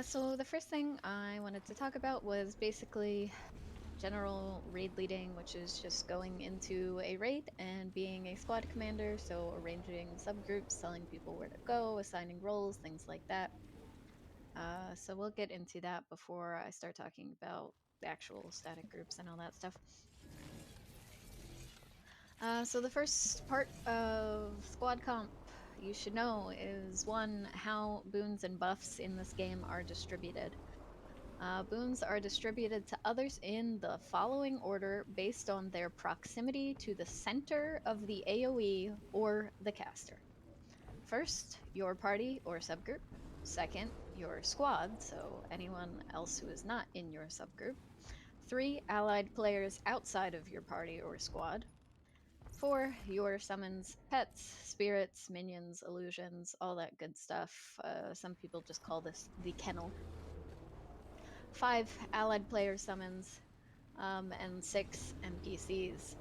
So the first thing I wanted to talk about was basically general raid leading, which is just going into a raid and being a squad commander, so arranging subgroups, telling people where to go, assigning roles, things like that. So we'll get into that before I start talking about the actual static groups and all that stuff. So the first part of squad comp you should know is one, how boons and buffs in this game are distributed. Boons are distributed to others in the following order based on their proximity to the center of the AoE or the caster. First, your party or subgroup. Second, your squad, so anyone else who is not in your subgroup. Three, allied players outside of your party or squad. Four, your summons, pets, spirits, minions, illusions, all that good stuff. Some people just call this the kennel. Five, allied player summons, and six, NPCs.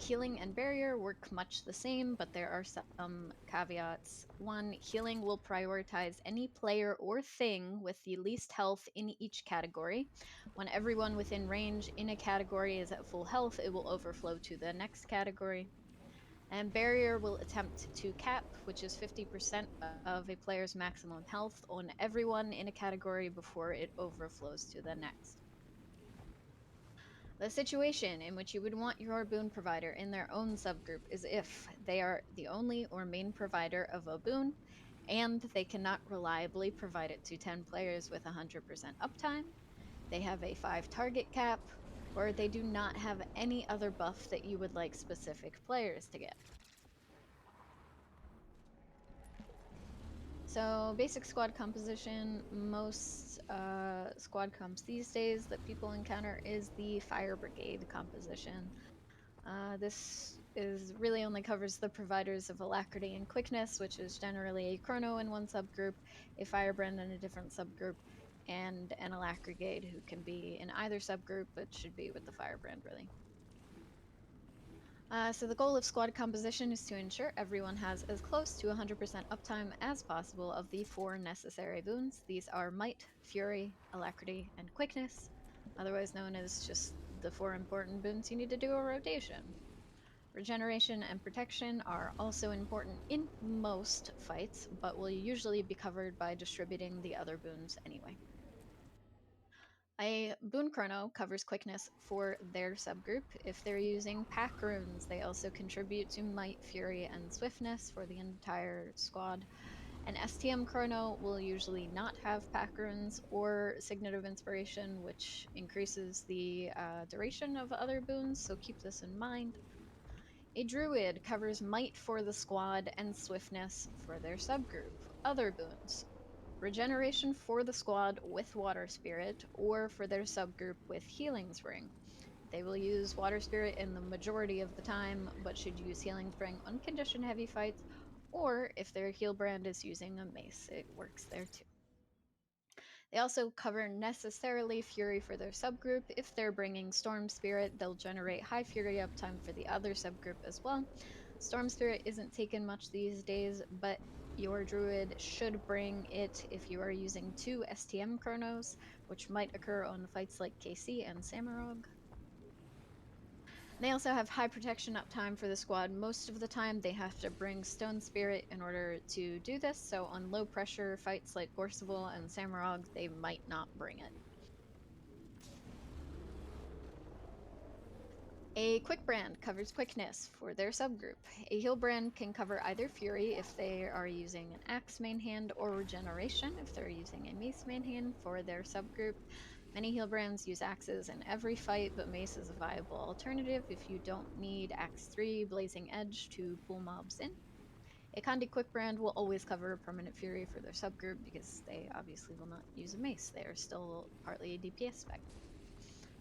Healing and barrier work much the same, but there are some caveats. One, healing will prioritize any player or thing with the least health in each category. When everyone within range in a category is at full health, it will overflow to the next category. And barrier will attempt to cap, which is 50% of a player's maximum health on everyone in a category before it overflows to the next. The situation in which you would want your boon provider in their own subgroup is if they are the only or main provider of a boon and they cannot reliably provide it to 10 players with 100% uptime, they have a 5 target cap, or they do not have any other buff that you would like specific players to get. So, basic squad composition, most squad comps these days that people encounter is the Fire Brigade composition. This is really only covers the providers of alacrity and quickness, which is generally a chrono in one subgroup, a firebrand in a different subgroup, and an alacrigade who can be in either subgroup but should be with the firebrand really. So the goal of squad composition is to ensure everyone has as close to 100% uptime as possible of the four necessary boons. These are Might, Fury, Alacrity, and Quickness, otherwise known as just the four important boons you need to do a rotation. Regeneration and protection are also important in most fights, but will usually be covered by distributing the other boons anyway. A boon chrono covers quickness for their subgroup. If they're using pack runes, they also contribute to might, fury, and swiftness for the entire squad. An STM chrono will usually not have pack runes or signet of inspiration, which increases the duration of other boons, so keep this in mind. A druid covers might for the squad and swiftness for their subgroup. Other boons: regeneration for the squad with water spirit, or for their subgroup with healing's ring. They will use water spirit in the majority of the time, but should use healing's ring on condition heavy fights, or if their heal brand is using a mace, it works there too. They also cover necessarily Fury for their subgroup. If they're bringing Storm Spirit, they'll generate high Fury uptime for the other subgroup as well. Storm Spirit isn't taken much these days, but your druid should bring it if you are using two STM chronos, which might occur on fights like KC and Samurog. They also have high protection uptime for the squad. Most of the time, they have to bring Stone Spirit in order to do this, so on low pressure fights like Gorseval and Samurog, they might not bring it. A quick brand covers quickness for their subgroup. A heal brand can cover either Fury if they are using an axe main hand, or regeneration if they're using a mace main hand for their subgroup. Many heal brands use axes in every fight, but mace is a viable alternative if you don't need Axe 3 Blazing Edge to pull mobs in. A Condi Quick brand will always cover Permanent Fury for their subgroup because they obviously will not use a mace. They are still partly a DPS spec.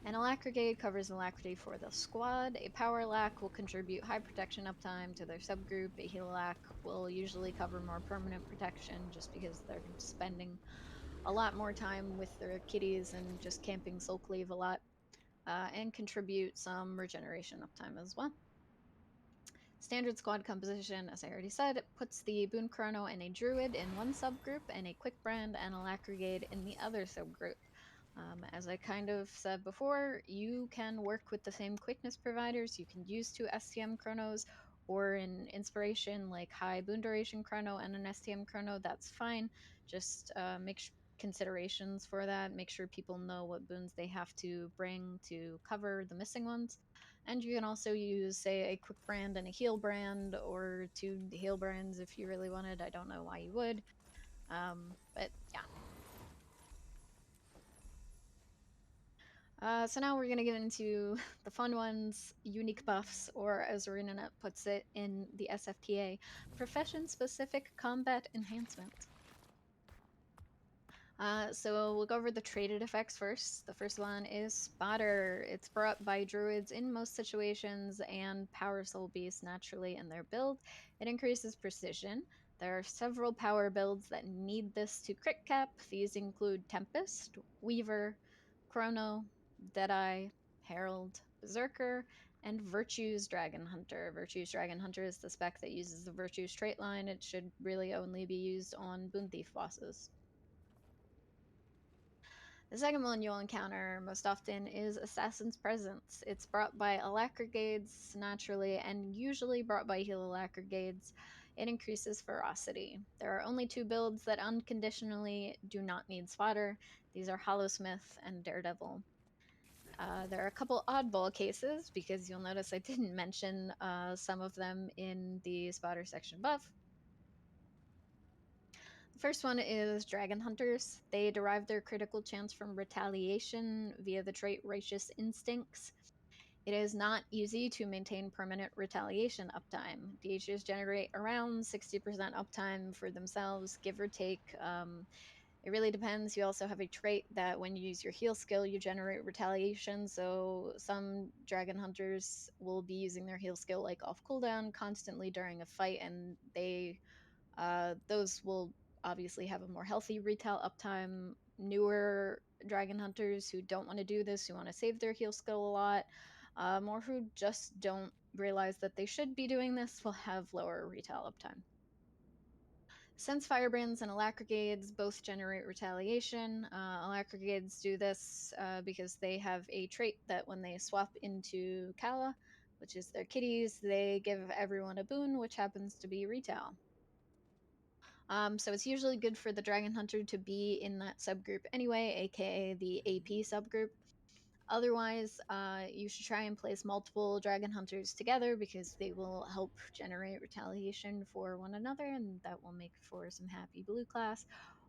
An Alacrity covers Alacrity for the squad. A Power Lack will contribute high protection uptime to their subgroup. A Heal Lack will usually cover more permanent protection just because they're spending a lot more time with their kitties and just camping Soul Cleave a lot, and contribute some regeneration uptime as well. Standard squad composition, as I already said, puts the Boon Chrono and a Druid in one subgroup and a Quick Brand and a Lacrygade in the other subgroup. As I kind of said before, you can work with the same quickness providers. You can use two STM chronos or an inspiration like high boon duration chrono and an STM chrono. That's fine. Just considerations for that. Make sure people know what boons they have to bring to cover the missing ones. And you can also use, say, a quick brand and a heal brand, or two heal brands if you really wanted. I don't know why you would. But yeah. So now we're gonna get into the fun ones, unique buffs, or as ArenaNet puts it in the SFTA, profession-specific combat enhancement. So we'll go over the traded effects first. The first one is Spotter. It's brought by druids in most situations and power soul beasts naturally in their build. It increases precision. There are several power builds that need this to crit cap. These include Tempest, Weaver, Chrono, Deadeye, Herald, Berserker, and Virtue's Dragon Hunter. Virtue's Dragon Hunter is the spec that uses the Virtue straight line. It should really only be used on Boon Thief bosses. The second one you'll encounter most often is Assassin's Presence. It's brought by Alacrigades naturally, and usually brought by heal Alacrigades. It increases ferocity. There are only two builds that unconditionally do not need Spotter. These are Hollowsmith and Daredevil. There are a couple oddball cases, because you'll notice I didn't mention some of them in the Spotter section above. The first one is Dragon Hunters. They derive their critical chance from retaliation via the trait Righteous Instincts. It is not easy to maintain permanent retaliation uptime. DHs generate around 60% uptime for themselves, give or take. It really depends. You also have a trait that when you use your heal skill, you generate retaliation. So some Dragon Hunters will be using their heal skill like off cooldown constantly during a fight, and those will obviously have a more healthy retail uptime. Newer Dragon Hunters who don't want to do this, who want to save their heal skill a lot, or who just don't realize that they should be doing this, will have lower retail uptime. Since Firebrands and Alacrigades both generate retaliation, Alacrigades do this because they have a trait that when they swap into Kala, which is their kitties, they give everyone a boon, which happens to be retail. So it's usually good for the Dragon Hunter to be in that subgroup anyway, aka the AP subgroup. Otherwise, you should try and place multiple Dragon Hunters together, because they will help generate retaliation for one another, and that will make for some happy blue class.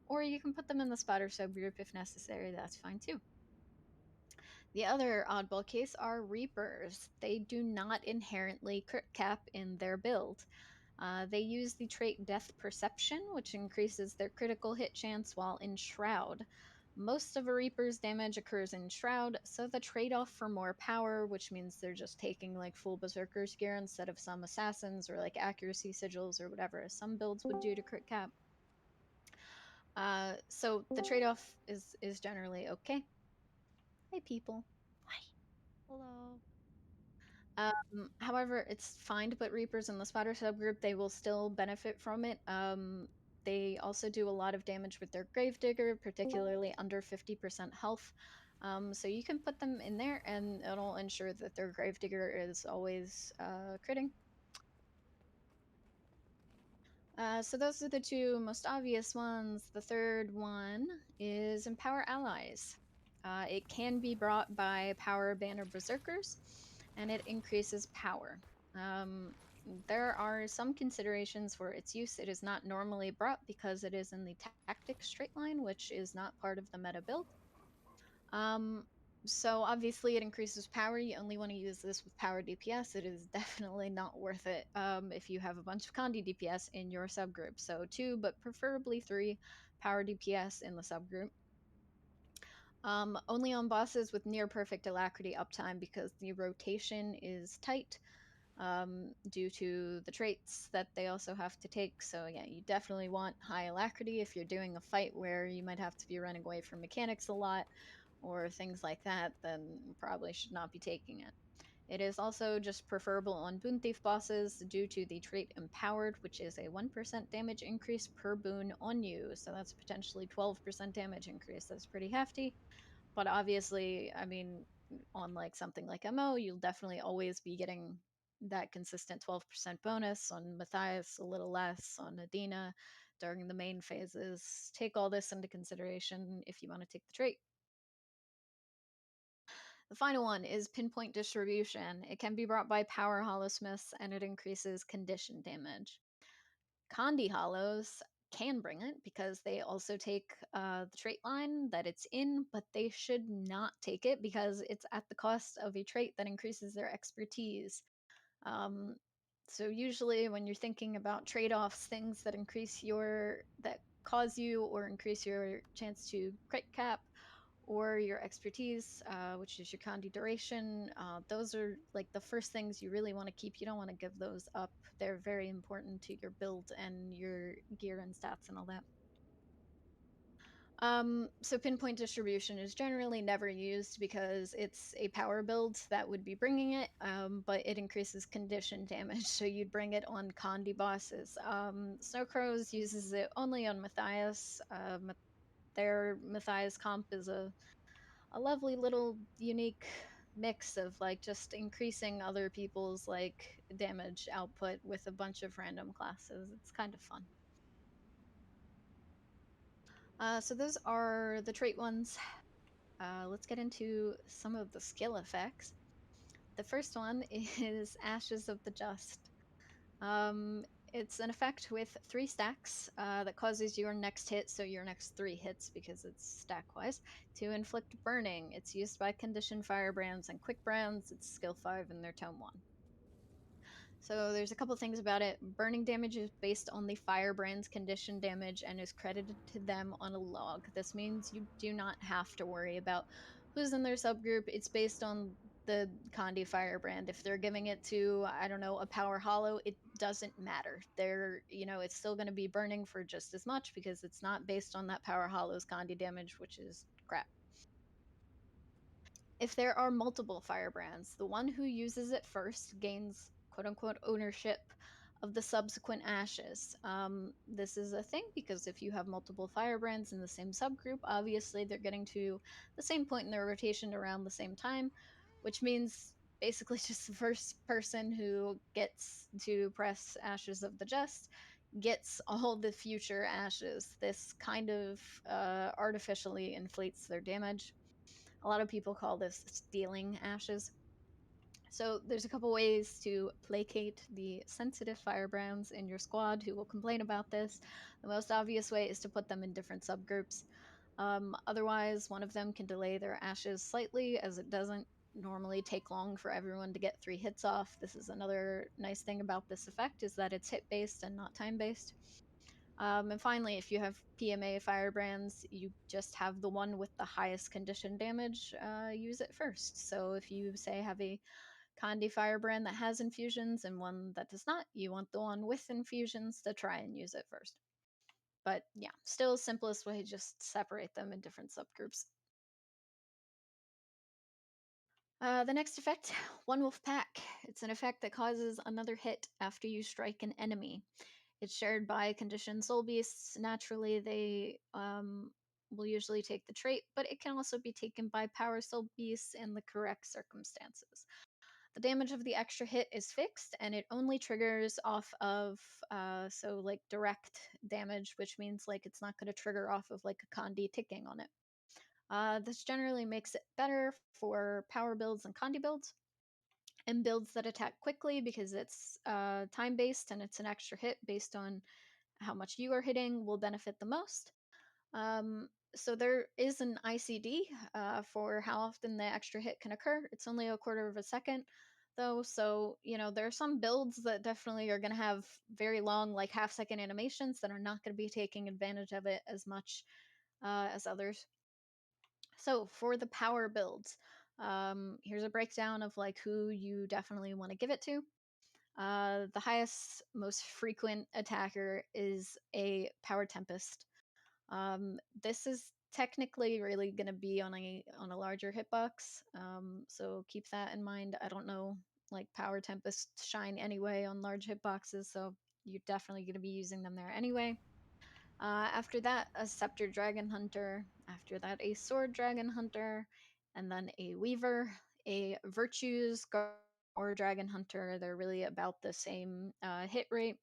Or you can put them in the Spotter subgroup if necessary, that's fine too. The other oddball case are Reapers. They do not inherently crit cap in their build. They use the trait Death Perception, which increases their critical hit chance while in Shroud. Most of a Reaper's damage occurs in Shroud, so the trade off for more power, which means they're just taking like full Berserker's gear instead of some Assassins or like accuracy sigils or whatever some builds would do to crit cap. So the trade off is generally okay. Hey, people. Hi. Hello. However, it's fine to put Reapers in the Spotter subgroup. They will still benefit from it. They also do a lot of damage with their Gravedigger, particularly under 50% health. So you can put them in there, and it'll ensure that their Gravedigger is always critting. So those are the two most obvious ones. The third one is Empower Allies. It can be brought by Power Banner Berserkers, and it increases power. There are some considerations for its use. It is not normally brought because it is in the Tactics straight line, which is not part of the meta build. So obviously it increases power. You only want to use this with power DPS. It is definitely not worth it if you have a bunch of Condi DPS in your subgroup. So 2, but preferably 3 power DPS in the subgroup. Only on bosses with near perfect alacrity uptime, because the rotation is tight due to the traits that they also have to take. So yeah, you definitely want high alacrity if you're doing a fight where you might have to be running away from mechanics a lot or things like that, then probably should not be taking it. It is also just preferable on Boon Thief bosses due to the trait Empowered, which is a 1% damage increase per boon on you. So that's potentially 12% damage increase. That's pretty hefty. But obviously, I mean, on like something like MO, you'll definitely always be getting that consistent 12% bonus on Matthias, a little less on Adina during the main phases. Take all this into consideration if you want to take the trait. The final one is pinpoint distribution. It can be brought by power holosmiths and it increases condition damage. Condi hollows can bring it because they also take the trait line that it's in, but they should not take it because it's at the cost of a trait that increases their expertise. Um, so usually when you're thinking about trade-offs, things that that cause you or increase your chance to crit cap or your expertise, which is your Condi duration. Those are like the first things you really want to keep. You don't want to give those up. They're very important to your build and your gear and stats and all that. So pinpoint distribution is generally never used because it's a power build that would be bringing it, but it increases condition damage, so you'd bring it on Condi bosses. Snowcrows uses it only on Matthias. Their Matthias comp is a lovely little unique mix of like just increasing other people's like damage output with a bunch of random classes. It's kind of fun. So those are the trait ones. Let's get into some of the skill effects. The first one is Ashes of the Just. Um, it's an effect with 3 stacks that causes your next hit, so your next 3 hits because it's stack wise, to inflict burning. It's used by conditioned firebrands and quick brands. It's skill 5 in their tome 1. So there's a couple things about it. Burning damage is based on the firebrand's condition damage and is credited to them on a log. This means you do not have to worry about who's in their subgroup. It's based on the Condi firebrand. If they're giving it to, I don't know, a power hollow, it doesn't matter. It's still going to be burning for just as much because it's not based on that power hollow's Condi damage, which is crap. If there are multiple firebrands, the one who uses it first gains quote unquote ownership of the subsequent ashes. This is a thing because if you have multiple firebrands in the same subgroup, obviously they're getting to the same point in their rotation around the same time, which means basically just the first person who gets to press Ashes of the Just gets all the future ashes. This kind of artificially inflates their damage. A lot of people call this stealing ashes. So there's a couple ways to placate the sensitive firebrands in your squad who will complain about this. The most obvious way is to put them in different subgroups. Otherwise, one of them can delay their ashes slightly, as it doesn't normally take long for everyone to get 3 hits off. This is another nice thing about this effect, is that it's hit based and not time based. And finally, if you have PMA firebrands, you just have the one with the highest condition damage use it first. So if you say have a Condi firebrand that has infusions and one that does not, you want the one with infusions to try and use it first. But yeah, still simplest way, just separate them in different subgroups. The next effect, One Wolf Pack. It's an effect that causes another hit after you strike an enemy. It's shared by conditioned soul beasts. Naturally, they will usually take the trait, but it can also be taken by power soul beasts in the correct circumstances. The damage of the extra hit is fixed, and it only triggers off of like direct damage, which means like it's not going to trigger off of like a Condi ticking on it. This generally makes it better for power builds and Condi builds, and builds that attack quickly because it's time based and it's an extra hit based on how much you are hitting will benefit the most. So there is an ICD for how often the extra hit can occur. It's only a quarter of a second, though. So, there are some builds that definitely are going to have very long, like half-second animations that are not going to be taking advantage of it as much as others. So, for the power builds, here's a breakdown of like who you definitely want to give it to. The highest, most frequent attacker is a Power Tempest. This is technically really going to be on a larger hitbox, so keep that in mind. I don't know, like Power Tempest shine anyway on large hitboxes, so you're definitely going to be using them there anyway. After that, a Scepter Dragon Hunter. After that, a Sword Dragon Hunter, and then a Weaver, a Virtues Guard or Dragon Hunter. They're really about the same hit rate.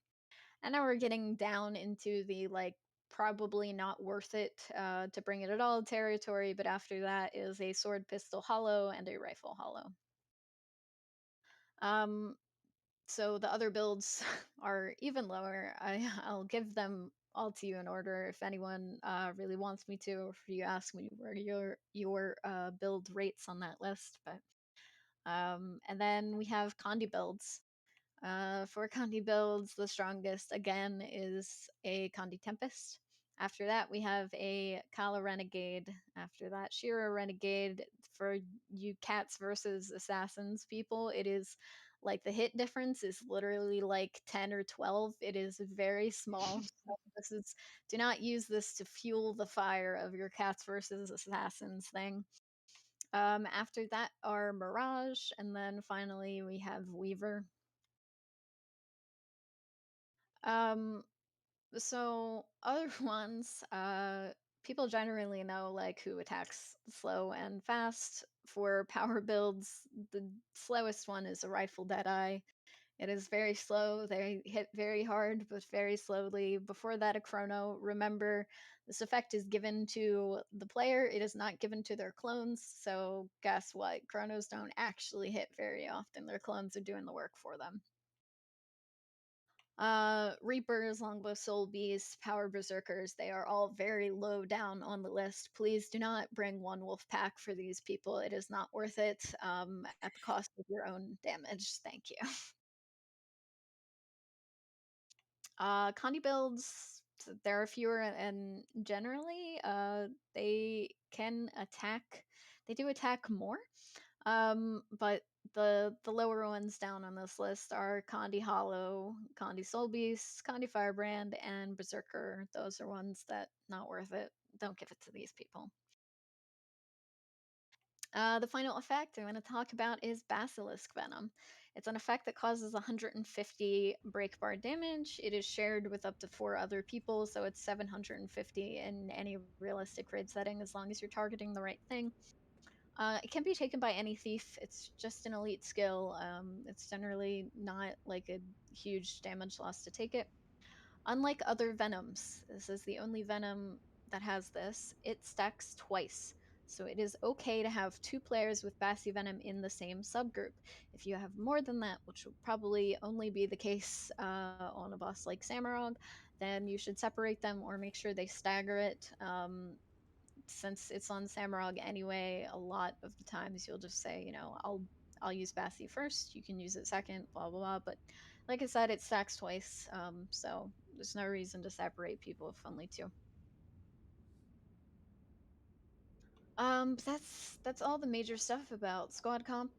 And now we're getting down into the like probably not worth it to bring it at all territory, but after that is a Sword Pistol Hollow and a Rifle Hollow. Um, so the other builds are even lower. I'll give them all to you in order if anyone really wants me to, or if you ask me where your build rates on that list. But and then we have Condi builds. For Condi builds, the strongest again is a Condi Tempest. After that, we have a Kala Renegade. After that, Shira Renegade. For you cats versus assassins people, it is like the hit difference is literally like 10 or 12. It is very small. So this is do not use this to fuel the fire of your cats versus assassins thing. After that are Mirage, and then finally we have Weaver. Um, so other ones, people generally know like who attacks slow and fast. For power builds, the slowest one is a Rifle Deadeye. It is very slow. They hit very hard, but very slowly. Before that, a chrono. Remember, this effect is given to the player. It is not given to their clones. So guess what? Chronos don't actually hit very often. Their clones are doing the work for them. Reapers, Longbow Soul Beasts, Power Berserkers, they are all very low down on the list. Please do not bring one wolf pack for these people. It is not worth it at the cost of your own damage. Thank you. Condi builds, there are fewer, and generally, they can attack. They do attack more, but the lower ones down on this list are Condi Hollow, Condi Soul Beast, Condi Firebrand, and Berserker. Those are ones that not worth it. Don't give it to these people. The final effect I'm going to talk about is Basilisk Venom. It's an effect that causes 150 break bar damage. It is shared with up to 4 other people, so it's 750 in any realistic raid setting as long as you're targeting the right thing. It can be taken by any thief. It's just an elite skill. It's generally not like a huge damage loss to take it. Unlike other venoms, this is the only venom that has this, it stacks twice. So it is okay to have 2 players with Bassi Venom in the same subgroup. If you have more than that, which will probably only be the case on a boss like Samurog, then you should separate them or make sure they stagger it. Since it's on Samurog anyway, a lot of the times you'll just say, I'll use Bassi first, you can use it second, blah blah blah. But like I said, it stacks twice, so there's no reason to separate people if only two. That's all the major stuff about squad comp.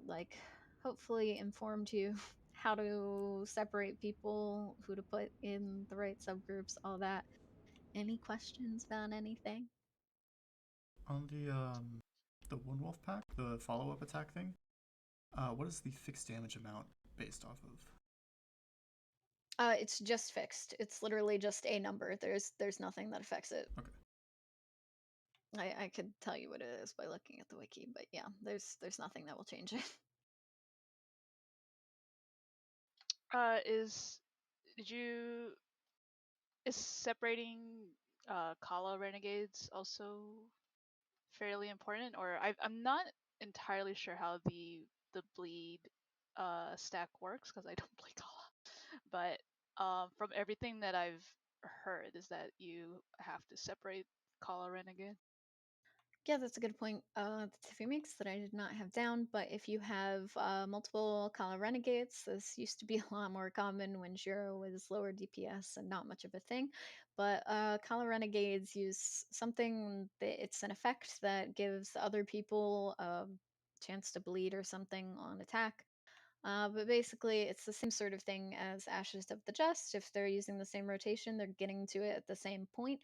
Like hopefully informed you how to separate people, who to put in the right subgroups, all that. Any questions about anything? On the one wolf pack, the follow up attack thing, what is the fixed damage amount based off of? It's just fixed. It's literally just a number. There's nothing that affects it. Okay. I could tell you what it is by looking at the wiki, but yeah, there's nothing that will change it. Is did you is separating Kala renegades also fairly important? Or I'm not entirely sure how the bleed stack works because I don't play Kala. But from everything that I've heard is that you have to separate Kala renegade. Yeah, that's a good point. The Tiffy mix that I did not have down, but if you have multiple Kala Renegades, this used to be a lot more common when Zero was lower DPS and not much of a thing. But Kala Renegades use something that it's an effect that gives other people a chance to bleed or something on attack. But basically, it's the same sort of thing as Ashes of the Just. If they're using the same rotation, they're getting to it at the same point.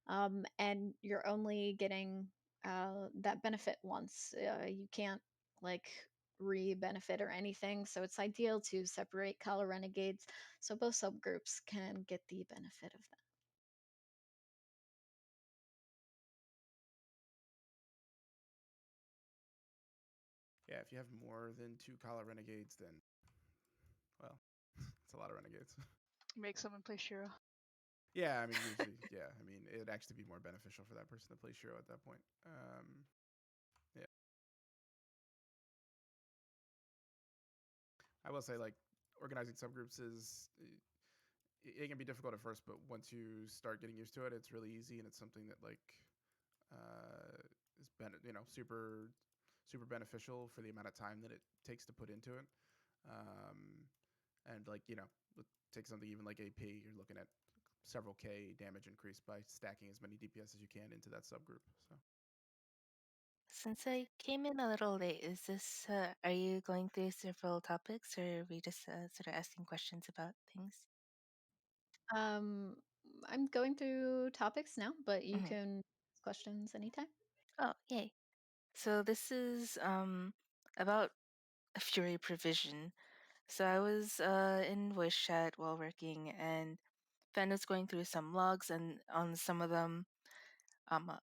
and you're only getting that benefit once. You can't like re-benefit or anything, so it's ideal to separate Kala Renegades so both subgroups can get the benefit of that. Yeah, if you have more than 2 Kala Renegades, then, well, it's a lot of Renegades. Make someone play Shiro. Yeah, I mean, usually, yeah. I mean, it'd actually be more beneficial for that person to play Shiro at that point. Yeah. I will say, like, organizing subgroups is it can be difficult at first, but once you start getting used to it, it's really easy, and it's something that like is super beneficial for the amount of time that it takes to put into it. Um, and like take something even like AP, you're looking at several K damage increase by stacking as many DPS as you can into that subgroup. So Since I came in a little late, is this, are you going through several topics or are we just sort of asking questions about things? Um, I'm going through topics now, but you Mhm. can ask questions anytime. Oh, yay. So this is about a Fury provision. So I was in voice chat while working, and Fen was going through some logs, and on um, uh,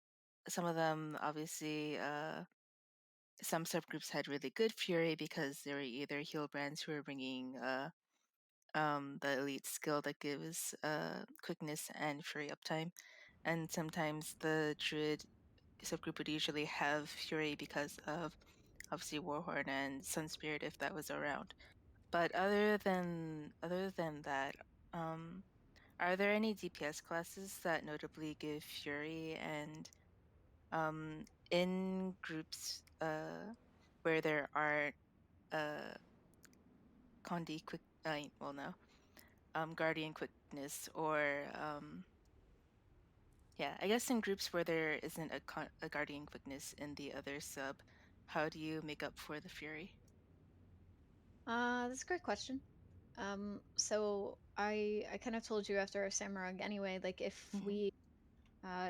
some of them obviously some subgroups had really good Fury because they were either heal brands who were bringing the elite skill that gives quickness and Fury uptime, and sometimes the Druid subgroup would usually have Fury because of obviously Warhorn and Sun Spirit if that was around. But other than that, um, are there any DPS classes that notably give Fury and in groups where there are uh, Condi quick, well no, Guardian quickness or yeah, I guess in groups where there isn't a Guardian quickness in the other sub, how do you make up for the Fury? That's a great question. So I kind of told you after our Samurag anyway, like Mm-hmm.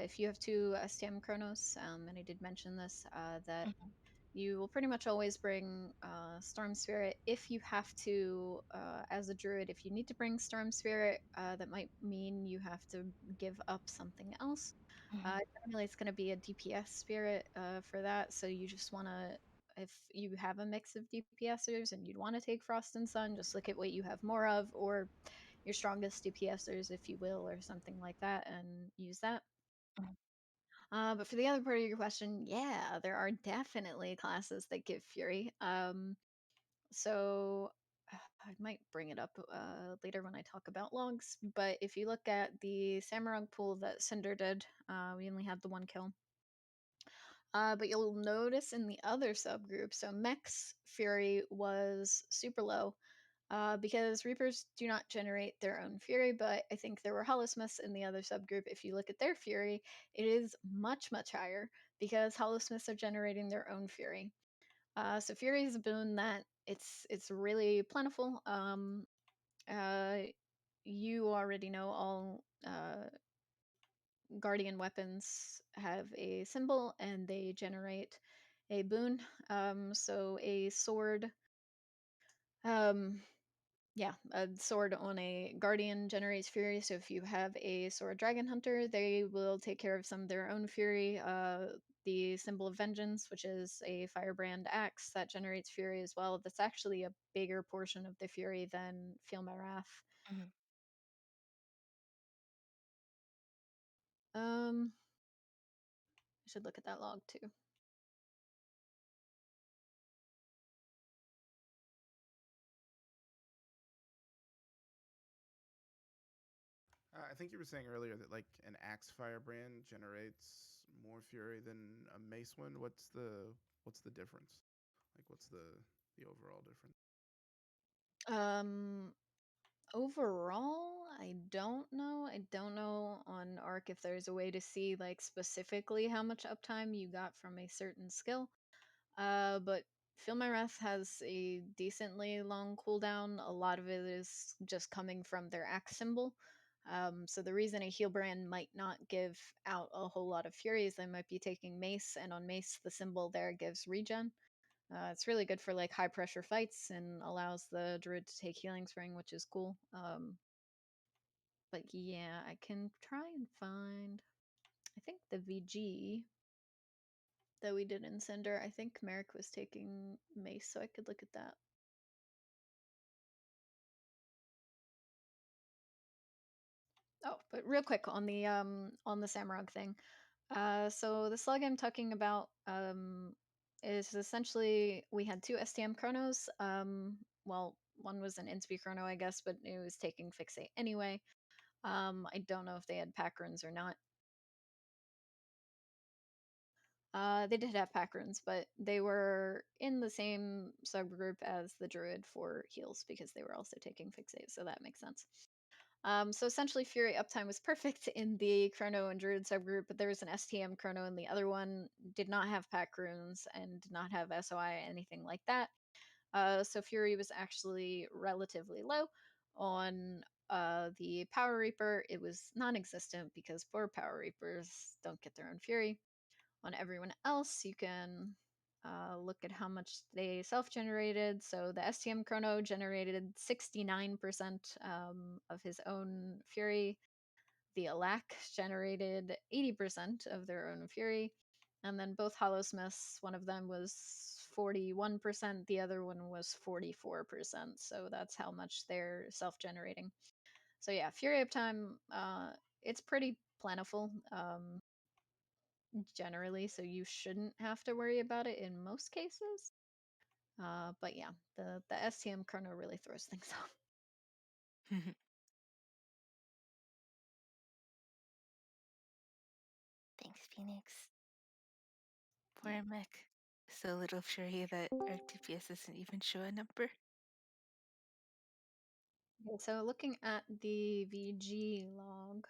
if you have two STM Chronos, and I did mention this, that Mm-hmm. you will pretty much always bring Storm Spirit if you have to, as a druid. If you need to bring Storm Spirit, that might mean you have to give up something else. Mm-hmm. Generally, it's going to be a DPS spirit for that. So you just want to, if you have a mix of DPSers and you'd want to take Frost and Sun, just look at what you have more of, or your strongest DPSers, if you will, or something like that, and use that. But for the other part of your question, yeah, there are definitely classes that give Fury. So I might bring it up later when I talk about logs. But if you look at the Samurag pool that Cinder did, we only had the one kill. But you'll notice in the other subgroup, so Mech's Fury was super low. Because Reapers do not generate their own Fury, but I think there were Holosmiths in the other subgroup. If you look at their Fury, it is much, much higher because Holosmiths are generating their own Fury. So Fury is a boon that it's really plentiful. Uh, you already know all Guardian weapons have a symbol and they generate a boon. So a sword, um, yeah, a sword on a guardian generates fury. So if you have a sword dragon hunter, they will take care of some of their own fury. The symbol of vengeance, which is a firebrand axe that generates fury as well. That's actually a bigger portion of the fury than Feel My Wrath. Mm-hmm. I should look at that log too. I think you were saying earlier that like an axe firebrand generates more fury than a mace one. What's the difference? Like what's the overall difference? Um, Overall, I don't know. I don't know on Arc if there's a way to see like specifically how much uptime you got from a certain skill. But Feel My Wrath has a decently long cooldown. A lot of it is just coming from their axe symbol. So the reason a heal brand might not give out a whole lot of fury is they might be taking mace, and on mace the symbol there gives regen. It's really good for like high pressure fights and allows the druid to take healing spring, which is cool. But yeah, I can try and find. I think the VG that we did in Cinder, I think Merrick was taking mace, so I could look at that. Oh, but real quick on the Samurag thing. So the slug I'm talking about is essentially we had two STM chronos. Well, one was an Inspi chrono, I guess, but it was taking fixate anyway. I don't know if they had pack runes or not. They did have pack runes, but they were in the same subgroup as the druid for heals because they were also taking fixate, so that makes sense. So essentially, Fury uptime was perfect in the Chrono and Druid subgroup, but there was an STM Chrono in the other one, did not have pack runes and did not have SOI, anything like that. So Fury was actually relatively low. On the Power Reaper, it was non existent because poor Power Reapers don't get their own Fury. On everyone else, you can look at how much they self-generated. So the STM Chrono generated 69% of his own Fury. The Alack generated 80% of their own Fury. And then both Hollowsmiths, one of them was 41%, the other one was 44%. So that's how much they're self-generating. So yeah, Fury uptime, it's pretty plentiful. Generally, so you shouldn't have to worry about it in most cases. But yeah, the STM chrono really throws things off. Thanks, Phoenix. Poor Yeah. mech. So little fury that our DPS doesn't even show a number. Okay, so looking at the VG log,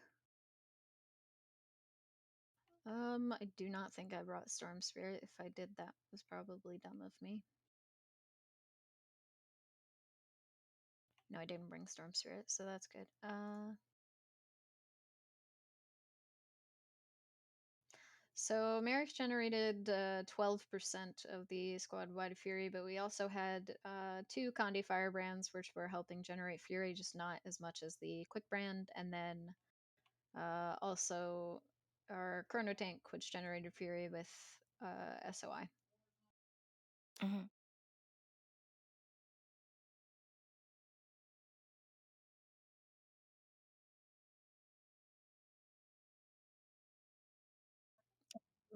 I do not think I brought Storm Spirit. If I did, that was probably dumb of me. No, I didn't bring Storm Spirit, so that's good. So Merrick generated 12% of the squad-wide Fury, but we also had two Condi Firebrands, which were helping generate Fury, just not as much as the Quick Brand, and then also our Chrono Tank, which generated Fury with SOI. Mhm.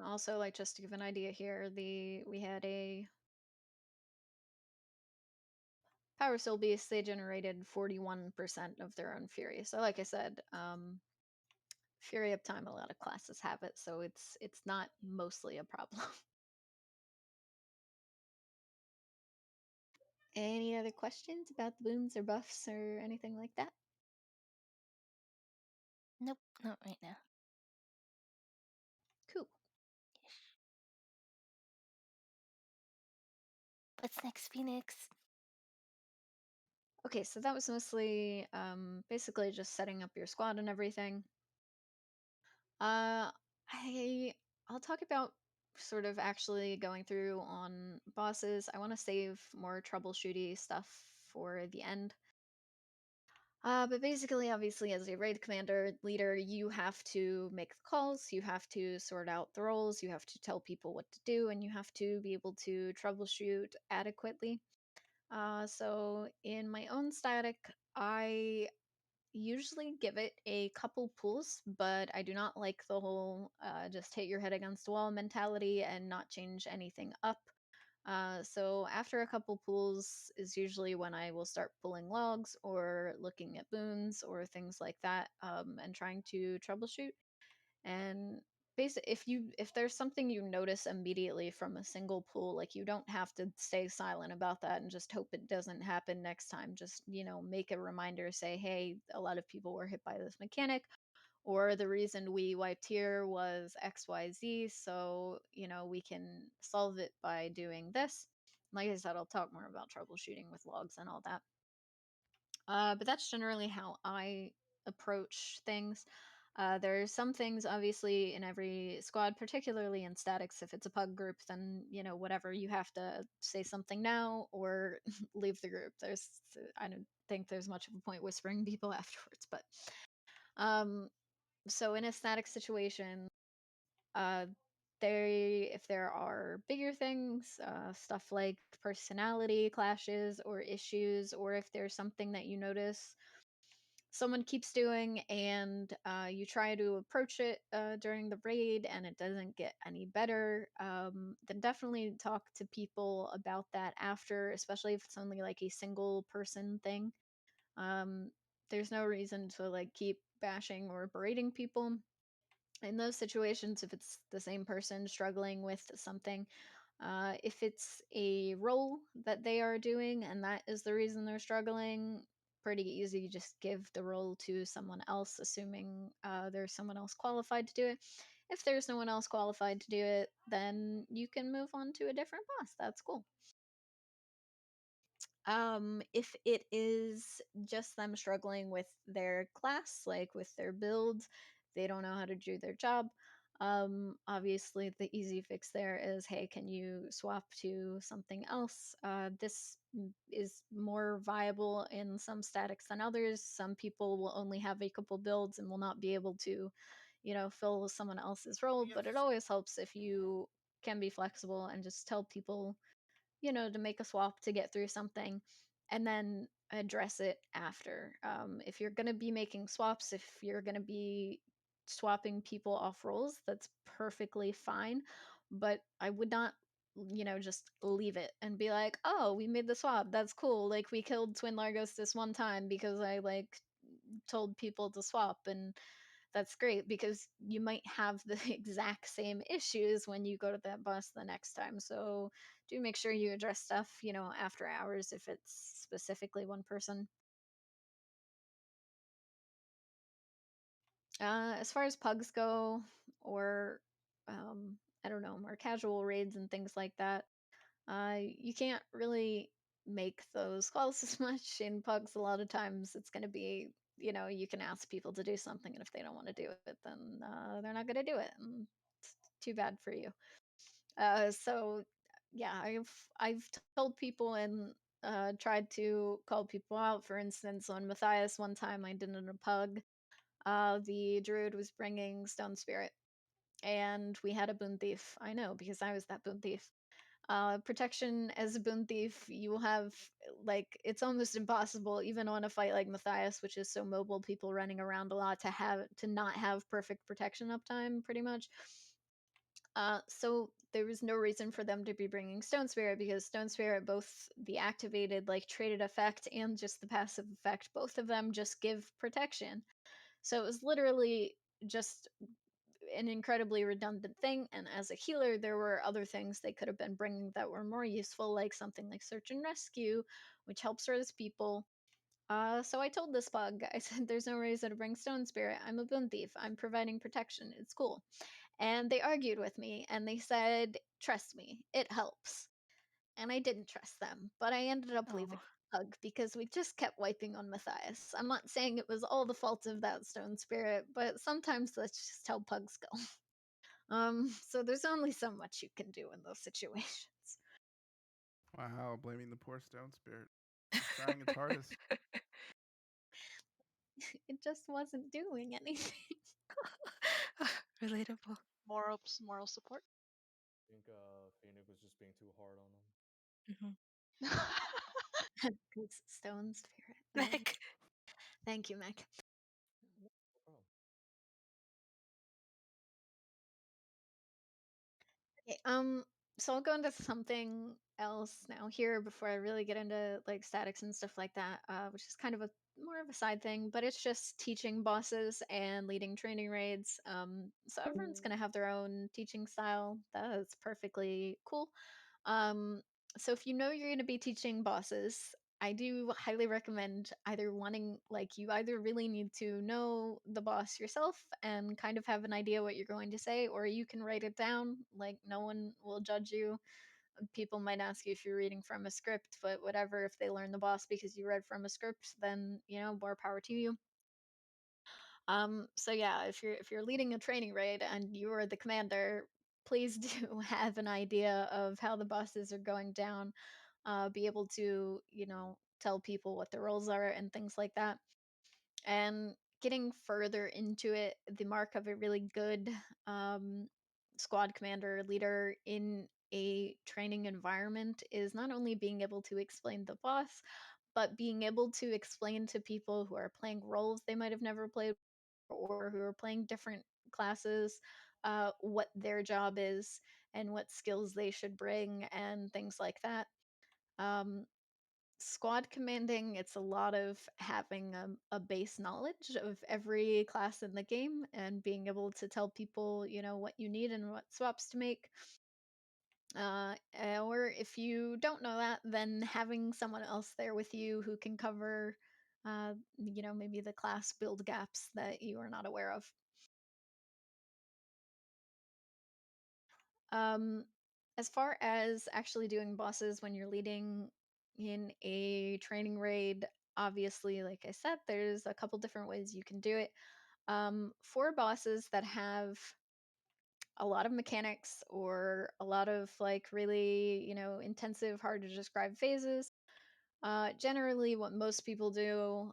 Also, like just to give an idea here, we had a Power Soul Beast. They generated 41% of their own Fury. So, like I said, Fury uptime, a lot of classes have it, so it's not mostly a problem. Any other questions about the boons or buffs or anything like that? Nope, not right now. Cool. What's next, Phoenix? Okay, so that was mostly basically just setting up your squad and everything. Uh, I'll talk about sort of actually going through on bosses. I want to save more troubleshooty stuff for the end. But basically, obviously, as a raid commander leader, you have to make the calls, you have to sort out the roles, you have to tell people what to do, and you have to be able to troubleshoot adequately. So in my own static, I usually give it a couple pulls, but I do not like the whole just hit your head against the wall mentality and not change anything up. So after a couple pulls is usually when I will start pulling logs or looking at boons or things like that, and trying to troubleshoot. And basically, if there's something you notice immediately from a single pull, like you don't have to stay silent about that and just hope it doesn't happen next time. Just make a reminder, say, hey, a lot of people were hit by this mechanic, or the reason we wiped here was XYZ, so we can solve it by doing this. Like I said, I'll talk more about troubleshooting with logs and all that. But that's generally how I approach things. There are some things, obviously, in every squad, particularly in statics. If it's a pug group, then whatever, you have to say something now or leave the group. I don't think there's much of a point whispering people afterwards. But um, so in a static situation, uh, if there are bigger things, stuff like personality clashes or issues, or if there's something that you notice someone keeps doing and you try to approach it during the raid and it doesn't get any better, then definitely talk to people about that after, especially if it's only like a single person thing. um, there's no reason to like keep bashing or berating people in those situations if it's the same person struggling with something. If it's a role that they are doing and that is the reason they're struggling, pretty easy. Just give the role to someone else, assuming there's someone else qualified to do it. If there's no one else qualified to do it, then you can move on to a different boss. That's cool. If it is just them struggling with their class, like with their builds, they don't know how to do their job. Obviously, the easy fix there is, hey, can you swap to something else? This is more viable in some statics than others. Some people will only have a couple builds and will not be able to, fill someone else's role. But it always helps if you can be flexible and just tell people, to make a swap to get through something and then address it after. If you're going to be making swaps, if you're going to be swapping people off roles, that's perfectly fine. But I would not, just leave it and be like, oh, we made the swap. That's cool. Like, we killed Twin Largos this one time because I, like, told people to swap. And that's great because you might have the exact same issues when you go to that boss the next time. So do make sure you address stuff, after hours if it's specifically one person. As far as pugs go, or I don't know, more casual raids and things like that, you can't really make those calls as much in pugs. A lot of times it's going to be, you can ask people to do something, and if they don't want to do it, then they're not going to do it. And it's too bad for you. So yeah, I've told people and tried to call people out. For instance, on Matthias, one time I did it in a pug. The druid was bringing Stone Spirit, and we had a boon thief. I know because I was that boon thief. Protection as a boon thief, you will have, like, it's almost impossible, even on a fight like Matthias, which is so mobile, people running around a lot, to not have perfect protection uptime, pretty much. So there was no reason for them to be bringing Stone Spirit because Stone Spirit, both the activated, like, traded effect and just the passive effect, both of them just give protection. So it was literally just an incredibly redundant thing. And as a healer, there were other things they could have been bringing that were more useful, like something like Search and Rescue, which helps res people. So I told this bug, I said, there's no reason to bring Stone Spirit. I'm a boon thief. I'm providing protection. It's cool. And they argued with me and they said, trust me, it helps. And I didn't trust them, but I ended up leaving Oh. Pug because we just kept wiping on Matthias. I'm not saying it was all the fault of that Stone Spirit, but sometimes that's just how pugs go. So there's only so much you can do in those situations. Wow, blaming the poor stone spirit. It's trying its hardest. It just wasn't doing anything. Relatable. Moral support. I think Phoenix was just being too hard on him. Mhm. It's Stone Spirit. Meg. Thank you, Mac. No problem. Okay, so I'll go into something else now here before I really get into like statics and stuff like that, which is kind of a more of a side thing, but it's just teaching bosses and leading training raids. So everyone's gonna have their own teaching style. That's perfectly cool. Um, so if you know you're gonna be teaching bosses, I do highly recommend either wanting, like, you either really need to know the boss yourself and kind of have an idea what you're going to say, or you can write it down. Like, no one will judge you. People might ask you if you're reading from a script, but whatever, if they learn the boss because you read from a script, then, more power to you. So yeah, if you're leading a training raid and you are the commander, please do have an idea of how the bosses are going down. Be able to, you know, tell people what the roles are and things like that. And getting further into it, the mark of a really good um, squad commander leader in a training environment is not only being able to explain the boss, but being able to explain to people who are playing roles they might have never played or who are playing different classes what their job is and what skills they should bring and things like that. Um, Squad commanding, it's a lot of having a base knowledge of every class in the game and being able to tell people, you know, what you need and what swaps to make. Or if you don't know that, then having someone else there with you who can cover, you know, maybe the class build gaps that you are not aware of. Um, as far as actually doing bosses when you're leading in a training raid, obviously, like I said, there's a couple different ways you can do it. For bosses that have a lot of mechanics or a lot of like really, you know, intensive, hard to describe phases, generally what most people do,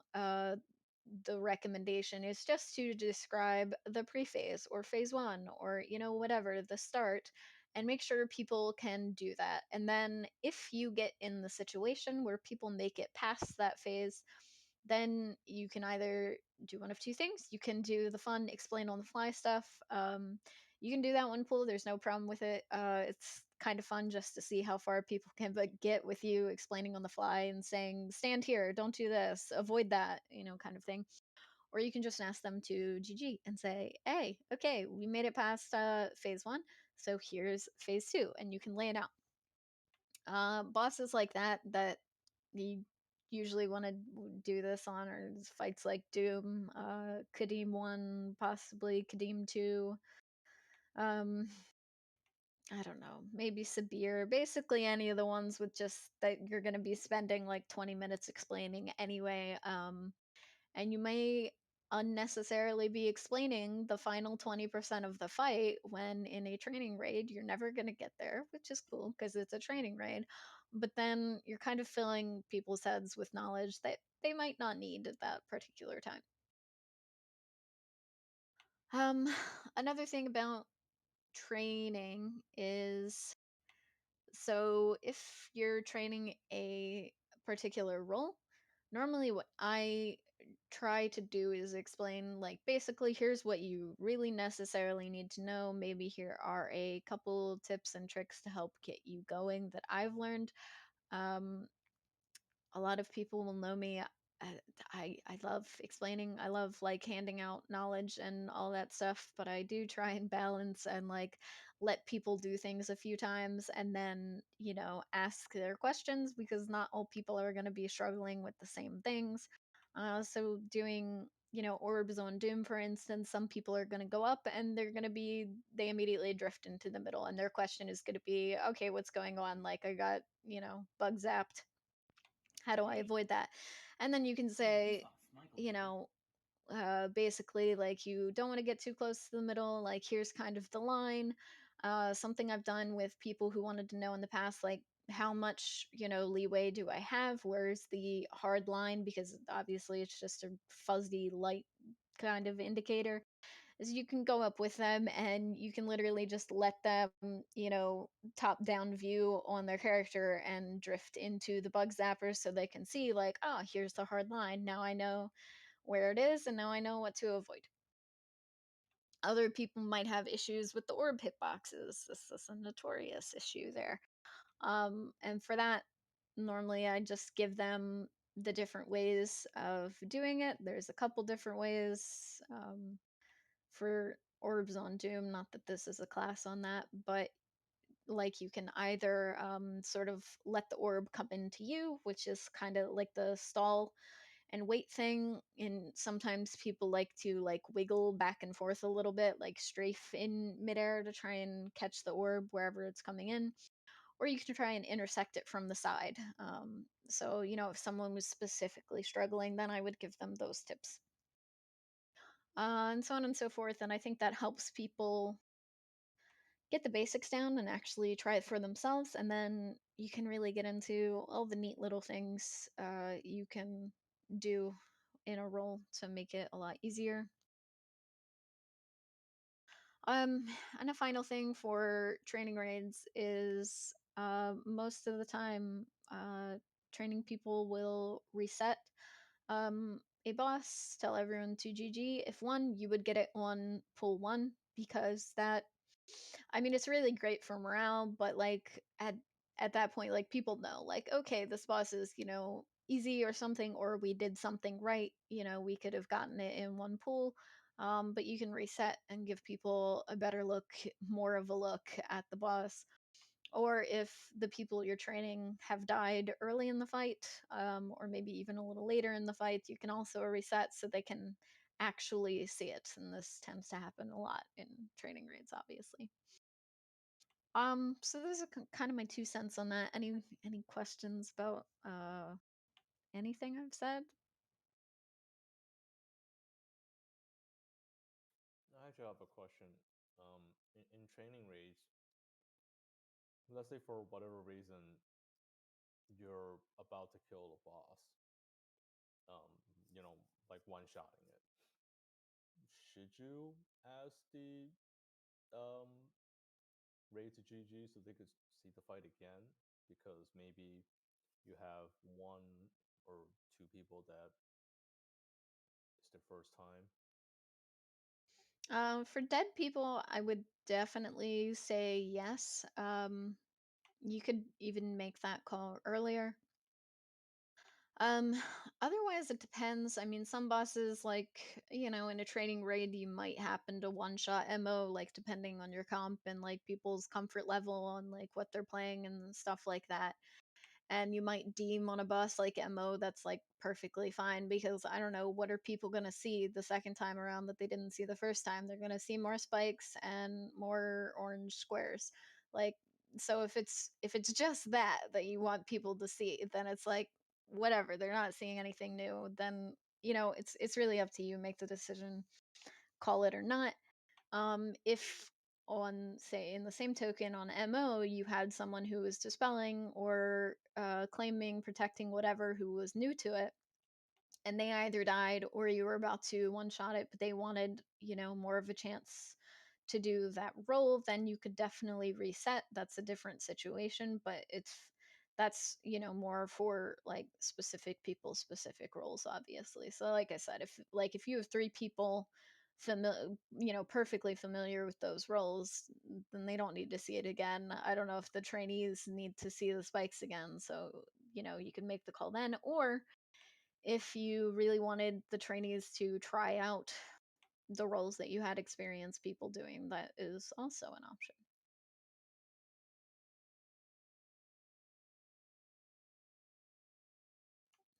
the recommendation is just to describe the pre-phase or phase one or, you know, whatever, the start, and make sure people can do that. And then if you get in the situation where people make it past that phase, then you can either do one of two things. You can do the fun explain on the fly stuff. You can do that one, pool. There's no problem with it. It's kind of fun just to see how far people can get with you explaining on the fly and saying, stand here, don't do this, avoid that, you know, kind of thing. Or you can just ask them to GG and say, hey, okay, we made it past phase one, so here's phase two, and you can lay it out. Bosses like that you usually want to do this on are fights like Doom, Kadim 1, possibly Kadim 2. Um, I don't know, maybe Sabir. Basically, any of the ones with just that you're going to be spending like 20 minutes explaining anyway. And you may unnecessarily be explaining the final 20% of the fight when in a training raid you're never going to get there, which is cool because it's a training raid. But then you're kind of filling people's heads with knowledge that they might not need at that particular time. Um, Another thing about training is, so if you're training a particular role, normally what I try to do is explain, like, basically here's what you really necessarily need to know. Maybe here are a couple tips and tricks to help get you going that I've learned. Um, a lot of people will know me. I love explaining. I love like handing out knowledge and all that stuff, but I do try and balance and like let people do things a few times and then, you know, ask their questions because not all people are going to be struggling with the same things. So doing, you know, orbs on Doom, for instance, some people are going to go up and they're going to be, they immediately drift into the middle and their question is going to be, okay, what's going on? Like I got, you know, bug zapped, how do I avoid that? And then you can say, you know, basically, like, you don't want to get too close to the middle. Like, here's kind of the line. Something I've done with people who wanted to know in the past, like, how much, you know, leeway do I have? Where's the hard line? Because obviously it's just a fuzzy light kind of indicator, is you can go up with them and you can literally just let them, you know, top down view on their character and drift into the bug zapper so they can see, like, oh, here's the hard line. Now I know where it is and now I know what to avoid. Other people might have issues with the orb hitboxes. This is a notorious issue there. And for that, normally I just give them the different ways of doing it. There's a couple different ways. For orbs on Doom. Not that this is a class on that, but like you can either sort of let the orb come into you, which is kind of like the stall and wait thing. And sometimes people like to like wiggle back and forth a little bit, like strafe in midair to try and catch the orb wherever it's coming in. Or you can try and intersect it from the side. So, you know, if someone was specifically struggling, then I would give them those tips. and so on and so forth. And I think that helps people get the basics down and actually try it for themselves. And then you can really get into all the neat little things you can do in a role to make it a lot easier. Um, and a final thing for training raids is most of the time, training people will reset a boss, tell everyone to GG. If one, you would get it on pull one because that, I mean, it's really great for morale, but like at that point, like people know, like okay, this boss is easy or something, or we did something right. We could have gotten it in one pull. But you can reset and give people a better look, more of a look at the boss. Or if the people you're training have died early in the fight, or maybe even a little later in the fight, you can also reset so they can actually see it. And this tends to happen a lot in training raids, obviously. So those are kind of my 2 cents on that. Any questions about anything I've said? I actually have a question. In training raids, let's say for whatever reason you're about to kill the boss, um, you know, like one-shotting it. Should you ask the um, raid to GG so they could see the fight again? Because maybe you have one or two people that it's their first time. For dead people, I would definitely say yes. You could even make that call earlier. Um, Otherwise, it depends. I mean, some bosses, like, in a training raid, you might happen to one shot MO, like, depending on your comp and, like, people's comfort level on, like, what they're playing and stuff like that. And you might deem on a boss like MO that's like perfectly fine because I don't know, what are people going to see the second time around that they didn't see the first time? They're going to see more spikes and more orange squares. Like, so if it's just that you want people to see, then it's like whatever, they're not seeing anything new, then it's really up to you, make the decision, call it or not. If on, say, in the same token on MO, you had someone who was dispelling or claiming, protecting, whatever, who was new to it, and they either died or you were about to one shot it, but they wanted, more of a chance to do that role, then you could definitely reset. That's a different situation, but that's more for like specific people, specific roles, obviously. So like I said, if you have 3 people familiar, perfectly familiar with those roles, then they don't need to see it again. I don't know if the trainees need to see the spikes again, so you can make the call then. Or if you really wanted the trainees to try out the roles that you had experienced people doing, that is also an option.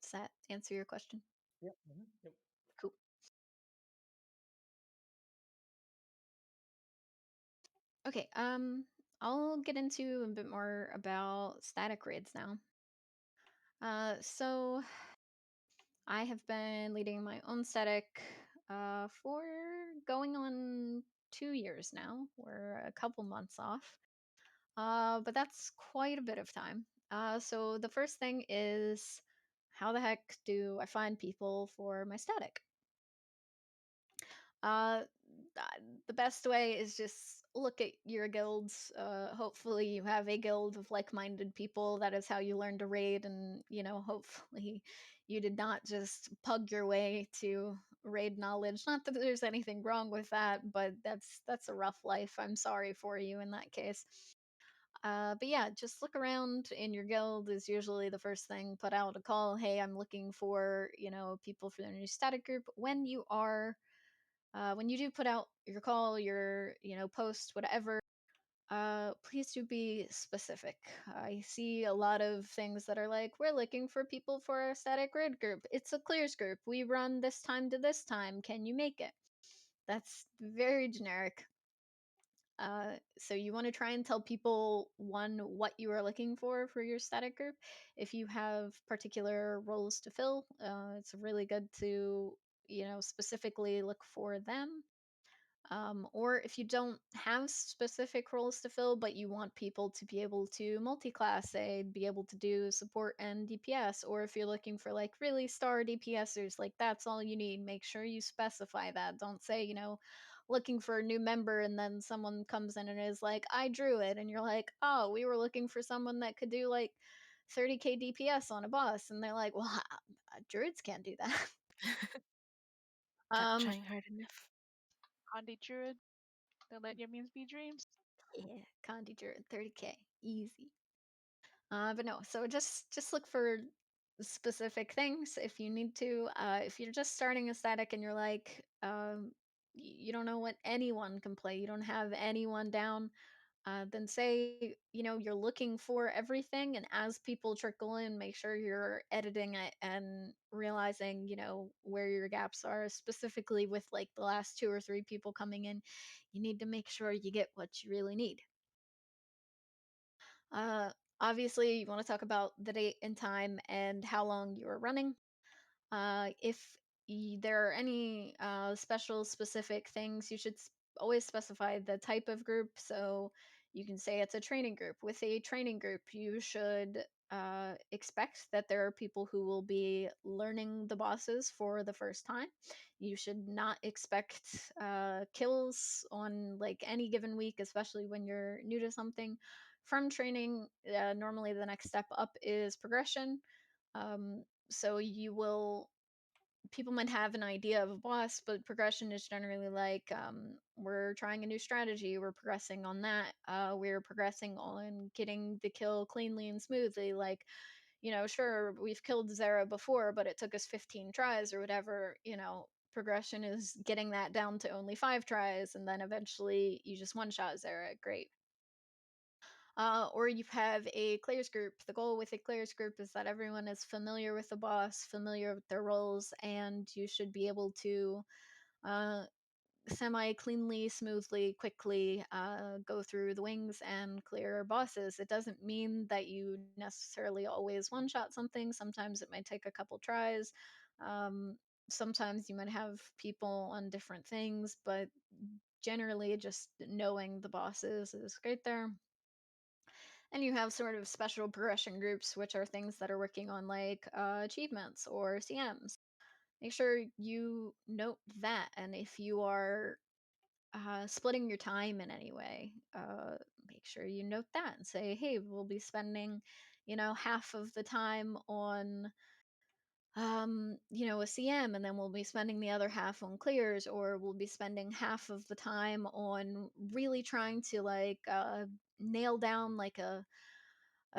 Does that answer your question? Yep. Mm-hmm. Yep. Cool. Okay, I'll get into a bit more about static raids now. So I have been leading my own static for going on 2 years now. We're a couple months off. But that's quite a bit of time. So the first thing is, how the heck do I find people for my static? Uh, the best way is just look at your guilds. Hopefully, you have a guild of like-minded people. That is how you learn to raid, and hopefully, you did not just pug your way to raid knowledge. Not that there's anything wrong with that, but that's a rough life. I'm sorry for you in that case. But yeah, just look around in your guild is usually the first thing. Put out a call. Hey, I'm looking for people for the new static group. When you do put out your call, your post, whatever, please do be specific. I see a lot of things that are like, we're looking for people for our static raid group. It's a clears group. We run this time to this time. Can you make it? That's very generic. So you want to try and tell people, one, what you are looking for your static group. If you have particular roles to fill, it's really good to specifically look for them. Or if you don't have specific roles to fill, but you want people to be able to multi-class, say, be able to do support and DPS, or if you're looking for like really star DPSers, like that's all you need. Make sure you specify that. Don't say, looking for a new member and then someone comes in and is like, I drew it, and you're like, oh, we were looking for someone that could do like 30k DPS on a boss, and they're like, well, druids can't do that. Not um, trying hard enough. Condi Druid, don't let your memes be dreams. yeah, Condi druid 30k, easy. But no, so just look for specific things if you need to. If you're just starting a static and you're like, you don't know what anyone can play, you don't have anyone down, then say, you're looking for everything, and as people trickle in, make sure you're editing it and realizing, where your gaps are, specifically with like the last 2 or 3 people coming in. You need to make sure you get what you really need. Uh, Obviously, you want to talk about the date and time and how long you are running. If there are any special specific things, you should always specify the type of group. So you can say it's a training group. With a training group, you should expect that there are people who will be learning the bosses for the first time. You should not expect kills on like any given week, especially when you're new to something. From training, normally the next step up is progression. So you will people might have an idea of a boss, but progression is generally like, we're trying a new strategy, we're progressing on that, we're progressing on getting the kill cleanly and smoothly. Like, sure, we've killed Zera before, but it took us 15 tries or whatever. Progression is getting that down to only 5 tries, and then eventually you just one shot Zera. Great. Or you have a Clears group. The goal with a Clears group is that everyone is familiar with the boss, familiar with their roles, and you should be able to uh, semi cleanly, smoothly, quickly go through the wings and clear bosses. It doesn't mean that you necessarily always one shot something. Sometimes it might take a couple tries. Um, Sometimes you might have people on different things, but generally, just knowing the bosses is great there. And you have sort of special progression groups, which are things that are working on like achievements or CMs. Make sure you note that. And if you are splitting your time in any way, make sure you note that and say, hey, we'll be spending, half of the time on a CM, and then we'll be spending the other half on clears, or we'll be spending half of the time on really trying to like nail down like a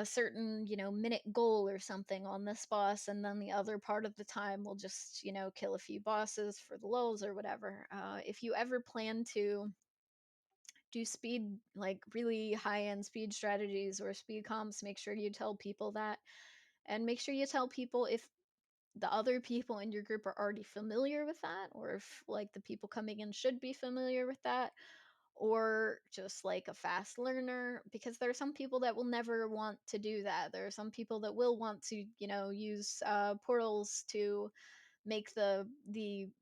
certain minute goal or something on this boss, and then the other part of the time we'll just kill a few bosses for the lulz or whatever. If you ever plan to do speed, like really high end speed strategies or speed comps, make sure you tell people that, and make sure you tell people if the other people in your group are already familiar with that, or if like the people coming in should be familiar with that, or just like a fast learner, because there are some people that will never want to do that. There are some people that will want to use portals to make the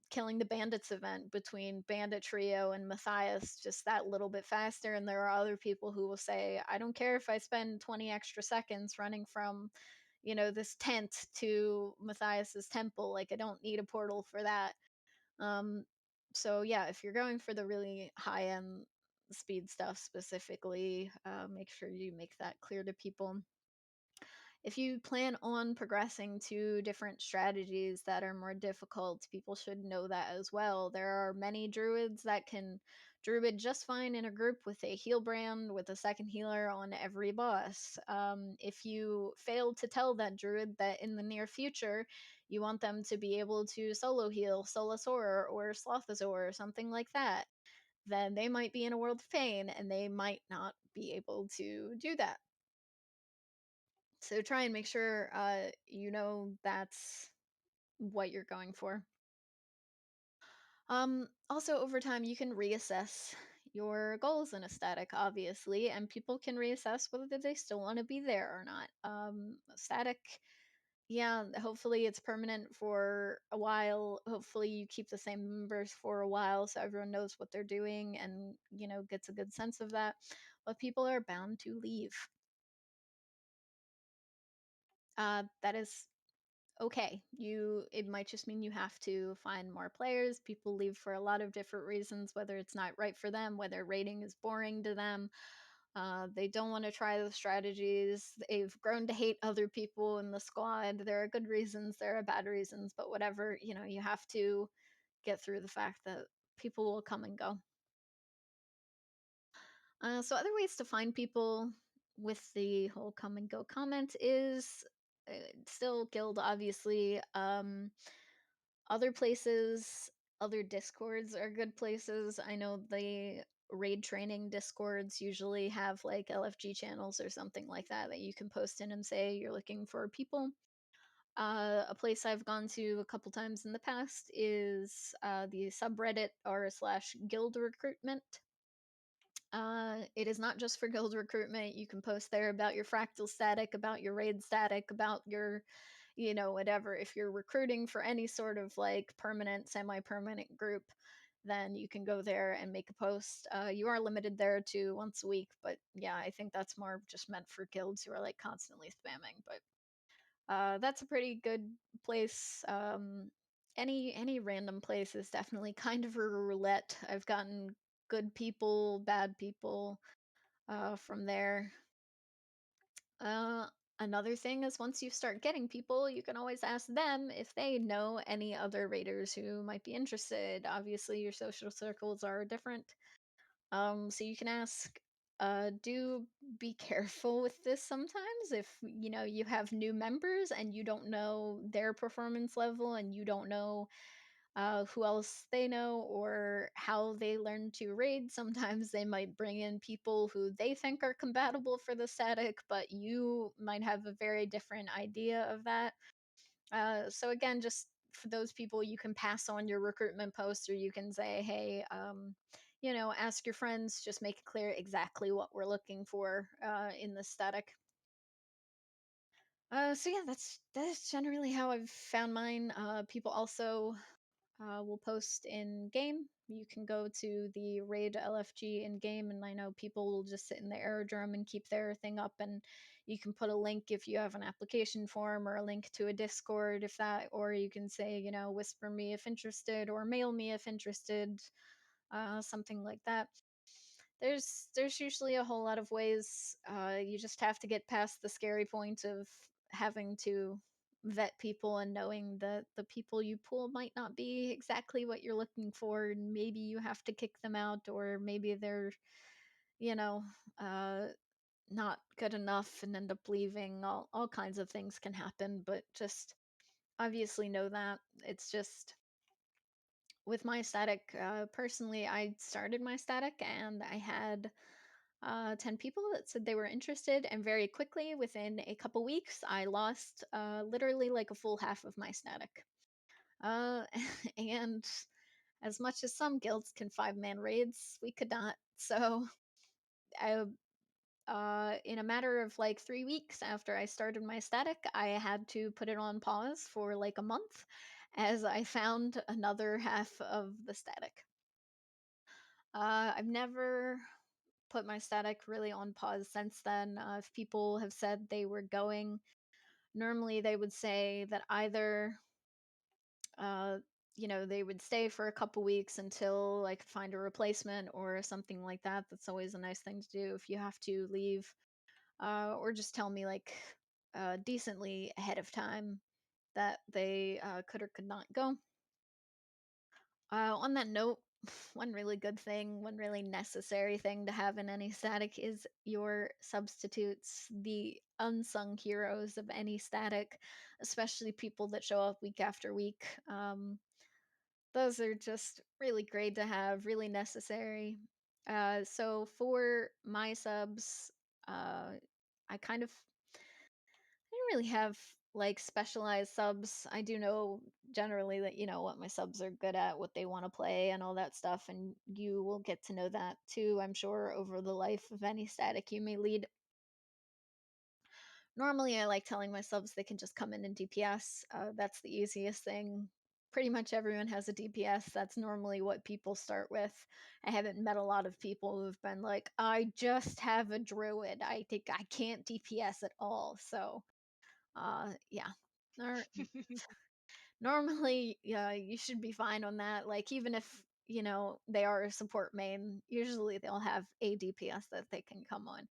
killing the bandits event between bandit trio and Matthias just that little bit faster, and there are other people who will say, I don't care if I spend 20 extra seconds running from this tent to Matthias's temple, like I don't need a portal for that. um, so yeah, if you're going for the really high end speed stuff specifically, make sure you make that clear to people. If you plan on progressing to different strategies that are more difficult, people should know that as well. There are many druids that can druid just fine in a group with a heal brand with a second healer on every boss. If you fail to tell that druid that in the near future you want them to be able to solo heal Solasaur or Slothazor or something like that, then they might be in a world of pain and they might not be able to do that. So try and make sure that's what you're going for. Also, over time, you can reassess your goals in a static, obviously, and people can reassess whether they still want to be there or not. Static yeah, hopefully it's permanent for a while. Hopefully you keep the same members for a while so everyone knows what they're doing and, gets a good sense of that. But people are bound to leave. That is okay. It might just mean you have to find more players. People leave for a lot of different reasons, whether it's not right for them, whether raiding is boring to them. They don't want to try the strategies. They've grown to hate other people in the squad. There are good reasons, there are bad reasons, but whatever, you have to get through the fact that people will come and go. So, other ways to find people with the whole come and go comment is still guild, obviously. Other places, other discords are good places. I know the raid training discords usually have like LFG channels or something like that that you can post in and say you're looking for people. A place I've gone to a couple times in the past is the subreddit r/guild recruitment. It is not just for guild recruitment. You can post there about your fractal static, about your raid static, about your, whatever. If you're recruiting for any sort of like permanent, semi permanent group, then you can go there and make a post. You are limited there to once a week, but yeah, I think that's more just meant for guilds who are like constantly spamming. But that's a pretty good place. Any random place is definitely kind of a roulette. I've gotten good people, bad people from there. Uh, Another thing is once you start getting people, you can always ask them if they know any other raiders who might be interested. Obviously, your social circles are different. So you can ask. Do be careful with this sometimes if you have new members and you don't know their performance level and you don't know who else they know or how they learn to raid. Sometimes they might bring in people who they think are compatible for the static, but you might have a very different idea of that. So again, just for those people, you can pass on your recruitment post, or you can say, "Hey, ask your friends. Just make it clear exactly what we're looking for in the static." So yeah, that's generally how I've found mine. People also will post in game. You can go to the raid LFG in game, and I know people will just sit in the aerodrome and keep their thing up. And you can put a link if you have an application form or a link to a Discord, if that, or you can say, whisper me if interested or mail me if interested, something like that. There's usually a whole lot of ways. You just have to get past the scary point of having to vet people and knowing that the people you pull might not be exactly what you're looking for, and maybe you have to kick them out, or maybe they're you know uh not good enough and end up leaving. All kinds of things can happen, but just obviously know that it's just with my static. Personally, I started my static and I had 10 people that said they were interested, and very quickly, within a couple weeks, I lost literally like a full half of my static. Uh, and as much as some guilds can 5-man raids, we could not. So, I, in a matter of like 3 weeks after I started my static, I had to put it on pause for like a month as I found another half of the static. I've never put my static really on pause since then. If people have said they were going, normally they would say that either, uh, they would stay for a couple weeks until I could find a replacement or something like that. That's always a nice thing to do if you have to leave, or just tell me like decently ahead of time that they could or could not go. On that note, one really good thing, one really necessary thing to have in any static is your substitutes, the unsung heroes of any static, especially people that show up week after week. Those are just really great to have, really necessary. So for my subs, I kind of I don't really have like specialized subs. I do know generally that what my subs are good at, what they want to play, and all that stuff. And you will get to know that too, I'm sure, over the life of any static you may lead. Normally, I like telling my subs they can just come in and DPS. That's the easiest thing. Pretty much everyone has a DPS. That's normally what people start with. I haven't met a lot of people who've been like, I just have a druid. I think I can't DPS at all. So, yeah. Normally, yeah, you should be fine on that. Like, even if, they are a support main, usually they'll have a DPS that they can come on.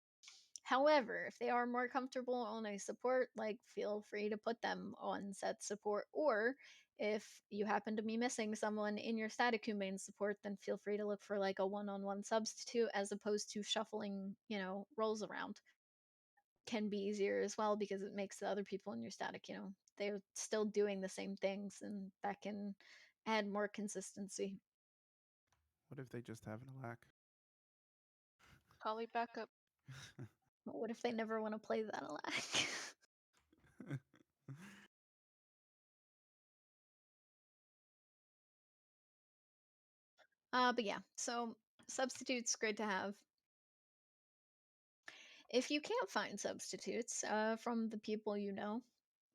However, if they are more comfortable on a support, like, feel free to put them on set support. Or if you happen to be missing someone in your static who main support, then feel free to look for like a one-on-one substitute as opposed to shuffling, roles around. Can be easier as well because it makes the other people in your static, they're still doing the same things, and that can add more consistency. What if they just have an alack? Kali backup. But what if they never want to play that alack? But yeah, so substitutes great to have. If you can't find substitutes from the people you know,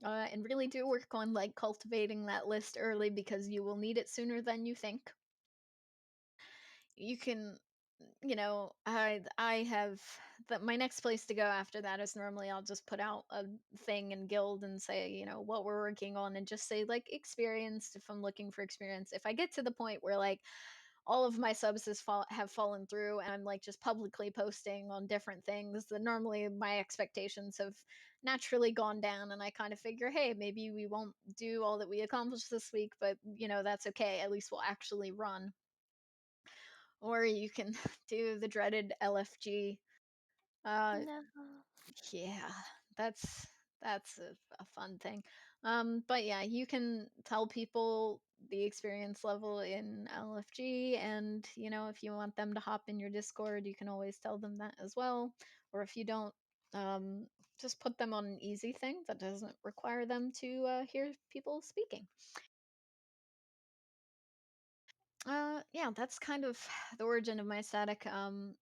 and really do work on like cultivating that list early because you will need it sooner than you think. You can, I have my next place to go after that is normally I'll just put out a thing in guild and say, what we're working on, and just say like experience if I'm looking for experience. If I get to the point where like all of my subs have fallen through and I'm like just publicly posting on different things, then normally my expectations have naturally gone down, and I kind of figure, hey, maybe we won't do all that we accomplished this week, but that's okay. At least we'll actually run. Or you can do the dreaded LFG. Uh, No. yeah, that's a fun thing. But yeah, you can tell people the experience level in LFG, and if you want them to hop in your Discord, you can always tell them that as well. Or if you don't, um, just put them on an easy thing that doesn't require them to hear people speaking. Yeah, that's kind of the origin of my static.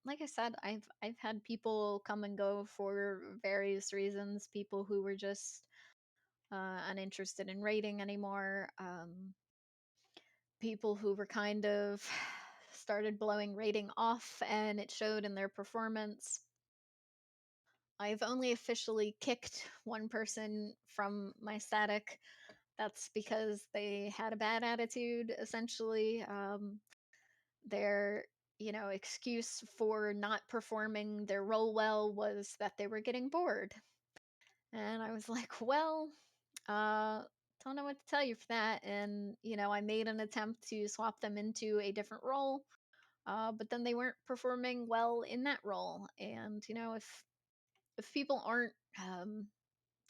Like I said, I've had people come and go for various reasons. People who were just uninterested in raiding anymore. People who were kind of started blowing raiding off, and it showed in their performance. I've only officially kicked one person from my static. That's because they had a bad attitude, essentially. Their excuse for not performing their role well was that they were getting bored, and I was like, well, uh don't know what to tell you for that. And I made an attempt to swap them into a different role, but then they weren't performing well in that role. And if people aren't,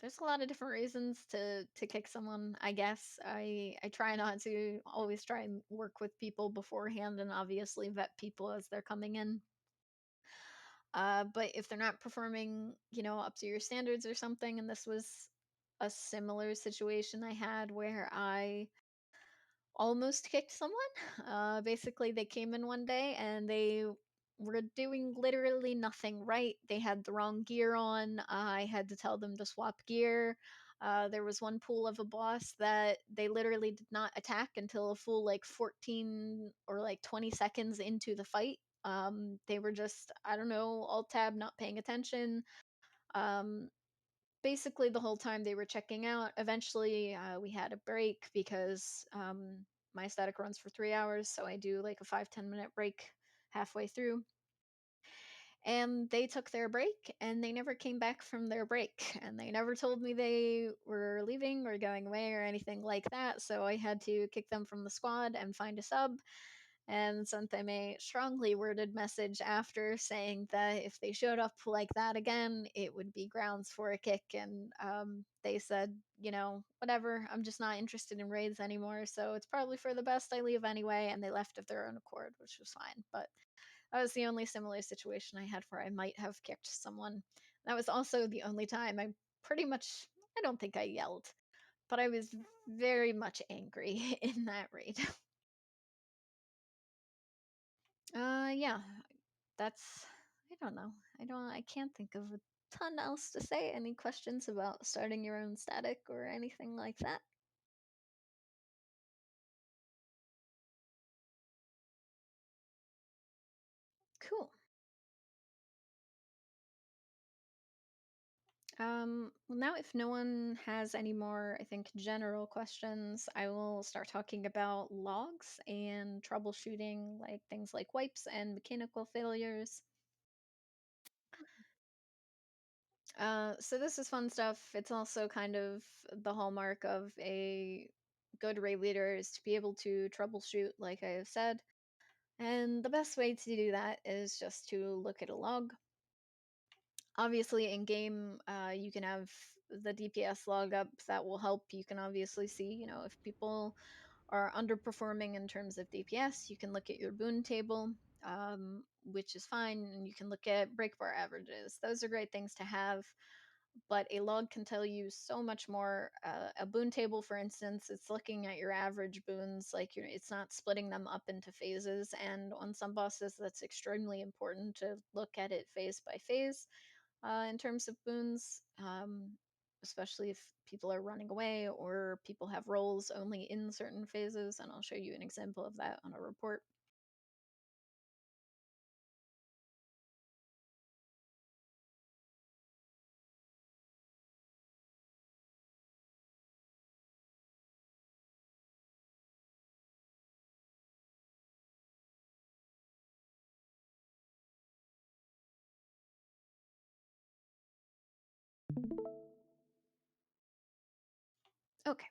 there's a lot of different reasons to kick someone. I guess I try not to always try and work with people beforehand, and obviously vet people as they're coming in. But if they're not performing, up to your standards or something, and this was a similar situation I had where I almost kicked someone. Basically, they came in one day and they were doing literally nothing right. They had the wrong gear on. I had to tell them to swap gear. There was one pool of a boss that they literally did not attack until a full like 14 or like 20 seconds into the fight. They were just, I don't know, alt tab, not paying attention. Um, Basically the whole time they were checking out. Eventually, we had a break because my static runs for 3 hours, so I do like a 5-10 minute break halfway through. And they took their break and they never came back from their break, and they never told me they were leaving or going away or anything like that. So I had to kick them from the squad and find a sub, and sent them a strongly worded message after saying that if they showed up like that again, it would be grounds for a kick. And they said, whatever, I'm just not interested in raids anymore, so it's probably for the best I leave anyway. And they left of their own accord, which was fine. But that was the only similar situation I had where I might have kicked someone. That was also the only time I pretty much, I don't think I yelled, but I was very much angry in that raid. Yeah, that's, I don't know. I can't think of it. ton else to say. Any questions about starting your own static or anything like that? Cool. Well, now if no one has any more, I think, general questions, I will start talking about logs and troubleshooting, like things like wipes and mechanical failures. So this is fun stuff. It's also kind of the hallmark of a good raid leader is to be able to troubleshoot, like I have said. And the best way to do that is just to look at a log. Obviously, in game, you can have the DPS log up that will help. You can obviously see, if people are underperforming in terms of DPS, you can look at your boon table, which is fine, and you can look at breakbar averages. Those are great things to have, but a log can tell you so much more. A boon table, for instance, it's looking at your average boons, like it's not splitting them up into phases. And on some bosses, that's extremely important to look at it phase by phase in terms of boons, especially if people are running away or people have roles only in certain phases. And I'll show you an example of that on a report. Okay.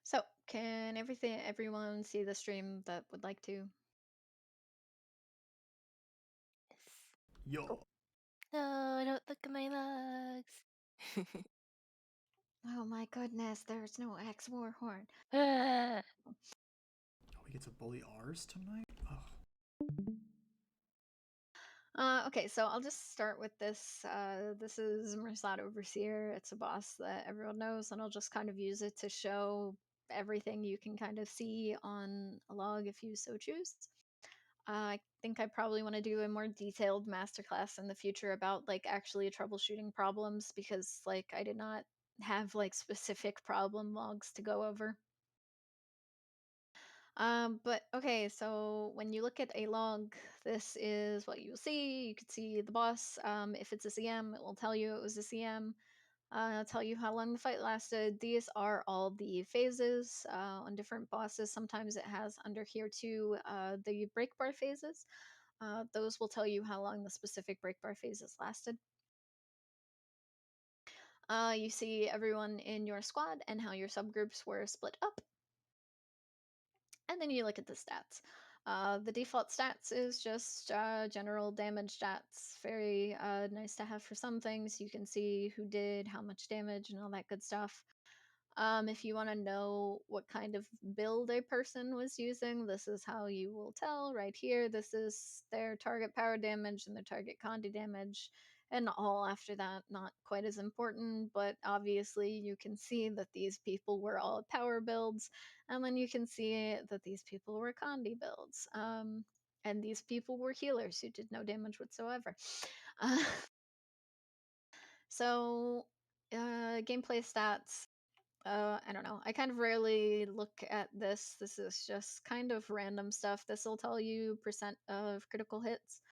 So, can everyone see the stream that would like to? Yes. Yo. Cool. No, don't look at my logs. Oh my goodness, there's no X Warhorn. Ah. Oh, we get to bully ours tonight? Okay, so I'll just start with this. This is Mersat Overseer. It's a boss that everyone knows, and I'll just kind of use it to show everything you can kind of see on a log if you so choose. I think I probably want to do a more detailed masterclass in the future about like actually troubleshooting problems because like I did not have like specific problem logs to go over. But okay, so when you look at a log, this is what you will see. You could see the boss. If it's a CM, it will tell you it was a CM. It'll tell you how long the fight lasted. These are all the phases on different bosses. Sometimes it has under here too the break bar phases. Those will tell you how long the specific break bar phases lasted. You see everyone in your squad and how your subgroups were split up. And then you look at the stats. The default stats is just general damage stats. Very nice to have for some things. You can see who did how much damage and all that good stuff. If you want to know what kind of build a person was using, this is how you will tell right here. This is their target power damage and their target condi damage. And all after that, not quite as important, but obviously you can see that these people were all power builds, and then you can see that these people were condi builds. And these people were healers who did no damage whatsoever. Uh, so, gameplay stats. I don't know. I kind of rarely look at this. This is just kind of random stuff. This will tell you percent of critical hits.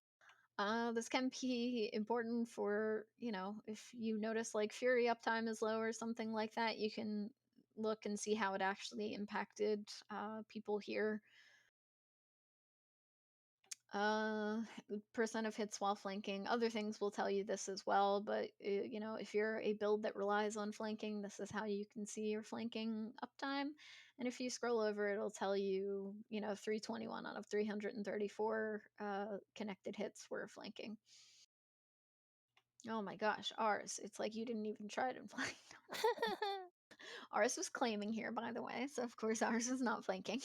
This can be important for, if you notice like Fury uptime is low or something like that, you can look and see how it actually impacted people here. Uh, percent of hits while flanking. Other things will tell you this as well, but if you're a build that relies on flanking, this is how you can see your flanking uptime. And if you scroll over, it'll tell you, 321 out of 334 connected hits were flanking. Oh my gosh, ours. It's like you didn't even try to flank. Ours was claiming here, by the way, so of course ours is not flanking.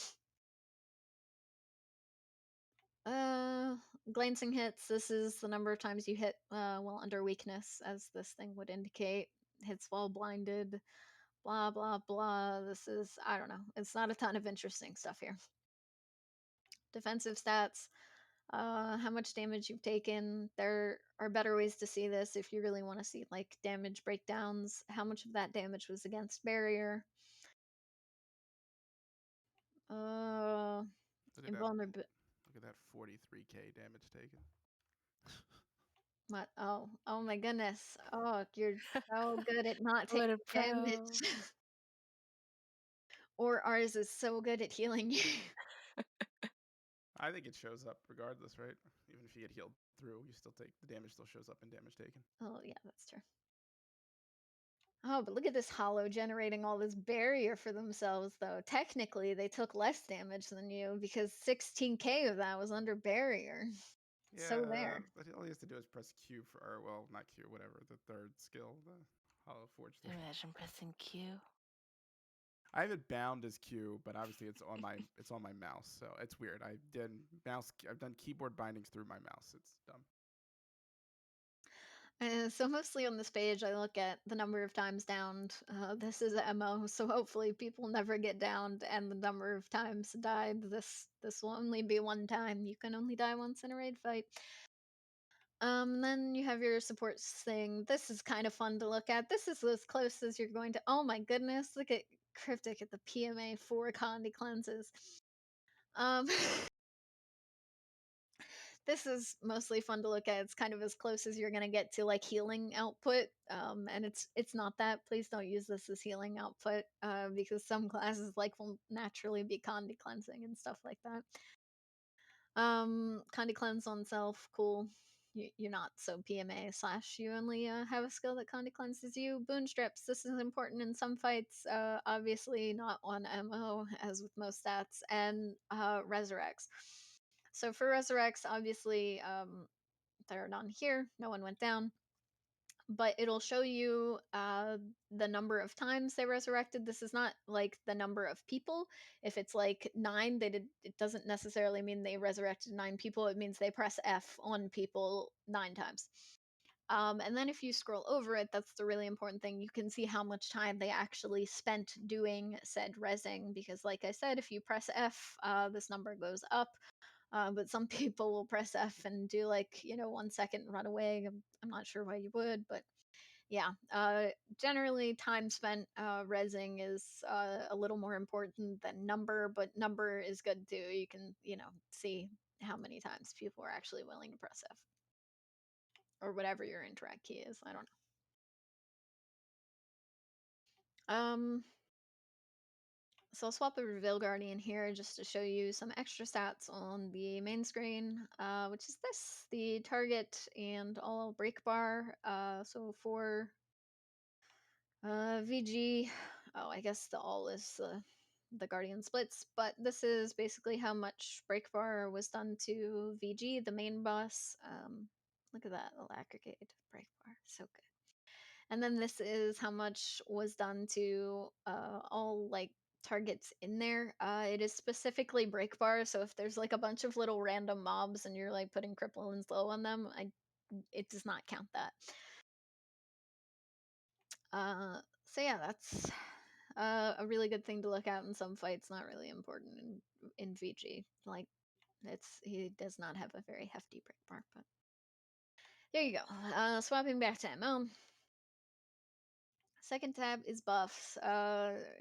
glancing hits, this is the number of times you hit while under weakness, as this thing would indicate. Hits while blinded, blah, blah, blah. This is, I don't know. It's not a ton of interesting stuff here. Defensive stats, how much damage you've taken. There are better ways to see this if you really want to see like damage breakdowns. How much of that damage was against barrier? Look at that. Invulnerability. Look at that 43k damage taken. What? Oh my goodness. Oh, you're so good at not What taking a pro. damage. Or ours is so good at healing you. I think it shows up regardless, right? Even if you get healed through, you still take the damage. Still shows up in damage taken. Oh yeah, that's true. Oh, but look at this hollow generating all this barrier for themselves, though. Technically, they took less damage than you because 16k of that was under barrier. Yeah, So there. all he has to do is press Q for, or well, not Q, whatever, the third skill, the Hollow Forge thing. Imagine pressing Q. I have it bound as Q, but obviously it's on my mouse, so it's weird. I've done keyboard bindings through my mouse. It's dumb. So mostly on this page, I look at the number of times downed. This is a MO, so hopefully people never get downed, and the number of times died. This will only be one time. You can only die once in a raid fight. Then you have your supports thing. This is kind of fun to look at. This is as close as you're going to. Oh my goodness! Look at Cryptic at the PMA 4 Condi cleanses. Um. This is mostly fun to look at. It's kind of as close as you're gonna get to like healing output, and it's not that. Please don't use this as healing output, because some classes like will naturally be Condi cleansing and stuff like that. Condi cleanse on self, cool. You're not so PMA slash you only have a skill that Condi cleanses you. Boon strips. This is important in some fights. Obviously not on MO as with most stats, and resurrects. So for resurrects, obviously, there are none here. No one went down. But it'll show you the number of times they resurrected. This is not like the number of people. If it's like 9, it doesn't necessarily mean they resurrected 9 people. It means they press F on people 9 times. And then if you scroll over it, that's the really important thing. You can see how much time they actually spent doing said resing. Because, like I said, if you press F, this number goes up. But some people will press F and do like 1 second and run away. I'm not sure why you would, but yeah. Generally, time spent resing is a little more important than number, but number is good too. You can see how many times people are actually willing to press F or whatever your interact key is. I don't know. So I'll swap over Veil Guardian here just to show you some extra stats on the main screen, which is this, the target and all break bar. So for VG, oh, I guess the all is the Guardian splits, but this is basically how much break bar was done to VG, the main boss. Look at that, Alacricade break bar, so good. And then this is how much was done to all like targets in there. It is specifically break bar, so if there's like a bunch of little random mobs and you're like putting cripple and slow on them, it does not count that. So yeah, that's a really good thing to look at in some fights. Not really important in VG. Like he does not have a very hefty break bar, but there you go. Swapping back to ML. Second tab is buffs.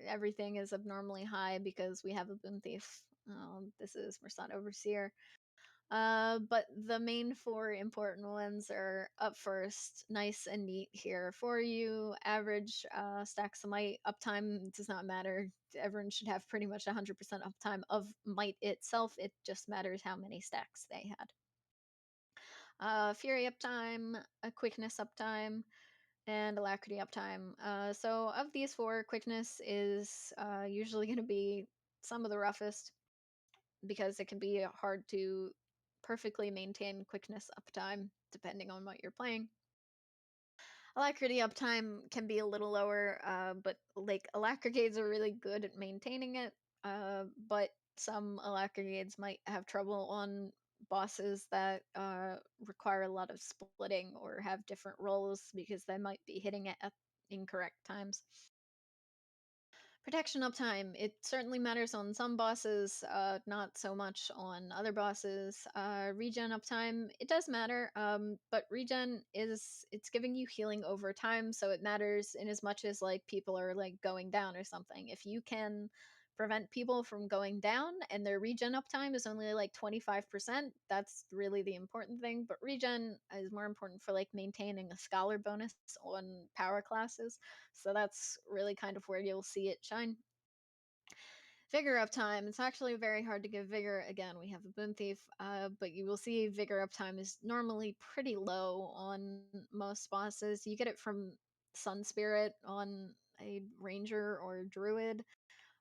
Everything is abnormally high because we have a Boon Thief. This is Mersat Overseer. But the main 4 important ones are up first, nice and neat here for you. Average stacks of might. Uptime does not matter. Everyone should have pretty much 100% uptime of might itself. It just matters how many stacks they had. Fury uptime, quickness uptime, and alacrity uptime. So of these 4, quickness is usually going to be some of the roughest because it can be hard to perfectly maintain quickness uptime depending on what you're playing. Alacrity uptime can be a little lower, but like alacricades are really good at maintaining it. But some alacricades might have trouble on bosses that require a lot of splitting or have different roles because they might be hitting it at incorrect times. Protection uptime. It certainly matters on some bosses, not so much on other bosses. Regen uptime, it does matter, but regen it's giving you healing over time, so it matters in as much as like people are like going down or something. If you can prevent people from going down and their regen uptime is only like 25%, that's really the important thing. But regen is more important for like maintaining a scholar bonus on power classes. So that's really kind of where you'll see it shine. Vigor uptime. It's actually very hard to give vigor. Again, we have a boon thief, but you will see vigor uptime is normally pretty low on most bosses. You get it from Sun Spirit on a ranger or druid,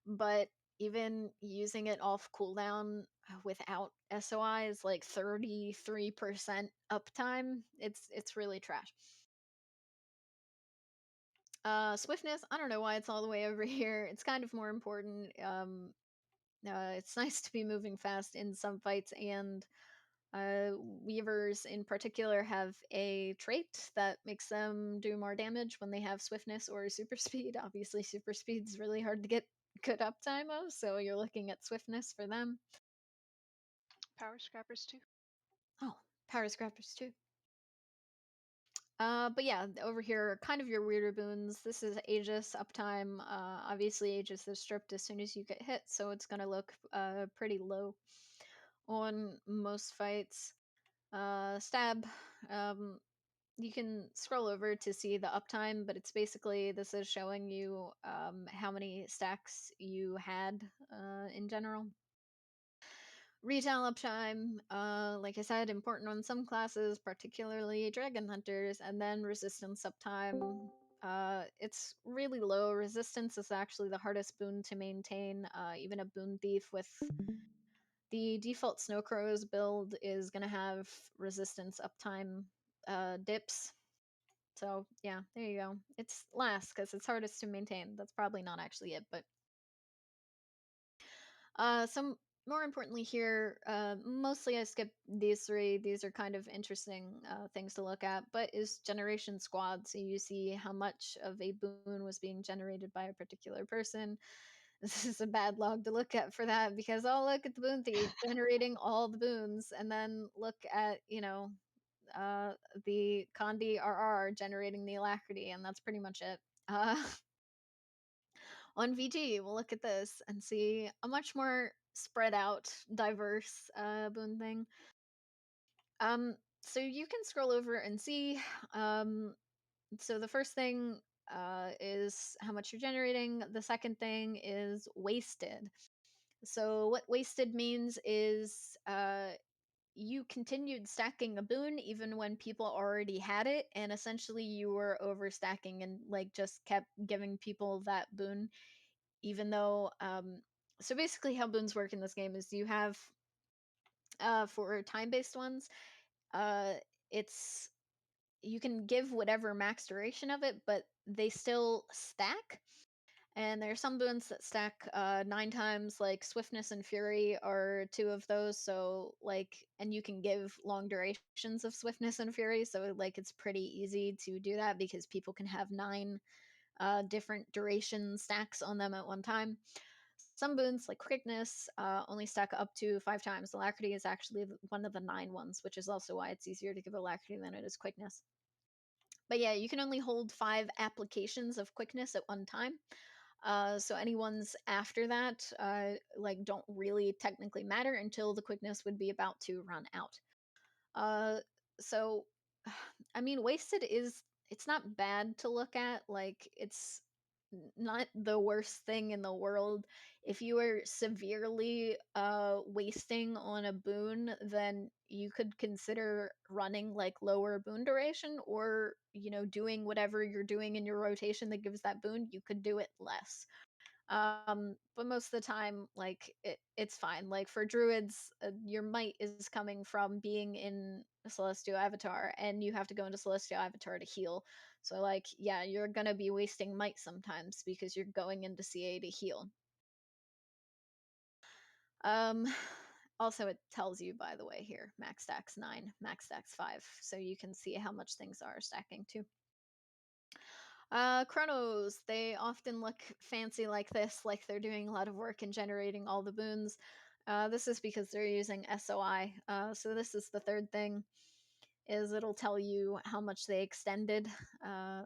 but even using it off cooldown without SOI is like 33% uptime. It's really trash. Swiftness, I don't know why it's all the way over here. It's kind of more important. It's nice to be moving fast in some fights, and Weavers in particular have a trait that makes them do more damage when they have swiftness or super speed. Obviously, super speed's really hard to get good uptime of, so you're looking at swiftness for them. Power scrappers too. Oh, power scrappers too. But yeah, over here, kind of your weirder boons. This is Aegis uptime. Obviously, Aegis is stripped as soon as you get hit, so it's gonna look pretty low on most fights. Stab. Um, you can scroll over to see the uptime, but it's basically this is showing you how many stacks you had in general. Retail uptime, like I said, important on some classes, particularly dragon hunters, and then resistance uptime. It's really low. Resistance is actually the hardest boon to maintain. Even a boon thief with the default Snow Crows build is going to have resistance uptime dips. So, yeah, there you go. It's last because it's hardest to maintain. That's probably not actually it, but some more importantly here, mostly I skipped these three. These are kind of interesting things to look at, but is generation squad. So you see how much of a boon was being generated by a particular person. This is a bad log to look at for that because I'll look at the boon thief generating all the boons and then look at, uh, the Condi RR generating the alacrity, and that's pretty much it. On VG, we'll look at this and see a much more spread out, diverse boon thing. So you can scroll over and see. So the first thing is how much you're generating. The second thing is wasted. So what wasted means is you continued stacking a boon even when people already had it, and essentially you were overstacking and like just kept giving people that boon even though so basically how boons work in this game is you have for time-based ones uh it's you can give whatever max duration of it, but they still stack. And there are some boons that stack 9 times, like swiftness and fury are two of those. So like, and you can give long durations of swiftness and fury, so like it's pretty easy to do that because people can have 9 different duration stacks on them at one time. Some boons, like quickness, only stack up to 5 times. Alacrity is actually one of the 9 ones, which is also why it's easier to give alacrity than it is quickness. But yeah, you can only hold 5 applications of quickness at one time. So any ones after that, like, don't really technically matter until the quickness would be about to run out. So I mean, wasted is it's not bad to look at. Like, it's not the worst thing in the world. If you are severely wasting on a boon, then you could consider running like lower boon duration, or doing whatever you're doing in your rotation that gives that boon, you could do it less. But most of the time, like, it's fine. Like for druids, your might is coming from being in a celestial avatar, and you have to go into celestial avatar to heal. So like, yeah, you're gonna be wasting might sometimes because you're going into CA to heal. um Also, it tells you, by the way, here max stacks 9, max stacks 5, so you can see how much things are stacking too. Chronos, they often look fancy like this, like they're doing a lot of work in generating all the boons. This is because they're using SOI. So this is the third thing, is it'll tell you how much they extended.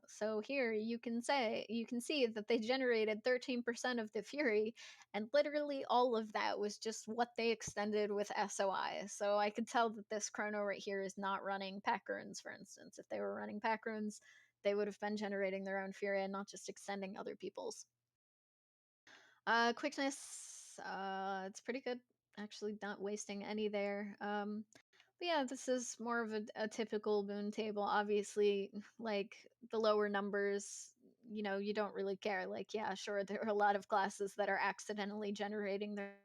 So here you can see that they generated 13% of the fury, and literally all of that was just what they extended with SOI. So I could tell that this chrono right here is not running pack runes, for instance. If they were running pack runes, they would have been generating their own fury and not just extending other people's. Quickness, it's pretty good. Actually, not wasting any there. But yeah, this is more of a typical boon table. Obviously, like the lower numbers, you don't really care. Like, yeah, sure, there are a lot of classes that are accidentally generating their,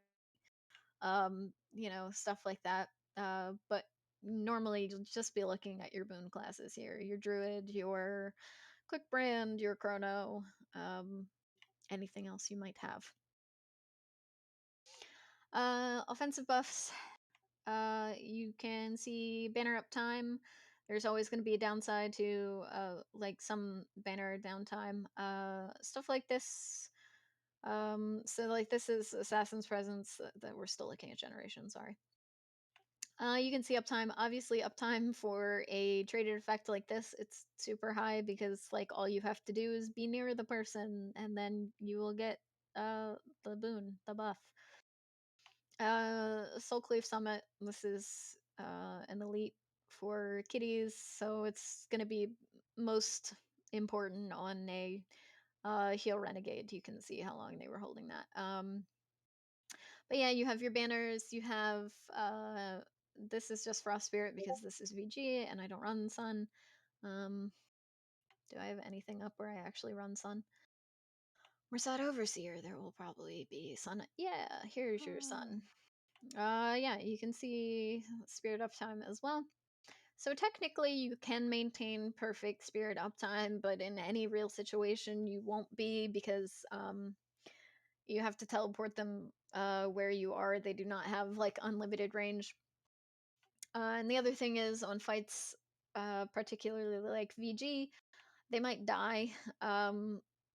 stuff like that. But normally, you'll just be looking at your boon classes here: your druid, your quick brand, your chrono, anything else you might have. Offensive buffs. You can see banner uptime. There's always going to be a downside to like some banner downtime. Stuff like this. So like this is Assassin's Presence that we're still looking at generation. Sorry. You can see uptime. Obviously, uptime for a traded effect like this, it's super high because like all you have to do is be near the person, and then you will get the boon, the buff. Soulcleave Summit. This is an elite for kitties, so it's gonna be most important on a heal renegade. You can see how long they were holding that. But yeah, you have your banners. You have this is just Frost Spirit because this is VG and I don't run Sun. Do I have anything up where I actually run Sun? Rasad Overseer, there will probably be Sun. Yeah, here's your Sun. Yeah, you can see spirit uptime as well. So technically, you can maintain perfect spirit uptime, but in any real situation, you won't be because you have to teleport them where you are. They do not have like unlimited range. And the other thing is on fights, particularly like VG, they might die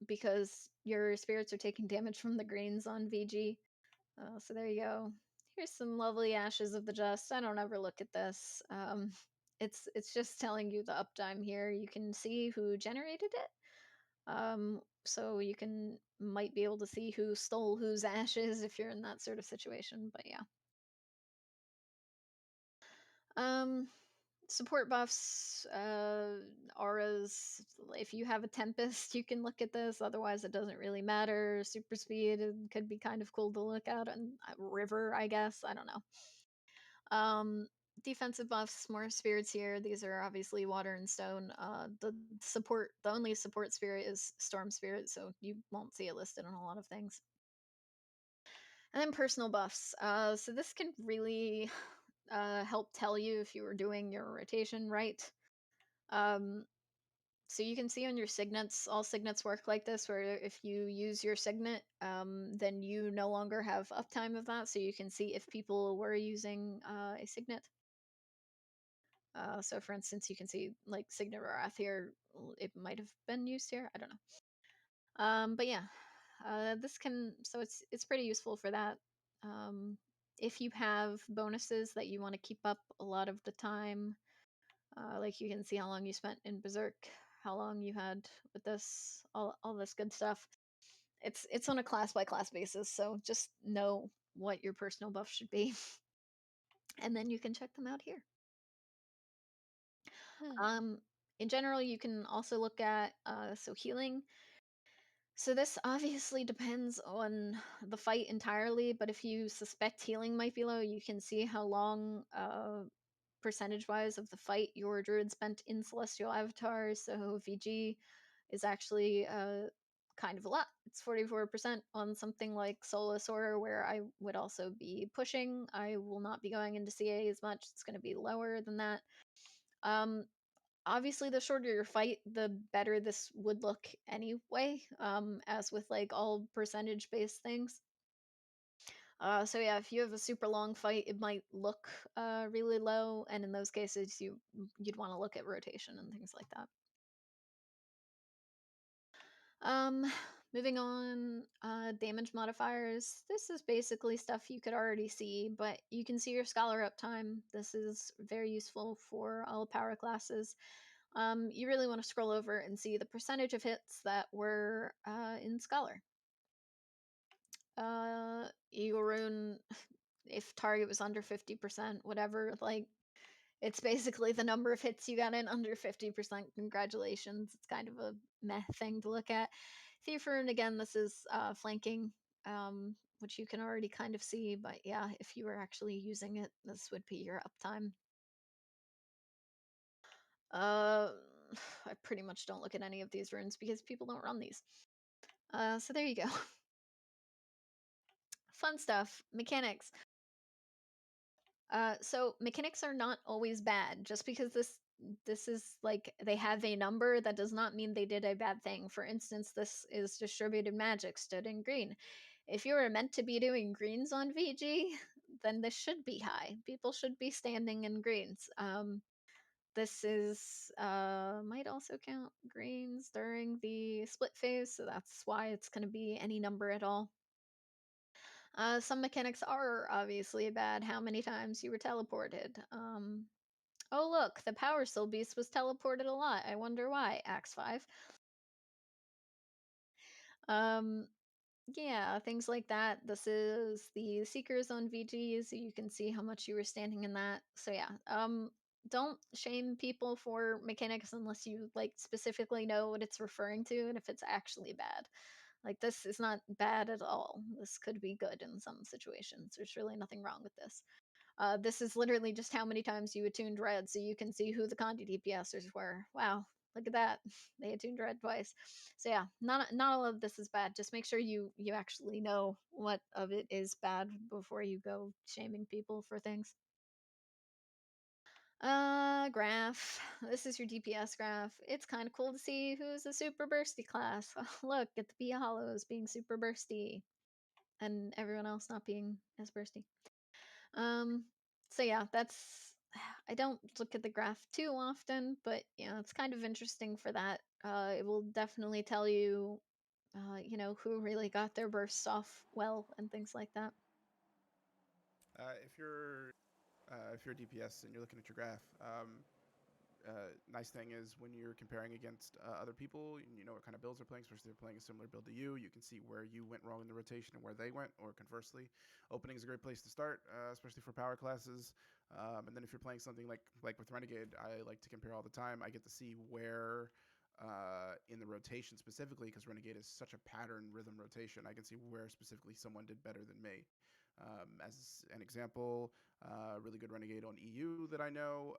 because your spirits are taking damage from the greens on VG. So there you go. Here's some lovely ashes of the just. I don't ever look at this. It's just telling you the uptime here. You can see who generated it. So you can might be able to see who stole whose ashes if you're in that sort of situation. But yeah. Um, support buffs, auras. If you have a tempest, you can look at this. Otherwise, it doesn't really matter. Super speed could be kind of cool to look at, and river, I guess. I don't know. Defensive buffs, more spirits here. These are obviously water and stone. The only support spirit is storm spirit, so you won't see it listed on a lot of things. And then personal buffs. So this can really help tell you if you were doing your rotation right. So you can see on your signets, all signets work like this, where if you use your signet, then you no longer have uptime of that. So you can see if people were using a signet. So for instance, you can see like Signet Wrath here. It might have been used here. I don't know. But yeah, this can, so it's pretty useful for that. If you have bonuses that you want to keep up a lot of the time, like you can see how long you spent in Berserk, how long you had with this, all this good stuff. It's on a class by class basis, so just know what your personal buff should be, and then you can check them out here. In general, you can also look at so healing. So this obviously depends on the fight entirely, but if you suspect healing might be low, you can see how long percentage-wise of the fight your druid spent in Celestial Avatars. So VG is actually kind of a lot. It's 44% on something like Solus Aura, where I would also be pushing. I will not be going into CA as much. It's going to be lower than that. Obviously, the shorter your fight, the better this would look anyway, as with like all percentage based things. So yeah, if you have a super long fight, it might look really low, and in those cases, you'd want to look at rotation and things like that. Um, moving on, damage modifiers. This is basically stuff you could already see, but you can see your scholar uptime. This is very useful for all power classes. You really want to scroll over and see the percentage of hits that were in scholar. Eagle rune, if target was under 50%, whatever, like it's basically the number of hits you got in under 50%. Congratulations. It's kind of a meh thing to look at. Thief rune, again, this is flanking, which you can already kind of see, but yeah, if you were actually using it, this would be your uptime. Uh, I pretty much don't look at any of these runes because people don't run these. So there you go. Fun stuff. Mechanics. So mechanics are not always bad. Just because this is like they have a number, that does not mean they did a bad thing. For instance, this is distributed magic stood in green. If you were meant to be doing greens on VG, then this should be high. People should be standing in greens. This is might also count greens during the split phase, so that's why it's going to be any number at all. Some mechanics are obviously bad. How many times you were teleported? Oh look, the Power Soul Beast was teleported a lot. I wonder why. Axe 5. Um, yeah, things like that. This is the Seekers on VG, so you can see how much you were standing in that. So yeah, don't shame people for mechanics unless you like specifically know what it's referring to and if it's actually bad. Like this is not bad at all. This could be good in some situations. There's really nothing wrong with this. This is literally just how many times you attuned red, so you can see who the Condi DPSers were. Wow, look at that. They attuned red twice. So yeah, not all of this is bad. Just make sure you actually know what of it is bad before you go shaming people for things. Graph. This is your DPS graph. It's kind of cool to see who's a super bursty class. Oh, look at the Pia Hollows being super bursty, and everyone else not being as bursty. Um, so yeah, that's I don't look at the graph too often, but yeah, it's kind of interesting for that. It will definitely tell you, who really got their bursts off well and things like that. If you're DPS and you're looking at your graph, nice thing is when you're comparing against other people, and you know what kind of builds they're playing, especially if they're playing a similar build to you can see where you went wrong in the rotation and where they went, or conversely. Opening is a great place to start, especially for power classes. And then if you're playing something like with Renegade, I like to compare all the time. I get to see where in the rotation specifically, because Renegade is such a pattern rhythm rotation, I can see where specifically someone did better than me. As an example, really good Renegade on EU that I know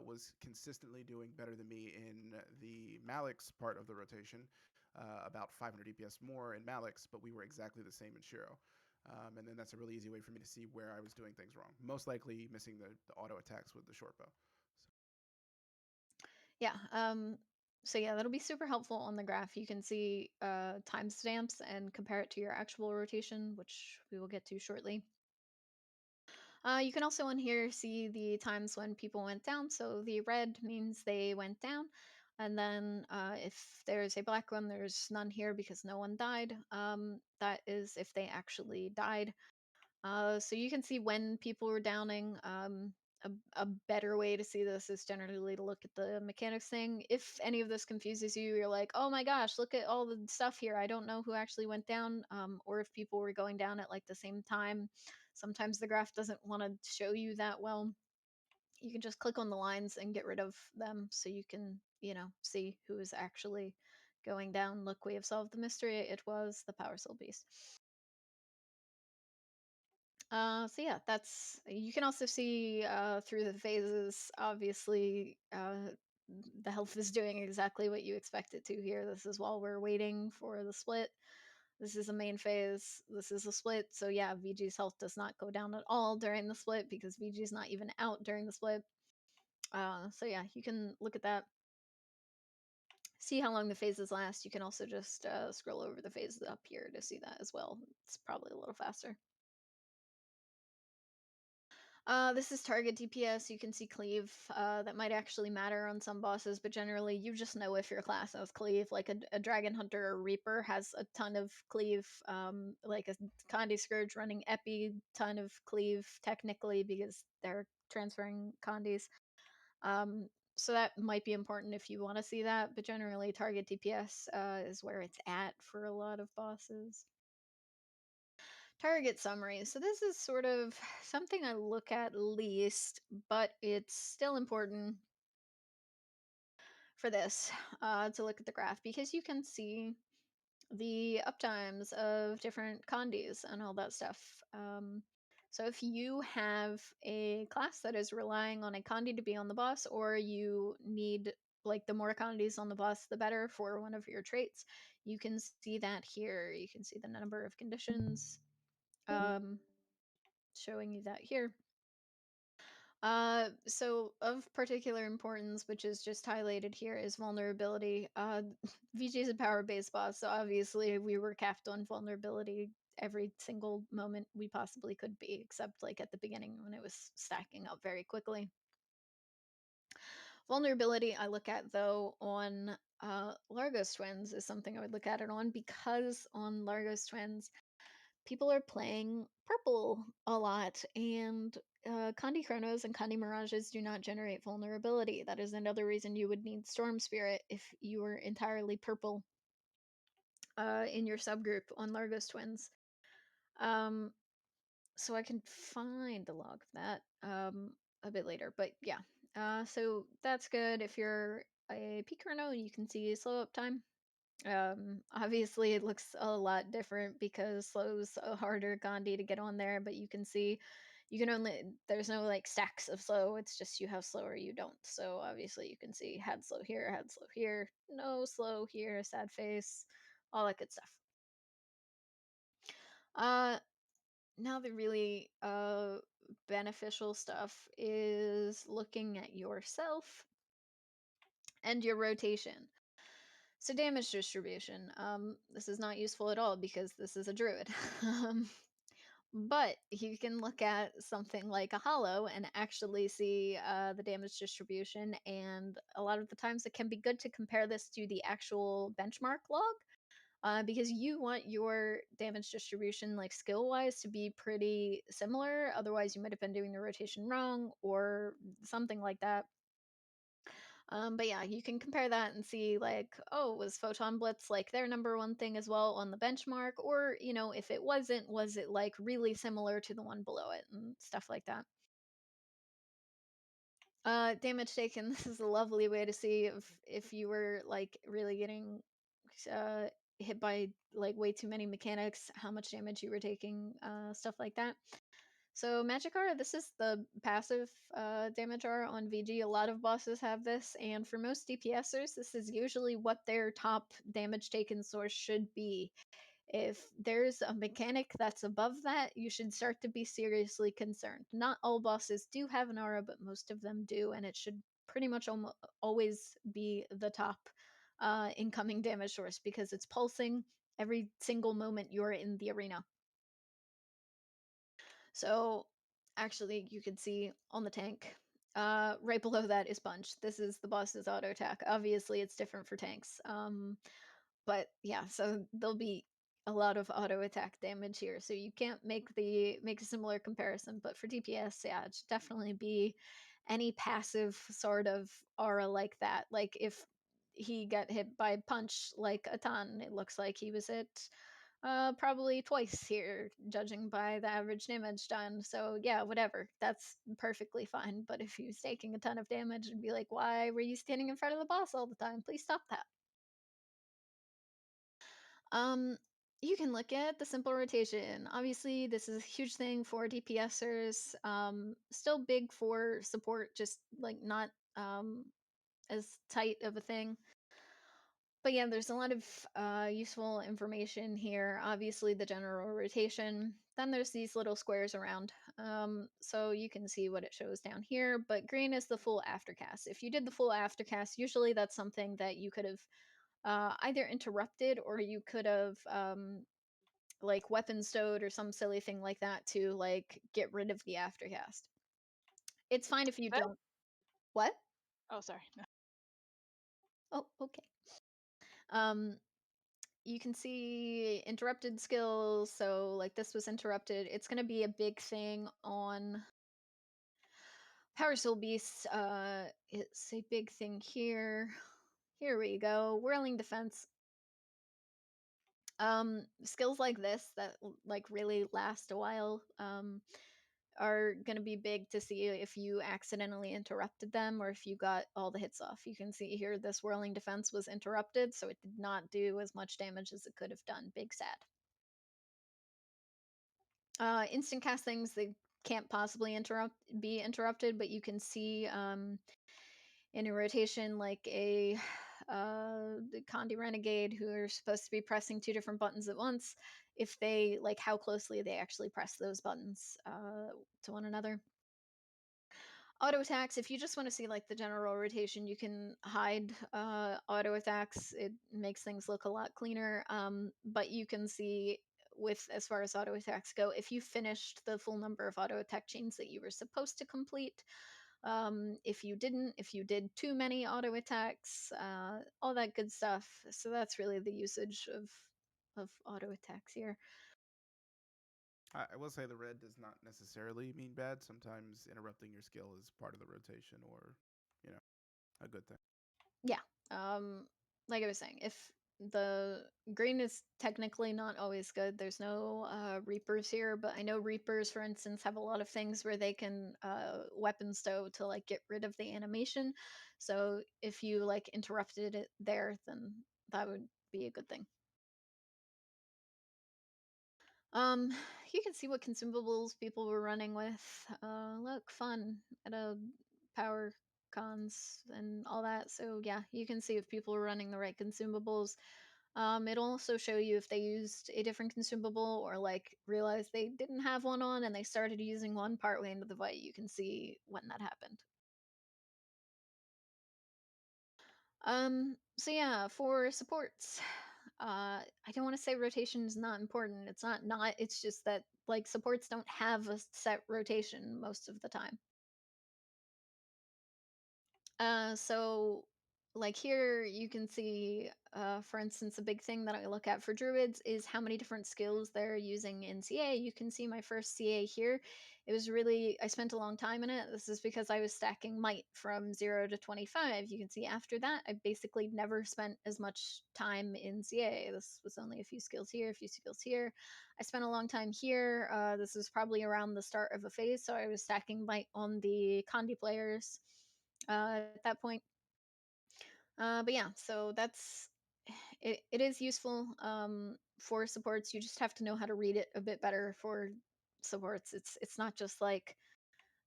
was consistently doing better than me in the Malix part of the rotation, about 500 DPS more in Malix, but we were exactly the same in Shiro. And then that's a really easy way for me to see where I was doing things wrong. Most likely missing the auto attacks with the short bow. Yeah. So yeah, that'll be super helpful on the graph. You can see timestamps and compare it to your actual rotation, which we will get to shortly. You can also on here see the times when people went down. So the red means they went down. And then if there's a black one, there's none here because no one died. That is if they actually died. So you can see when people were downing. A better way to see this is generally to look at the mechanics thing. If any of this confuses you, you're like, oh my gosh, look at all the stuff here. I don't know who actually went down, or if people were going down at like the same time. Sometimes the graph doesn't want to show you that well. You can just click on the lines and get rid of them so you can, see who is actually going down. Look, we have solved the mystery. It was the Power Soul Beast. So yeah, that's you can also see through the phases. Obviously, the health is doing exactly what you expect it to here. This is while we're waiting for the split. This is a main phase. This is a split. So yeah, VG's health does not go down at all during the split because VG's not even out during the split. So yeah, you can look at that. See how long the phases last. You can also just scroll over the phases up here to see that as well. It's probably a little faster. This is target DPS. You can see cleave. That might actually matter on some bosses, but generally you just know if your class has cleave. Like a Dragon Hunter or Reaper has a ton of cleave. Like a Condi Scourge running Epi, ton of cleave technically because they're transferring Condis. So that might be important if you want to see that, but generally target DPS is where it's at for a lot of bosses. Target summary. So this is sort of something I look at least, but it's still important for this to look at the graph because you can see the uptimes of different condis and all that stuff. So if you have a class that is relying on a condi to be on the boss, or you need like the more condis on the boss, the better for one of your traits, you can see that here. You can see the number of conditions. Showing you that here. So of particular importance, which is just highlighted here, is vulnerability. VG is a power-based boss, so obviously we were capped on vulnerability every single moment we possibly could be, except like at the beginning when it was stacking up very quickly. Vulnerability I look at though on Largos Twins is something I would look at it on, because on Largos Twins people are playing purple a lot, and Kandi Chronos and Kandi Mirages do not generate vulnerability. That is another reason you would need Storm Spirit if you were entirely purple in your subgroup on Largos Twins. So I can find the log of that a bit later, but yeah. So that's good. If you're a P Chrono, you can see slow up time. Obviously it looks a lot different because slow's a harder Gandhi to get on there, but you can see you can only, there's no like stacks of slow, it's just you have slow or you don't. So obviously you can see had slow here, no slow here, sad face, all that good stuff. Uh Now the really beneficial stuff is looking at yourself and your rotation. So damage distribution. This is not useful at all because this is a druid. But you can look at something like a hollow and actually see the damage distribution, and a lot of the times it can be good to compare this to the actual benchmark log, because you want your damage distribution, like skill wise, to be pretty similar. Otherwise, you might have been doing the rotation wrong or something like that. But yeah, you can compare that and see like, oh, was Photon Blitz like their number one thing as well on the benchmark? Or, you know, if it wasn't, was it like really similar to the one below it and stuff like that? Damage taken. This is a lovely way to see if you were like really getting uh, hit by like way too many mechanics, how much damage you were taking, stuff like that. So Magic R, this is the passive damage R on VG. A lot of bosses have this, and for most DPSers, this is usually what their top damage taken source should be. If there's a mechanic that's above that, you should start to be seriously concerned. Not all bosses do have an aura, but most of them do, and it should pretty much always be the top incoming damage source because it's pulsing every single moment you're in the arena. So actually, you can see on the tank, right below that is Punch. This is the boss's auto attack. Obviously, it's different for tanks. But yeah, so there'll be a lot of auto attack damage here. So you can't make a similar comparison. But for DPS, yeah, it should definitely be any passive sort of aura like that. Like if he got hit by Punch like a ton, it looks like he was hit probably twice here, judging by the average damage done. So yeah, whatever. That's perfectly fine. But if he was taking a ton of damage, and be like, why were you standing in front of the boss all the time? Please stop that. Um, you can look at the simple rotation. Obviously, this is a huge thing for DPSers. Still big for support, just like not as tight of a thing. But yeah, there's a lot of useful information here. Obviously, the general rotation. Then there's these little squares around. So you can see what it shows down here. But green is the full aftercast. If you did the full aftercast, usually that's something that you could have either interrupted, or you could have like weapon stowed or some silly thing like that to like get rid of the aftercast. It's fine if you That- don't. What? Oh, sorry. Oh, okay. Um, you can see interrupted skills. So, like, this was interrupted. It's going to be a big thing on Power Soul Beasts. It's a big thing here. Here we go. Whirling Defense. Skills like this that like really last a while are going to be big to see if you accidentally interrupted them or if you got all the hits off. You can see here this Whirling Defense was interrupted, so it did not do as much damage as it could have done. Big sad. Instant cast things, they can't possibly be interrupted, but you can see in a rotation like a the Condi Renegade who are supposed to be pressing two different buttons at once, if they like how closely they actually press those buttons to one another. Auto attacks, if you just want to see like the general rotation, you can hide auto attacks. It makes things look a lot cleaner. But you can see with as far as auto attacks go, if you finished the full number of auto attack chains that you were supposed to complete, if you didn't, if you did too many auto attacks, all that good stuff. So that's really the usage of auto attacks here. I will say the red does not necessarily mean bad. Sometimes interrupting your skill is part of the rotation, or you know, a good thing. Yeah. Like I was saying, if the green is technically not always good, there's no reapers here, but I know reapers, for instance, have a lot of things where they can weapon stow to like get rid of the animation. So if you like interrupted it there, then that would be a good thing. Um, you can see what consumables people were running with. Look, fun at a power cons and all that. So yeah, you can see if people are running the right consumables. It'll also show you if they used a different consumable or like realized they didn't have one on and they started using one partway into the fight. You can see when that happened. So yeah, for supports, I don't want to say rotation is not important. It's not. It's just that like supports don't have a set rotation most of the time. So like here you can see, for instance, a big thing that I look at for druids is how many different skills they're using in CA. You can see my first CA here. It was really, I spent a long time in it. This is because I was stacking might from 0 to 25. You can see after that, I basically never spent as much time in CA. This was only a few skills here, a few skills here. I spent a long time here. This is probably around the start of a phase, so I was stacking might on the Condi players at that point. But yeah, so that's it is useful for supports. You just have to know how to read it a bit better for supports. It's not just like,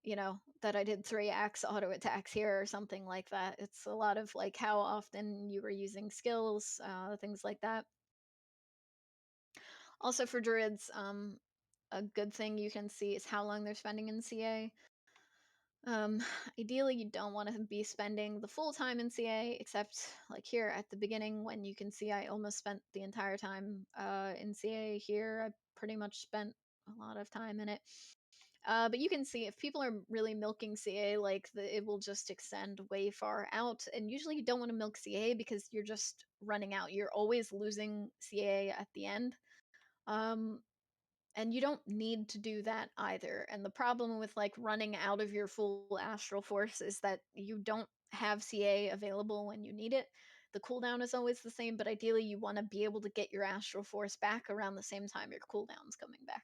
you know, that I did 3x auto attacks here or something like that. It's a lot of like how often you were using skills, things like that. Also for druids, a good thing you can see is how long they're spending in CA. Um, Ideally, you don't want to be spending the full time in CA, except like here at the beginning when you can see I almost spent the entire time in CA. Here, I pretty much spent a lot of time in it. But you can see if people are really milking CA, like it will just extend way far out. And usually, you don't want to milk CA because you're just running out. You're always losing CA at the end. Um, and you don't need to do that either. And the problem with like running out of your full astral force is that you don't have CA available when you need it. The cooldown is always the same, but ideally you want to be able to get your astral force back around the same time your cooldown's coming back.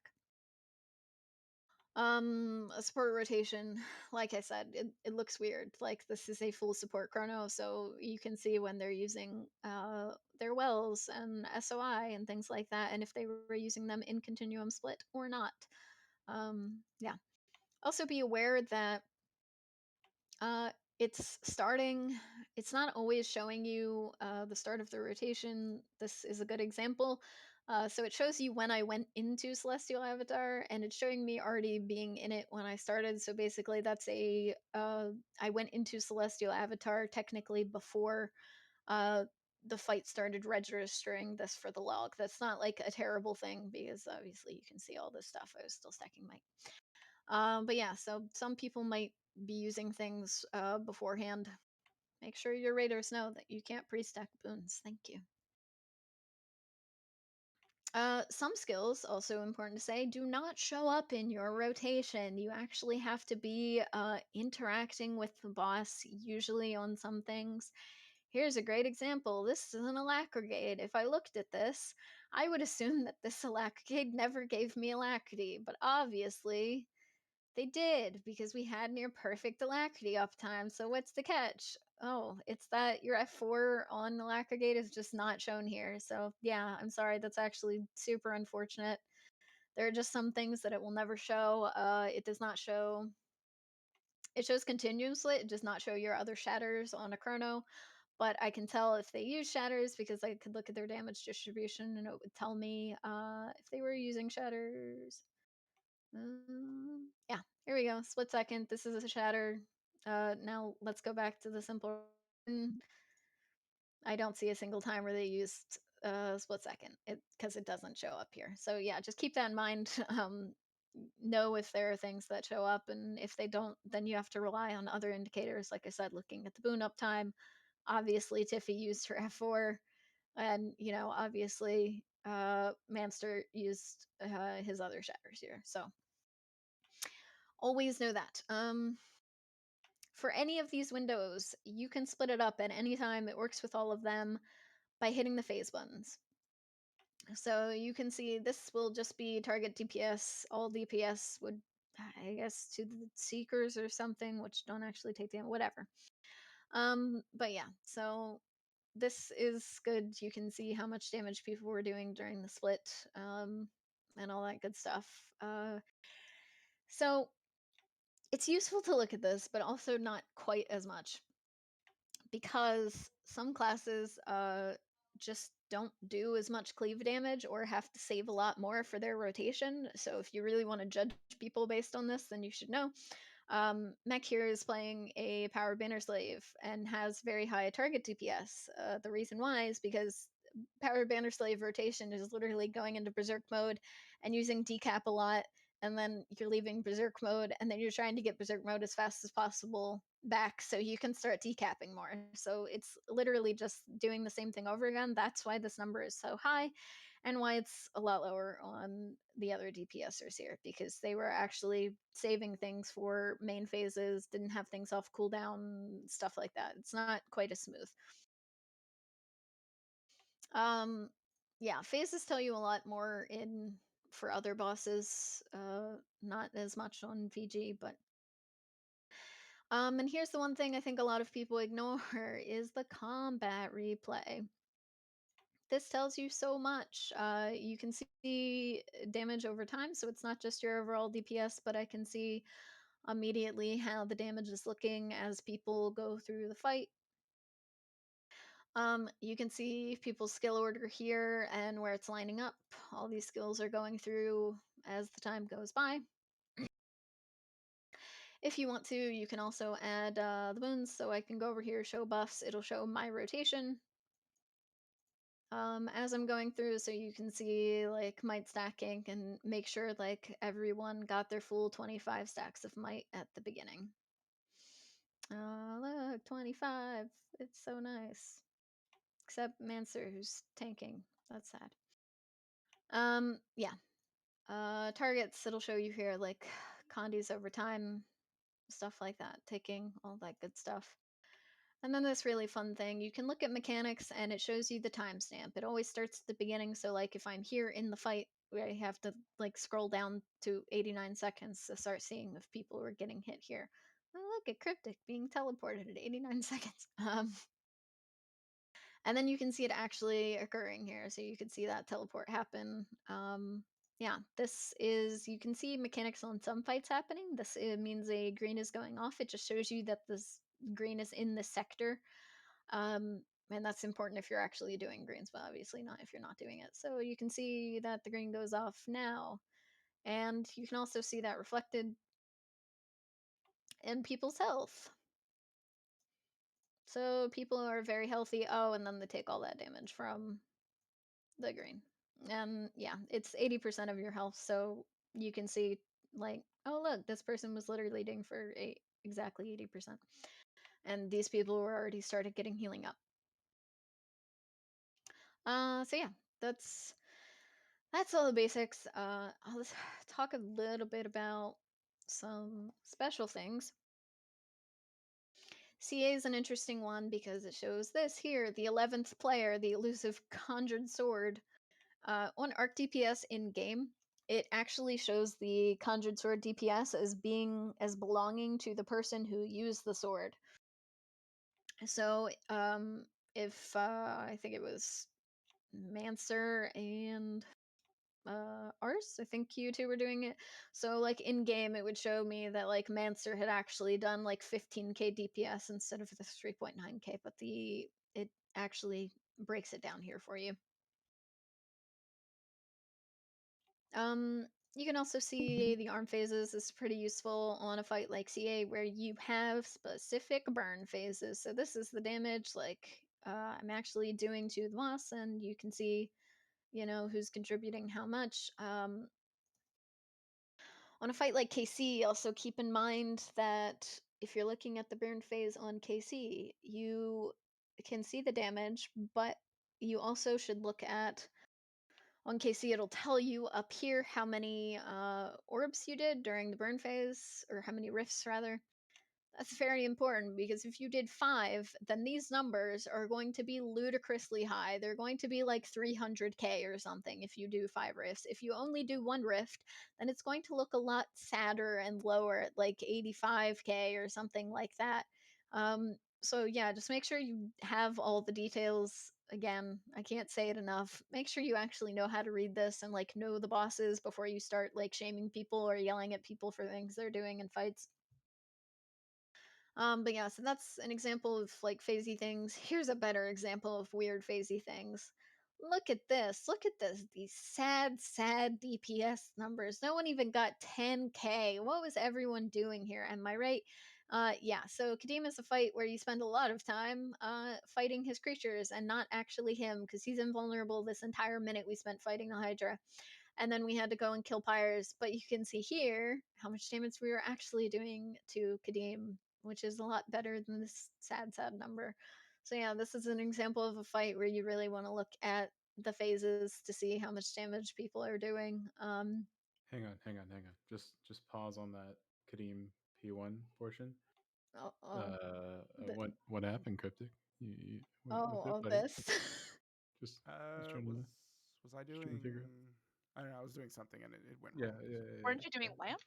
A support rotation, like I said, it looks weird. Like this is a full support chrono, so you can see when they're using their wells and SOI and things like that, and if they were using them in continuum split or not. Yeah. Also be aware that uh, it's starting. It's not always showing you the start of the rotation. This is a good example. So it shows you when I went into Celestial Avatar, and it's showing me already being in it when I started. So basically, that's I went into Celestial Avatar technically before uh, the fight started registering this for the log. That's not like a terrible thing because obviously you can see all this stuff. I was still stacking might. But yeah, so some people might be using things beforehand. Make sure your raiders know that you can't pre-stack boons. Thank you. Some skills, also important to say, do not show up in your rotation. You actually have to be interacting with the boss, usually on some things. Here's a great example. This is an alacrity. If I looked at this, I would assume that this alacrity never gave me alacrity, but obviously they did because we had near perfect alacrity uptime. So what's the catch? Oh, it's that your F4 on Alacrigate is just not shown here. So yeah, I'm sorry. That's actually super unfortunate. There are just some things that it will never show. It does not show. It shows continuously. It does not show your other shatters on a chrono. But I can tell if they use shatters because I could look at their damage distribution and it would tell me if they were using shatters. Yeah, here we go. Split second. This is a shatter. Now let's go back to the simple. I don't see a single time where they used split second because it doesn't show up here. So yeah, just keep that in mind. Know if there are things that show up, and if they don't, then you have to rely on other indicators. Like I said, looking at the boon uptime. Obviously, Tiffy used her F4, and obviously, Manster used his other shatters here. So always know that. For any of these windows, you can split it up at any time. It works with all of them by hitting the phase buttons. So you can see this will just be target DPS. All DPS would, I guess, to the Seekers or something, which don't actually take damage, whatever. But yeah, so this is good. You can see how much damage people were doing during the split, and all that good stuff. So it's useful to look at this, but also not quite as much because some classes just don't do as much cleave damage or have to save a lot more for their rotation. So if you really want to judge people based on this, then you should know. Mech here is playing a power banner slave and has very high target DPS. The reason why is because power banner slave rotation is literally going into berserk mode and using decap a lot, and then you're leaving berserk mode, and then you're trying to get berserk mode as fast as possible back so you can start decapping more. So it's literally just doing the same thing over again. That's why this number is so high and why it's a lot lower on the other DPSers here, because they were actually saving things for main phases, didn't have things off cooldown, stuff like that. It's not quite as smooth. Yeah, phases tell you a lot more in for other bosses, not as much on PG, but and here's the one thing I think a lot of people ignore is the combat replay. This tells you so much. You can see damage over time, so it's not just your overall DPS, but I can see immediately how the damage is looking as people go through the fight. You can see people's skill order here and where it's lining up. All these skills are going through as the time goes by. If you want to, you can also add the boons. So I can go over here, show buffs. It'll show my rotation as I'm going through, so you can see like might stacking and make sure like everyone got their full 25 stacks of might at the beginning. Look, 25. It's so nice. Except Manser, who's tanking. That's sad. Yeah. Targets, it'll show you here like condies over time, stuff like that, taking all that good stuff. And then this really fun thing, you can look at mechanics and it shows you the timestamp. It always starts at the beginning, so like if I'm here in the fight, I have to like scroll down to 89 seconds to start seeing if people were getting hit here. Oh, look at Cryptic being teleported at 89 seconds. And then you can see it actually occurring here, so you can see that teleport happen. Yeah, this is, you can see mechanics on some fights happening. This means a green is going off. It just shows you that this green is in the sector. And that's important if you're actually doing greens, but obviously not if you're not doing it. So you can see that the green goes off now. And you can also see that reflected in people's health. So people are very healthy. Oh, and then they take all that damage from the green. And yeah, it's 80% of your health. So you can see, like, oh look, this person was literally leading for exactly 80%. And these people were already started getting healing up. So yeah, that's all the basics. I'll just talk a little bit about some special things. CA is an interesting one because it shows this here, the 11th player, the elusive Conjured Sword. On Arc DPS in game, it actually shows the Conjured Sword DPS as belonging to the person who used the sword. So, if I think it was Mancer and Ars, I think you two were doing it. So like in game, it would show me that like Mancer had actually done like 15k DPS instead of the 3.9k, but it actually breaks it down here for you. You can also see the arm phases. This is pretty useful on a fight like CA where you have specific burn phases. So this is the damage like I'm actually doing to the boss, and you can see, who's contributing how much. On a fight like KC, also keep in mind that if you're looking at the burn phase on KC, you can see the damage, but you also should look at on KC, it'll tell you up here how many orbs you did during the burn phase, or how many rifts rather. That's very important because if you did 5, then these numbers are going to be ludicrously high. They're going to be like 300k or something if you do 5 rifts. If you only do 1 rift, then it's going to look a lot sadder and lower at like 85k or something like that. So yeah, just make sure you have all the details. Again, I can't say it enough. Make sure you actually know how to read this and like know the bosses before you start like shaming people or yelling at people for things they're doing in fights. But yeah, so that's an example of like phasey things. Here's a better example of weird phasey things. Look at this. Look at this. These sad, sad DPS numbers. No one even got 10k. What was everyone doing here? Am I right? Yeah, so Kadim is a fight where you spend a lot of time fighting his creatures and not actually him, because he's invulnerable this entire minute we spent fighting the Hydra. And then we had to go and kill Pyres. But you can see here how much damage we were actually doing to Kadim, which is a lot better than this sad, sad number. So yeah, this is an example of a fight where you really want to look at the phases to see how much damage people are doing. Hang on. Just pause on that Kadeem P1 portion. Oh, oh, the, What happened, Cryptic? What's oh, up, buddy? this. Just trying to Was I trying doing? to figure out. I don't know. I was doing something and it went Yeah, wrong. Weren't you doing lamp?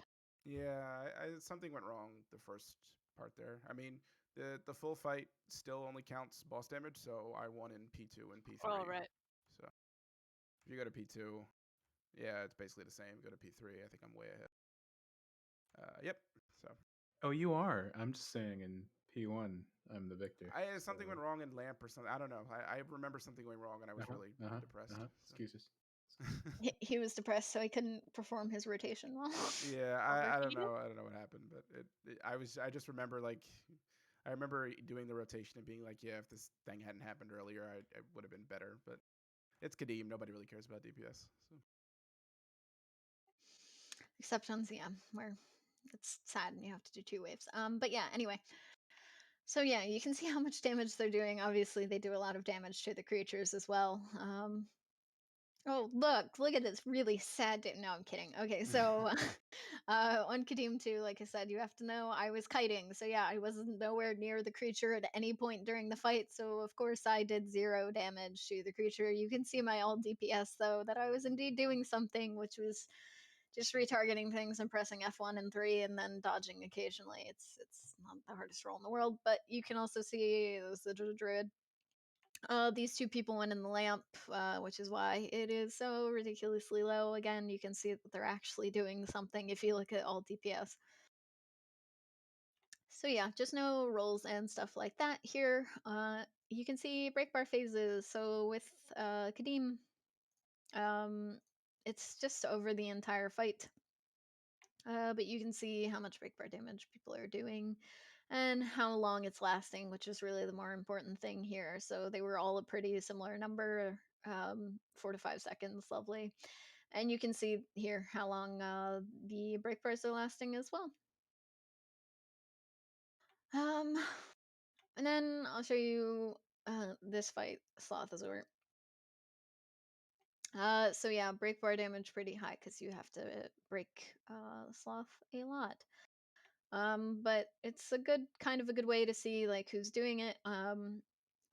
Yeah, something went wrong the first part there. I mean, the full fight still only counts boss damage, so I won in P2 and P3. Oh, right. So if you go to P2, yeah, it's basically the same. Go to P3, I think I'm way ahead. Yep. So Oh, you are. I'm just saying in P1, I'm the victor. something went wrong in lamp or something. I don't know. I remember something going wrong, and I was really depressed. So. Excuses. He was depressed, so he couldn't perform his rotation well. Yeah, I don't know. I don't know what happened, but I just remember like I remember doing the rotation and being like, yeah, if this thing hadn't happened earlier, I would have been better. But it's Kadeem. Nobody really cares about DPS. So. Except on ZM, where it's sad and you have to do 2 waves. But yeah, anyway. So yeah, you can see how much damage they're doing. Obviously, they do a lot of damage to the creatures as well. Oh, look at this really sad No, I'm kidding. Okay, so on Kadim 2, like I said, you have to know I was kiting. So yeah, I wasn't nowhere near the creature at any point during the fight. So of course I did 0 damage to the creature. You can see my all DPS though, that I was indeed doing something, which was just retargeting things and pressing F1 and 3 and then dodging occasionally. It's not the hardest roll in the world, but you can also see the druid. These 2 people went in the lamp, which is why it is so ridiculously low. Again, you can see that they're actually doing something if you look at all DPS. So yeah, just no rolls and stuff like that. Here, you can see breakbar phases. So with Kadim, it's just over the entire fight. But you can see how much breakbar damage people are doing and how long it's lasting, which is really the more important thing here. So they were all a pretty similar number, 4 to 5 seconds, lovely. And you can see here how long the break bars are lasting as well. Um, and then I'll show you this fight, Slothazor. So yeah, break bar damage pretty high because you have to break Sloth a lot. But it's a good way to see like who's doing it.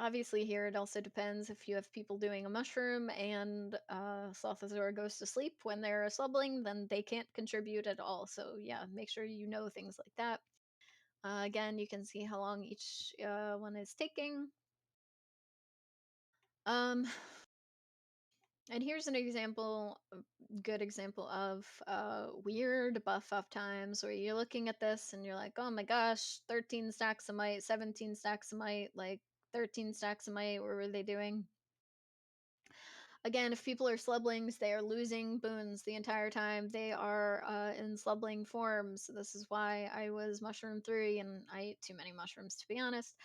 Obviously here it also depends if you have people doing a mushroom and Slothazor goes to sleep when they're slubbling, then they can't contribute at all. So yeah, make sure you know things like that. Again, you can see how long each one is taking. Um, and here's an example, good example of weird buff up times where you're looking at this and you're like, oh my gosh, 13 stacks of might, 17 stacks of might, like 13 stacks of might, what were they doing? Again, if people are slublings, they are losing boons the entire time. They are in slubling form. So this is why I was mushroom 3 and I ate too many mushrooms, to be honest.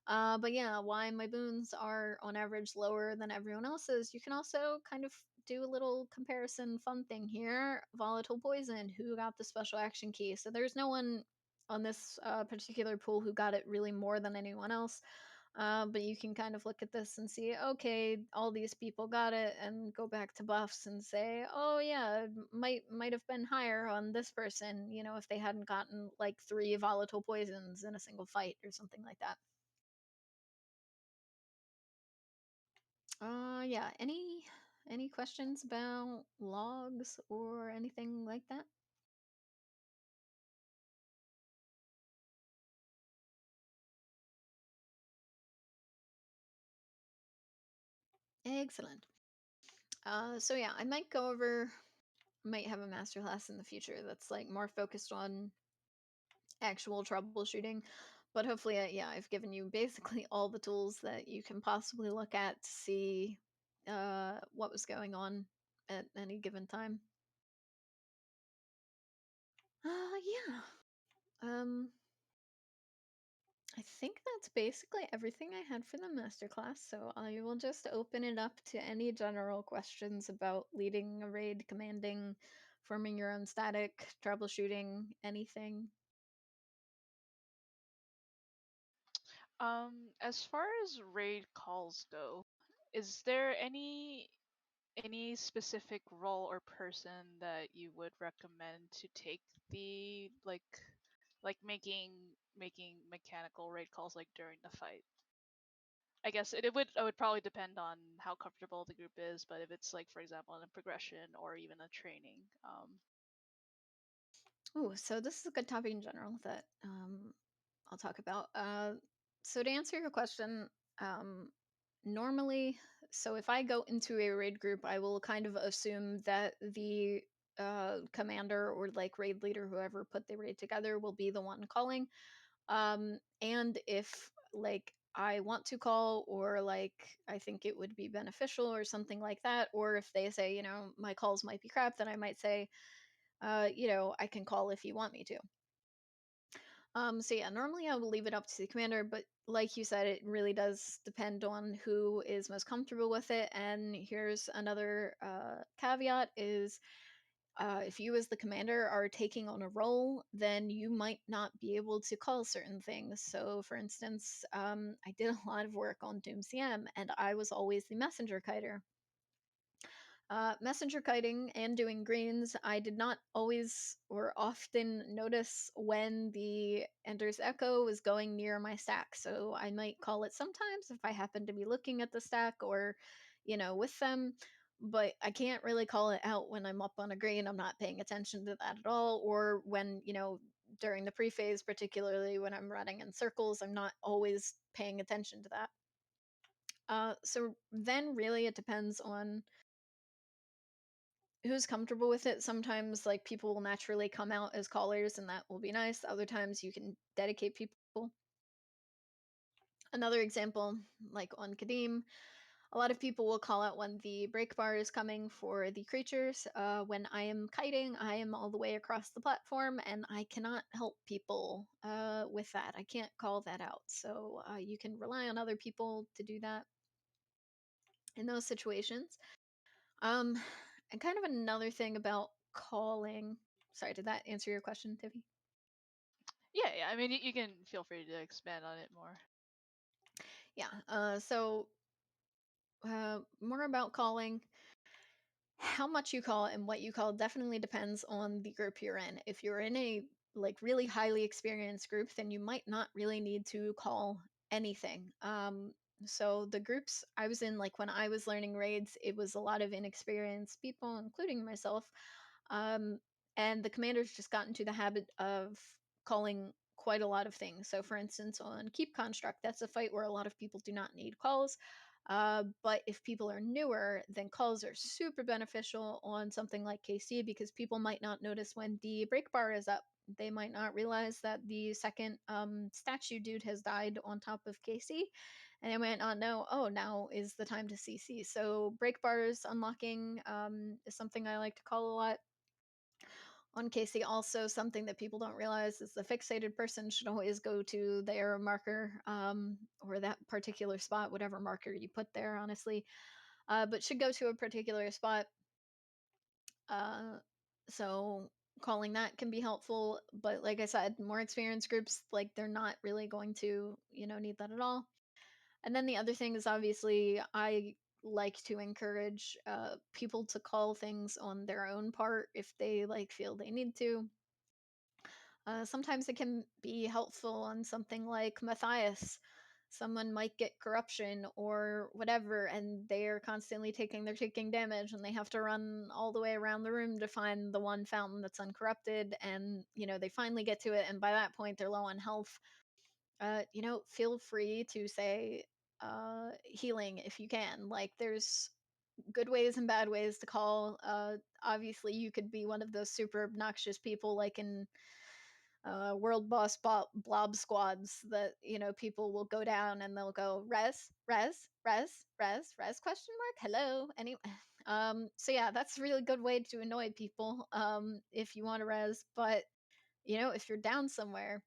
But yeah, why my boons are on average lower than everyone else's. You can also kind of do a little comparison fun thing here. Volatile poison, who got the special action key? So there's no one on this particular pool who got it really more than anyone else. But you can kind of look at this and see, okay, all these people got it, and go back to buffs and say, oh yeah, might have been higher on this person, you know, if they hadn't gotten like 3 volatile poisons in a single fight or something like that. Yeah. Any questions about logs or anything like that? Excellent. So yeah, I might go over, might have a masterclass in the future that's like more focused on actual troubleshooting, but hopefully, yeah, I've given you basically all the tools that you can possibly look at to see what was going on at any given time. Yeah. I think that's basically everything I had for the masterclass, so I will just open it up to any general questions about leading a raid, commanding, forming your own static, troubleshooting, anything. As far as raid calls go, is there any specific role or person that you would recommend to take the like making mechanical raid calls like during the fight? I guess it would probably depend on how comfortable the group is, but if it's like for example in a progression or even a training, Oh, so this is a good topic in general that I'll talk about. So to answer your question, um, normally, so if I go into a raid group, I will kind of assume that the commander or like raid leader, whoever put the raid together, will be the one calling. And if like I want to call, or like I think it would be beneficial or something like that, or if they say, you know, my calls might be crap, then I might say, you know, I can call if you want me to. So yeah, normally I will leave it up to the commander, but like you said, it really does depend on who is most comfortable with it. And here's another caveat: is if you as the commander are taking on a role, then you might not be able to call certain things. So, for instance, I did a lot of work on Doom CM, and I was always the messenger kiter. Messenger kiting and doing greens, I did not always or often notice when the Ender's Echo was going near my stack. So I might call it sometimes if I happen to be looking at the stack or, you know, with them. But I can't really call it out when I'm up on a green. I'm not paying attention to that at all. Or when, you know, during the pre phase, particularly when I'm running in circles, I'm not always paying attention to that. So then really it depends on who's comfortable with it. Sometimes like people will naturally come out as callers and that will be nice. Other times you can dedicate people. Another example, like on Kadim, a lot of people will call out when the break bar is coming for the creatures. When I am kiting, I am all the way across the platform and I cannot help people with that. I can't call that out. So you can rely on other people to do that in those situations. Um, And kind of another thing about calling. Sorry, did that answer your question, Tiffy? Yeah. I mean, you can feel free to expand on it more. Yeah. So more about calling. How much you call and what you call definitely depends on the group you're in. If you're in a like really highly experienced group, then you might not really need to call anything. So the groups I was in, like when I was learning raids, it was a lot of inexperienced people, including myself. Um, and the commanders just got into the habit of calling quite a lot of things. So, for instance, on Keep Construct, that's a fight where a lot of people do not need calls. But if people are newer, then calls are super beneficial on something like KC because people might not notice when the break bar is up. They might not realize that the second statue dude has died on top of KC, and they might not know, oh, now is the time to CC. So break bars unlocking is something I like to call a lot on Casey. Also, something that people don't realize is the fixated person should always go to their marker or that particular spot, whatever marker you put there, honestly, but should go to a particular spot. Uh, so calling that can be helpful, but like I said, more experienced groups, like they're not really going to, need that at all. And then the other thing is obviously I like to encourage people to call things on their own part if they like feel they need to. Sometimes it can be helpful on something like Matthias. Someone might get corruption or whatever, and they're constantly taking damage, and they have to run all the way around the room to find the one fountain that's uncorrupted. And they finally get to it, and by that point, they're low on health. Feel free to say healing if you can. Like, there's good ways and bad ways to call. Obviously, you could be one of those super obnoxious people, like in world boss blob squads that people will go down and they'll go res question mark hello anyway. So yeah, that's a really good way to annoy people if you want to res. But if you're down somewhere,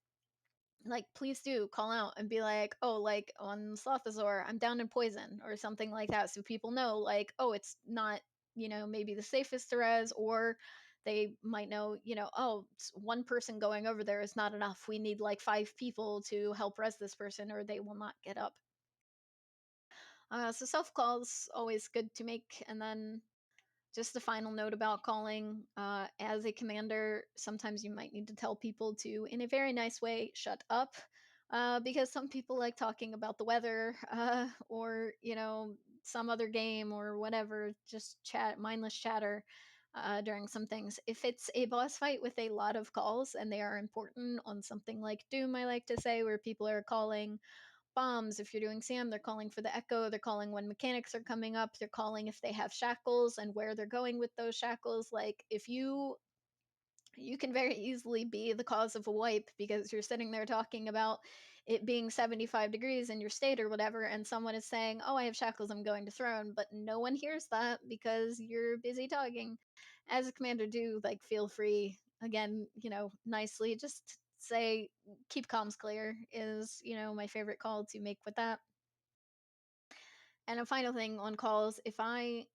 like please do call out and be like, oh, like on Slothazor, I'm down in poison or something like that, so people know, like, oh, it's not maybe the safest to res, or they might know, oh, one person going over there is not enough, we need like 5 people to help res this person or they will not get up. So self calls always good to make. And then just a final note about calling. As a commander, sometimes you might need to tell people to, in a very nice way, shut up. Because some people like talking about the weather or, some other game or whatever, just mindless chatter during some things. If it's a boss fight with a lot of calls and they are important on something like Doom, I like to say, where people are calling bombs. If you're doing Sam, they're calling for the echo, they're calling when mechanics are coming up, they're calling if they have shackles and where they're going with those shackles. Like, if you can very easily be the cause of a wipe because you're sitting there talking about it being 75 degrees in your state or whatever, and someone is saying, oh, I have shackles, I'm going to throne, but no one hears that because you're busy talking. As a commander, do like feel free, again, nicely, just say keep comms clear is my favorite call to make with that. And a final thing on calls, if I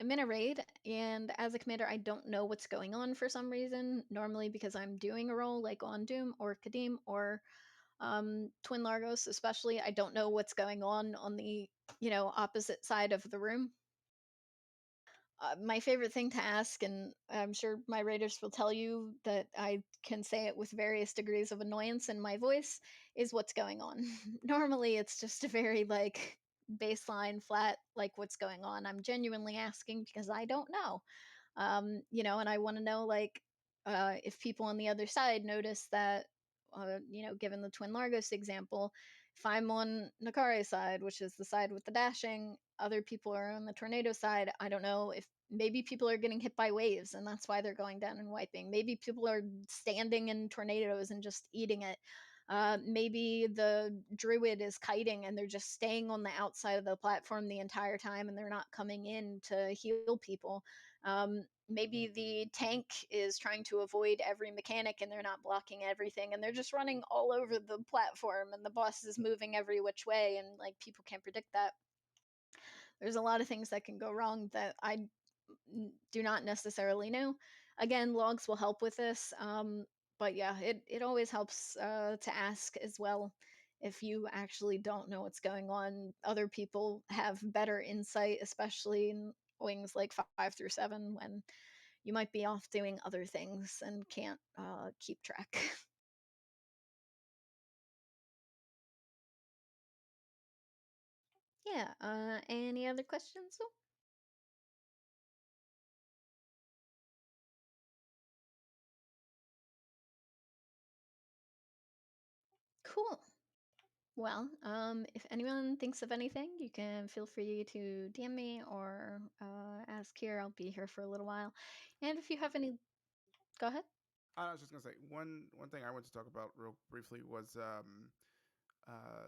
am in a raid and as a commander I don't know what's going on for some reason, normally because I'm doing a role like on Doom or Kadim or Twin Largos especially, I don't know what's going on the opposite side of the room. My favorite thing to ask, and I'm sure my raiders will tell you that I can say it with various degrees of annoyance in my voice, is what's going on. Normally, it's just a very like baseline, flat, like what's going on. I'm genuinely asking because I don't know. And I want to know, like, if people on the other side notice that, given the Twin Largos example, if I'm on Nakari's side, which is the side with the dashing, other people are on the tornado side. I don't know if maybe people are getting hit by waves and that's why they're going down and wiping. Maybe people are standing in tornadoes and just eating it. Maybe the druid is kiting and they're just staying on the outside of the platform the entire time and they're not coming in to heal people. Maybe the tank is trying to avoid every mechanic and they're not blocking everything and they're just running all over the platform and the boss is moving every which way and like people can't predict that. There's a lot of things that can go wrong that I do not necessarily know. Again, logs will help with this, but yeah, it always helps to ask as well. If you actually don't know what's going on, other people have better insight, especially in wings like 5 through 7, when you might be off doing other things and can't keep track. Yeah, any other questions? Cool. Well, if anyone thinks of anything, you can feel free to DM me or ask here. I'll be here for a little while. And if you have any, go ahead. I was just gonna say one thing I wanted to talk about real briefly was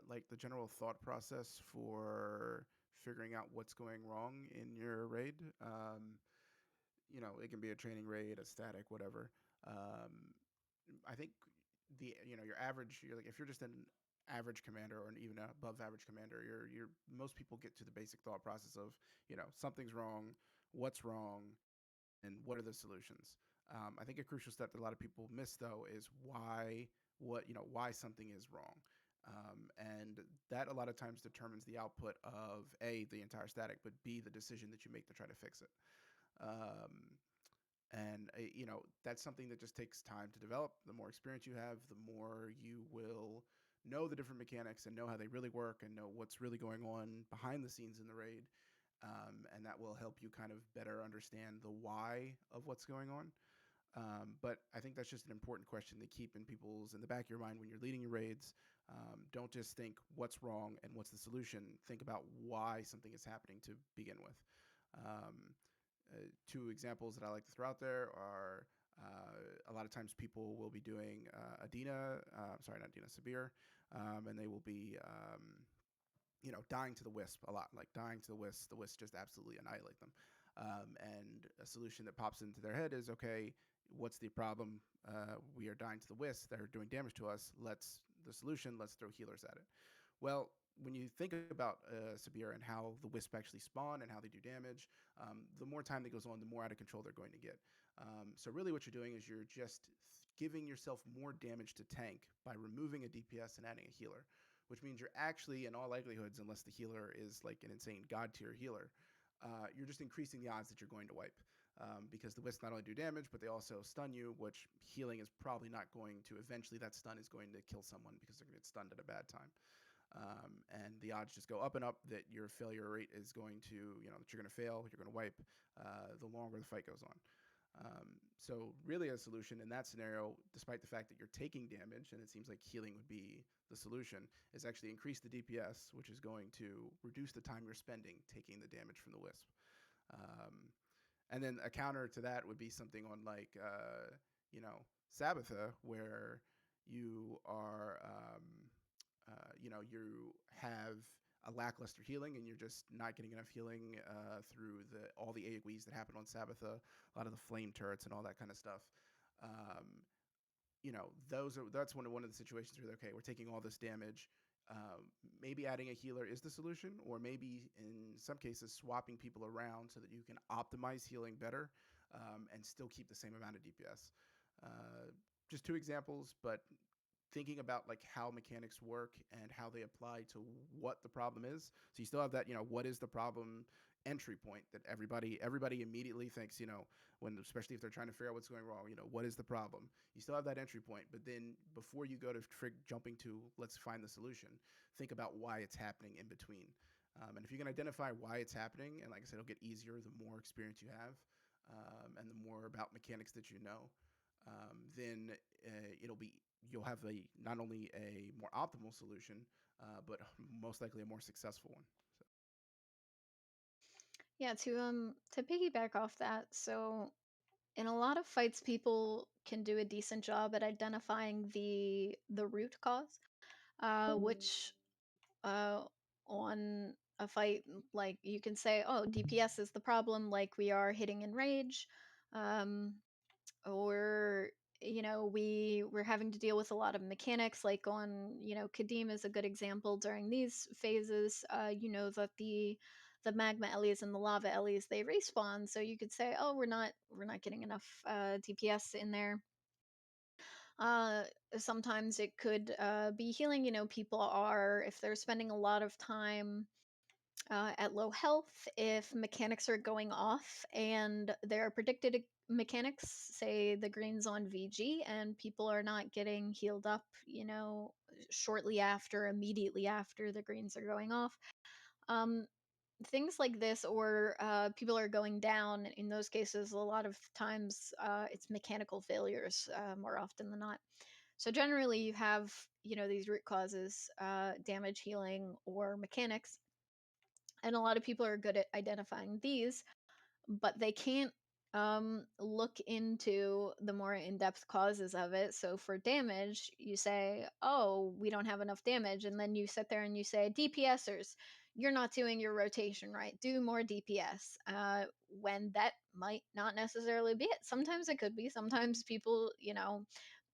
like the general thought process for figuring out what's going wrong in your raid. It can be a training raid, a static, whatever. Um, I think your average, you're like if you're just an average commander or an even above average commander, you're most people get to the basic thought process of something's wrong, what's wrong, and what are the solutions. I think a crucial step that a lot of people miss though is why something is wrong. And that a lot of times determines the output of A, the entire static, but B, the decision that you make to try to fix it. Um, and that's something that just takes time to develop. The more experience you have, the more you will know the different mechanics and know how they really work and know what's really going on behind the scenes in the raid. And that will help you kind of better understand the why of what's going on. But I think that's just an important question to keep in the back of your mind when you're leading your raids. Don't just think what's wrong and what's the solution. Think about why something is happening to begin with. Um, Two examples that I like to throw out there are a lot of times people will be doing Adina, sorry, not Adina, Sabir, and they will be dying to the wisp a lot, like dying to the wisp. The wisp just absolutely annihilate them. And a solution that pops into their head is, okay, what's the problem? We are dying to the wisp. They're doing damage to us. The solution, let's throw healers at it. Well, when you think about Sabir and how the wisp actually spawn and how they do damage, the more time that goes on, the more out of control they're going to get. So really what you're doing is you're just giving yourself more damage to tank by removing a DPS and adding a healer, which means you're actually, in all likelihoods, unless the healer is like an insane god tier healer, you're just increasing the odds that you're going to wipe. Because the wisps not only do damage, but they also stun you, which healing is probably not going to. Eventually, that stun is going to kill someone because they're going to get stunned at a bad time. And the odds just go up and up that your failure rate is going to, that you're going to fail, you're going to wipe, the longer the fight goes on. So really a solution in that scenario, despite the fact that you're taking damage, and it seems like healing would be the solution, is actually increase the DPS, which is going to reduce the time you're spending taking the damage from the wisp. And then a counter to that would be something on like, Sabbatha, where you are, you have a lackluster healing and you're just not getting enough healing through all the AoEs that happen on Sabbatha, a lot of the flame turrets and all that kind of stuff. That's one of the situations where okay, we're taking all this damage. Maybe adding a healer is the solution, or maybe in some cases swapping people around so that you can optimize healing better and still keep the same amount of DPS. Just two examples, but thinking about like how mechanics work and how they apply to what the problem is. So you still have that, what is the problem entry point that everybody immediately thinks, when especially if they're trying to figure out what's going wrong, what is the problem? You still have that entry point, but then before you go to jumping to let's find the solution, think about why it's happening in between. And if you can identify why it's happening, and like I said, it'll get easier the more experience you have, and the more about mechanics that you know, then you'll have not only a more optimal solution, but most likely a more successful one. So. Yeah, to piggyback off that, so in a lot of fights people can do a decent job at identifying the root cause, which uh on a fight, like you can say, oh, DPS is the problem, like we are hitting in rage, um or we're having to deal with a lot of mechanics, like on Kadim is a good example. During these phases, that the the magma Ellies and the lava Ellies, they respawn. So you could say, oh, we're not getting enough DPS in there. Uh, Sometimes it could be healing. You know, people are, if they're spending a lot of time at low health, if mechanics are going off and there are predicted mechanics, say the greens on VG, and people are not getting healed up, you know, shortly after, immediately after the greens are going off. Um, Things like this, or people are going down. In those cases, a lot of times it's mechanical failures more often than not. So generally, you have, you know, these root causes, damage, healing, or mechanics, and a lot of people are good at identifying these, but they can't look into the more in-depth causes of it. So for damage, you say, oh, we don't have enough damage, and then you sit there and you say, DPSers, you're not doing your rotation right, do more DPS, when that might not necessarily be it. Sometimes it could be, sometimes people, you know,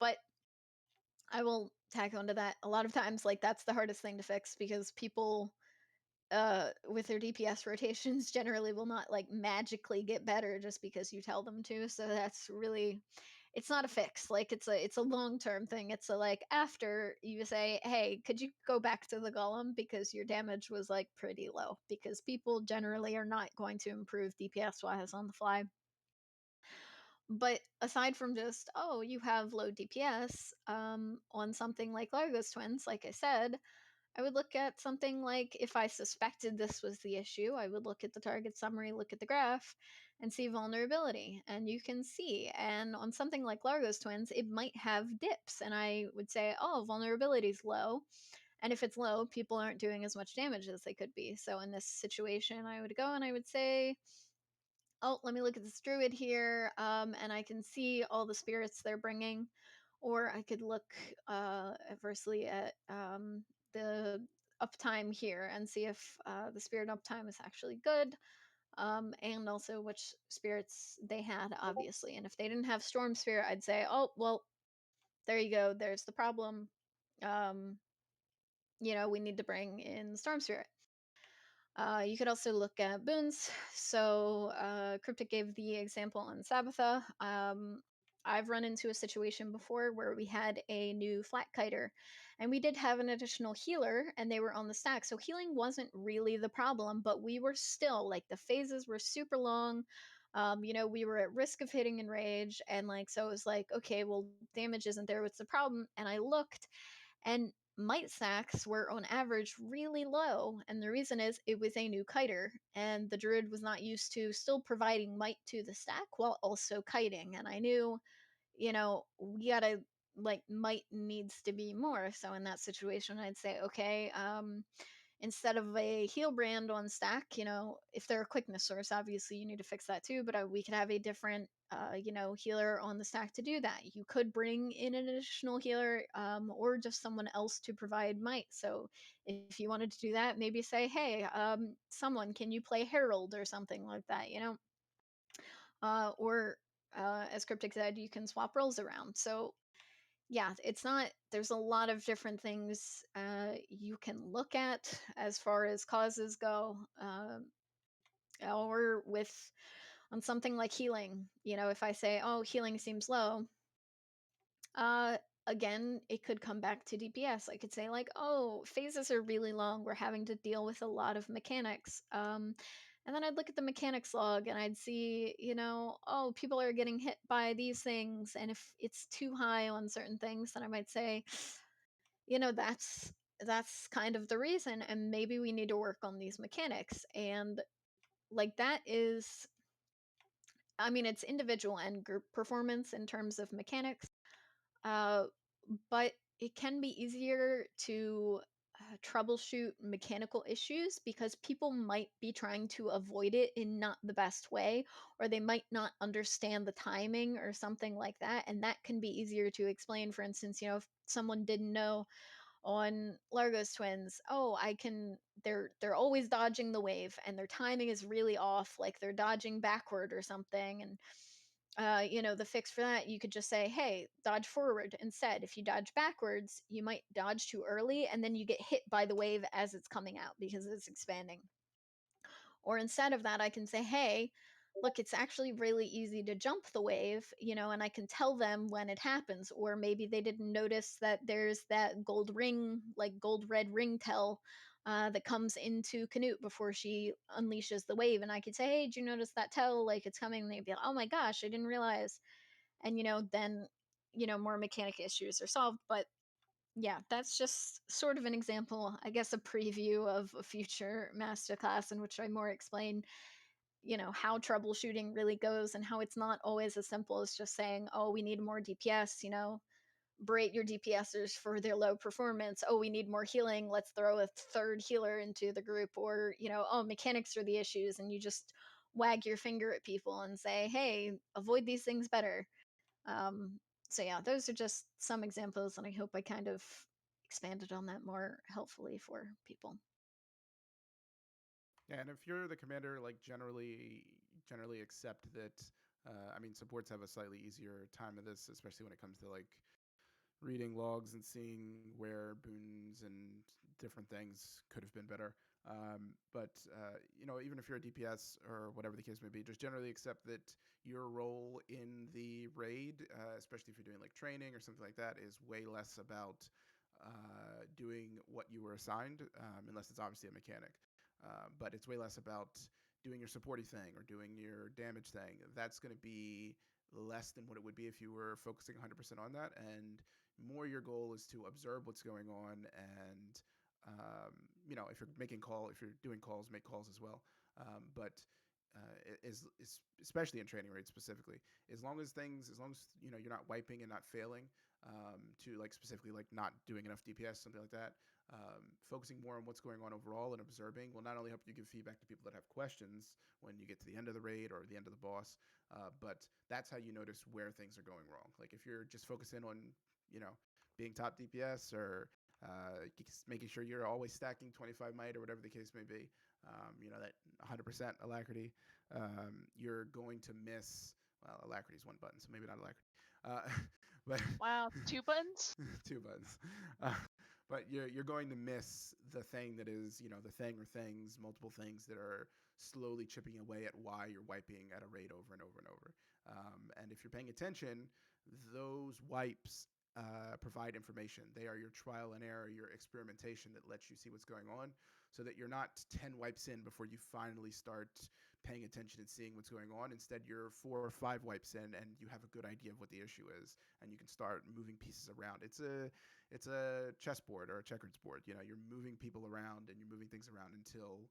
but I will tack onto that. A lot of times, like, that's the hardest thing to fix, because people with their DPS rotations generally will not like magically get better just because you tell them to. So that's really, it's not a fix. Like, it's a long-term thing. It's a, like, after you say, hey, could you go back to the golem because your damage was like pretty low, because people generally are not going to improve DPS wise on the fly. But aside from just, oh, you have low DPS, on something like Largo's Twins, like I said, I would look at something like, if I suspected this was the issue, I would look at the target summary, look at the graph, and see vulnerability. And you can see, and on something like Largo's Twins, it might have dips. And I would say, oh, vulnerability is low. And if it's low, people aren't doing as much damage as they could be. So in this situation, I would go and I would say, oh, let me look at this druid here, and I can see all the spirits they're bringing. Or I could look adversely at the uptime here and see if the spirit uptime is actually good, and also which spirits they had, obviously. And if they didn't have storm spirit, I'd say, oh, well, there you go, there's the problem. Um, you know, we need to bring in storm spirit. You could also look at boons. So Cryptic gave the example on Sabbatha. I've run into a situation before where we had a new flat kiter, and we did have an additional healer, and they were on the stack. So healing wasn't really the problem, but we were still, like, the phases were super long. You know, we were at risk of hitting enrage, and like, so it was like, okay, well, damage isn't there. What's the problem? And I looked, and might sacks were on average really low, and the reason is it was a new kiter, and the druid was not used to still providing might to the stack while also kiting. And I knew, you know, we gotta, like, might needs to be more. So in that situation, I'd say, okay, instead of a heal brand on stack, you know, if they're a quickness source, obviously you need to fix that too, but we could have a different, you know, healer on the stack to do that. You could bring in an additional healer, or just someone else to provide might. So if you wanted to do that, maybe say, hey, someone, can you play Herald or something like that, you know? Or as Cryptic said, you can swap roles around. So yeah, it's not, there's a lot of different things you can look at as far as causes go. Or with, on something like healing, you know, if I say, oh, healing seems low, uh again, it could come back to DPS. I could say, like, oh, phases are really long, we're having to deal with a lot of mechanics. And then I'd look at the mechanics log and I'd see, you know, oh, people are getting hit by these things, and if it's too high on certain things, then I might say, you know, that's kind of the reason, and maybe we need to work on these mechanics. And like, that is, I mean, it's individual and group performance in terms of mechanics, uh, but it can be easier to troubleshoot mechanical issues because people might be trying to avoid it in not the best way, or they might not understand the timing or something like that. And that can be easier to explain. For instance, you know, if someone didn't know on Largo's Twins, oh, I can, they're always dodging the wave and their timing is really off, like they're dodging backward or something. And you know, the fix for that, you could just say, hey, dodge forward instead. If you dodge backwards, you might dodge too early and then you get hit by the wave as it's coming out because it's expanding. Or instead of that, I can say, hey, look, it's actually really easy to jump the wave, and I can tell them when it happens. Or maybe they didn't notice that there's that gold ring, like gold red ring tell that comes into Canute before she unleashes the wave. And I could say, hey, did you notice that tell? Like it's coming. And they'd be like, oh my gosh, I didn't realize. And, then, more mechanic issues are solved. But yeah, that's just sort of an example, I guess, a preview of a future masterclass in which I more explain, how troubleshooting really goes and how it's not always as simple as just saying, oh, we need more DPS, berate your DPSers for their low performance. Oh, we need more healing. Let's throw a third healer into the group. Or, oh, mechanics are the issues. And you just wag your finger at people and say, hey, avoid these things better. Um, so yeah, those are just some examples, and I hope I kind of expanded on that more helpfully for people. Yeah, and if you're the commander, like generally accept that. I mean, supports have a slightly easier time of this, especially when it comes to like reading logs and seeing where boons and different things could have been better. But even if you're a DPS or whatever the case may be, just generally accept that your role in the raid, especially if you're doing like training or something like that, is way less about doing what you were assigned, unless it's obviously a mechanic. But it's way less about doing your supporty thing or doing your damage thing. That's going to be less than what it would be if you were focusing 100% on that, and more your goal is to observe what's going on, and if you're if you're doing calls, make calls as well. But is especially in training raids specifically, as long as you're not wiping and not failing, to like specifically like not doing enough DPS, something like that. Focusing more on what's going on overall and observing will not only help you give feedback to people that have questions when you get to the end of the raid or the end of the boss, but that's how you notice where things are going wrong. Like if you're just focusing on, being top DPS or making sure you're always stacking 25 might or whatever the case may be, that 100% alacrity, you're going to miss. Well, alacrity is one button, so maybe not alacrity. But Wow, 2 buttons? two buttons. Uh, but you're going to miss the thing that is, the thing or things, multiple things that are slowly chipping away at why you're wiping at a rate over and over and over. And if you're paying attention, those wipes provide information. They are your trial and error, your experimentation that lets you see what's going on, so that you're not 10 wipes in before you finally start paying attention and seeing what's going on. Instead, you're 4 or 5 wipes in and you have a good idea of what the issue is, and you can start moving pieces around. It's a chessboard or a checkers board. You're moving people around and you're moving things around until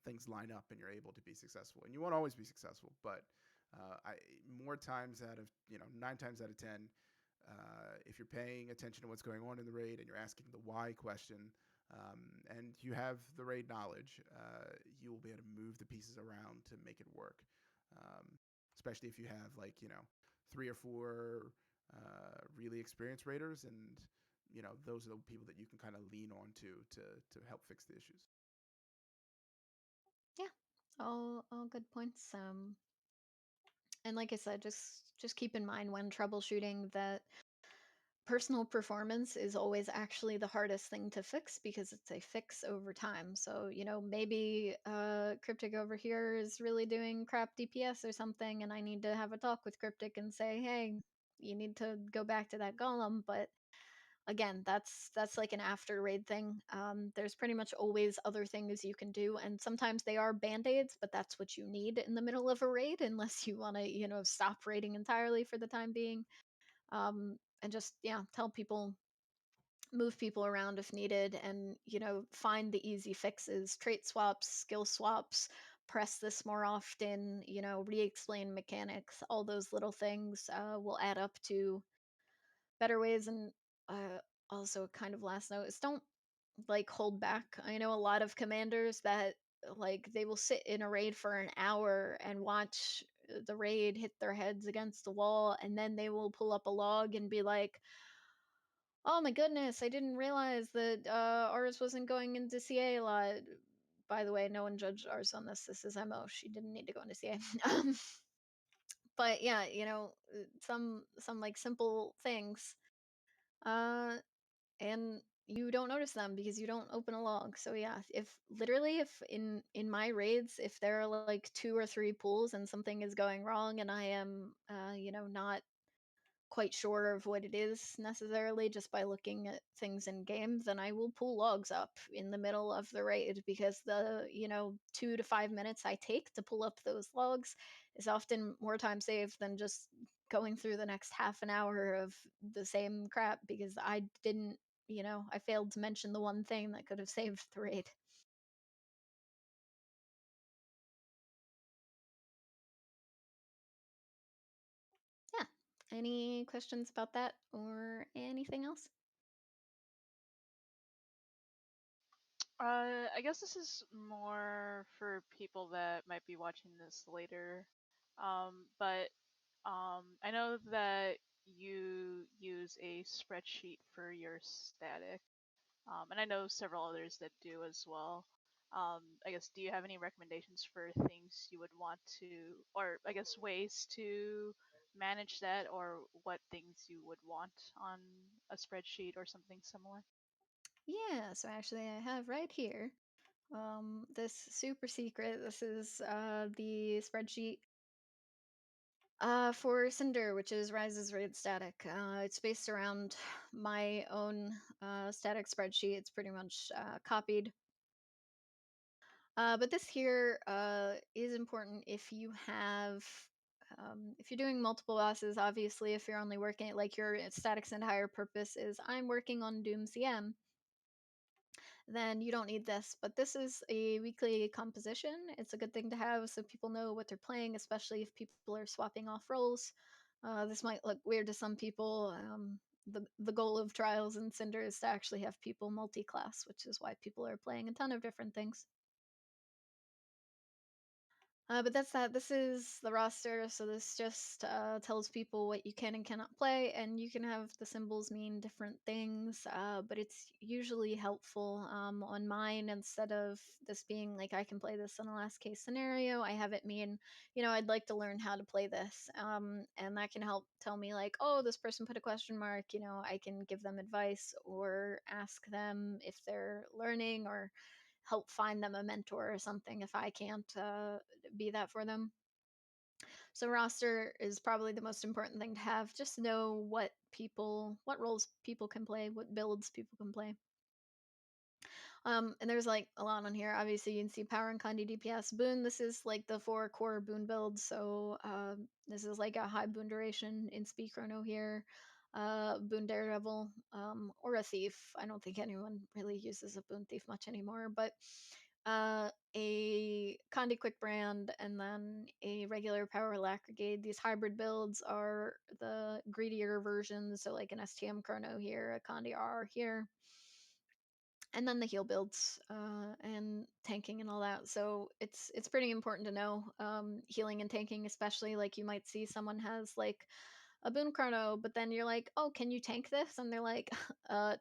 things line up and you're able to be successful. And you won't always be successful, but more times out of 9 times out of 10, if you're paying attention to what's going on in the raid and you're asking the why question, and you have the raid knowledge, you will be able to move the pieces around to make it work. Especially if you have 3 or 4 really experienced raiders, and those are the people that you can kind of lean on to help fix the issues. Yeah, all good points. And like I said, just keep in mind when troubleshooting that personal performance is always actually the hardest thing to fix because it's a fix over time. So, maybe Cryptic over here is really doing crap DPS or something, and I need to have a talk with Cryptic and say, hey, you need to go back to that golem. But again, that's like an after raid thing. There's pretty much always other things you can do, and sometimes they are band-aids, but that's what you need in the middle of a raid unless you want to, stop raiding entirely for the time being. And just, yeah, tell people, move people around if needed, and find the easy fixes, trait swaps, skill swaps, press this more often, re-explain mechanics. All those little things will add up to better ways. And uh, also, kind of last note is, don't like hold back. I know a lot of commanders that like they will sit in a raid for an hour and watch the raid hit their heads against the wall, and then they will pull up a log and be like, oh my goodness, I didn't realize that ours wasn't going into CA a lot. By the way, no one judged ours on this. This is MO. She didn't need to go into CA. But yeah, some like simple things. And you don't notice them because you don't open a log. So yeah, if in my raids, if there are like 2 or 3 pools and something is going wrong and I am not quite sure of what it is necessarily just by looking at things in game, then I will pull logs up in the middle of the raid because the 2 to 5 minutes I take to pull up those logs is often more time saved than just going through the next half an hour of the same crap because I didn't, I failed to mention the one thing that could have saved the raid. Yeah. Any questions about that or anything else? I guess this is more for people that might be watching this later. But I know that you use a spreadsheet for your static, and I know several others that do as well. I guess, do you have any recommendations for things you would want to, or I guess ways to manage that, or what things you would want on a spreadsheet or something similar? Yeah, so actually I have right here this super secret. This is the spreadsheet for Cinder, which is Rise's raid static. It's based around my own static spreadsheet. It's pretty much copied. But this here is important if you have, if you're doing multiple bosses. Obviously, if you're only working, like your static's entire purpose is I'm working on Doom CM, then you don't need this. But this is a weekly composition. It's a good thing to have so people know what they're playing, especially if people are swapping off roles. This might look weird to some people. The goal of Trials and Cinder is to actually have people multi-class, which is why people are playing a ton of different things. But that's that. This is the roster, so this just tells people what you can and cannot play, and you can have the symbols mean different things, but it's usually helpful. On mine, instead of this being like I can play this in a last case scenario, I have it mean, I'd like to learn how to play this, and that can help tell me like, oh, this person put a question mark. I can give them advice or ask them if they're learning or help find them a mentor or something if I can't be that for them. So roster is probably the most important thing to have. Just know what roles people can play, what builds people can play. And there's like a lot on here. Obviously, you can see power and Kandi DPS. Boon, this is like the 4 core boon builds. So this is like a high boon duration in speed chrono here. Boon Daredevil, or a thief. I don't think anyone really uses a boon thief much anymore, but a Kandi quick brand and then a regular power lacrigade. These hybrid builds are the greedier versions, so like an STM chrono here, a Kandi R here, and then the heal builds and tanking and all that. So it's pretty important to know healing and tanking, especially like you might see someone has like a boon chrono, but then you're like, oh, can you tank this? And they're like,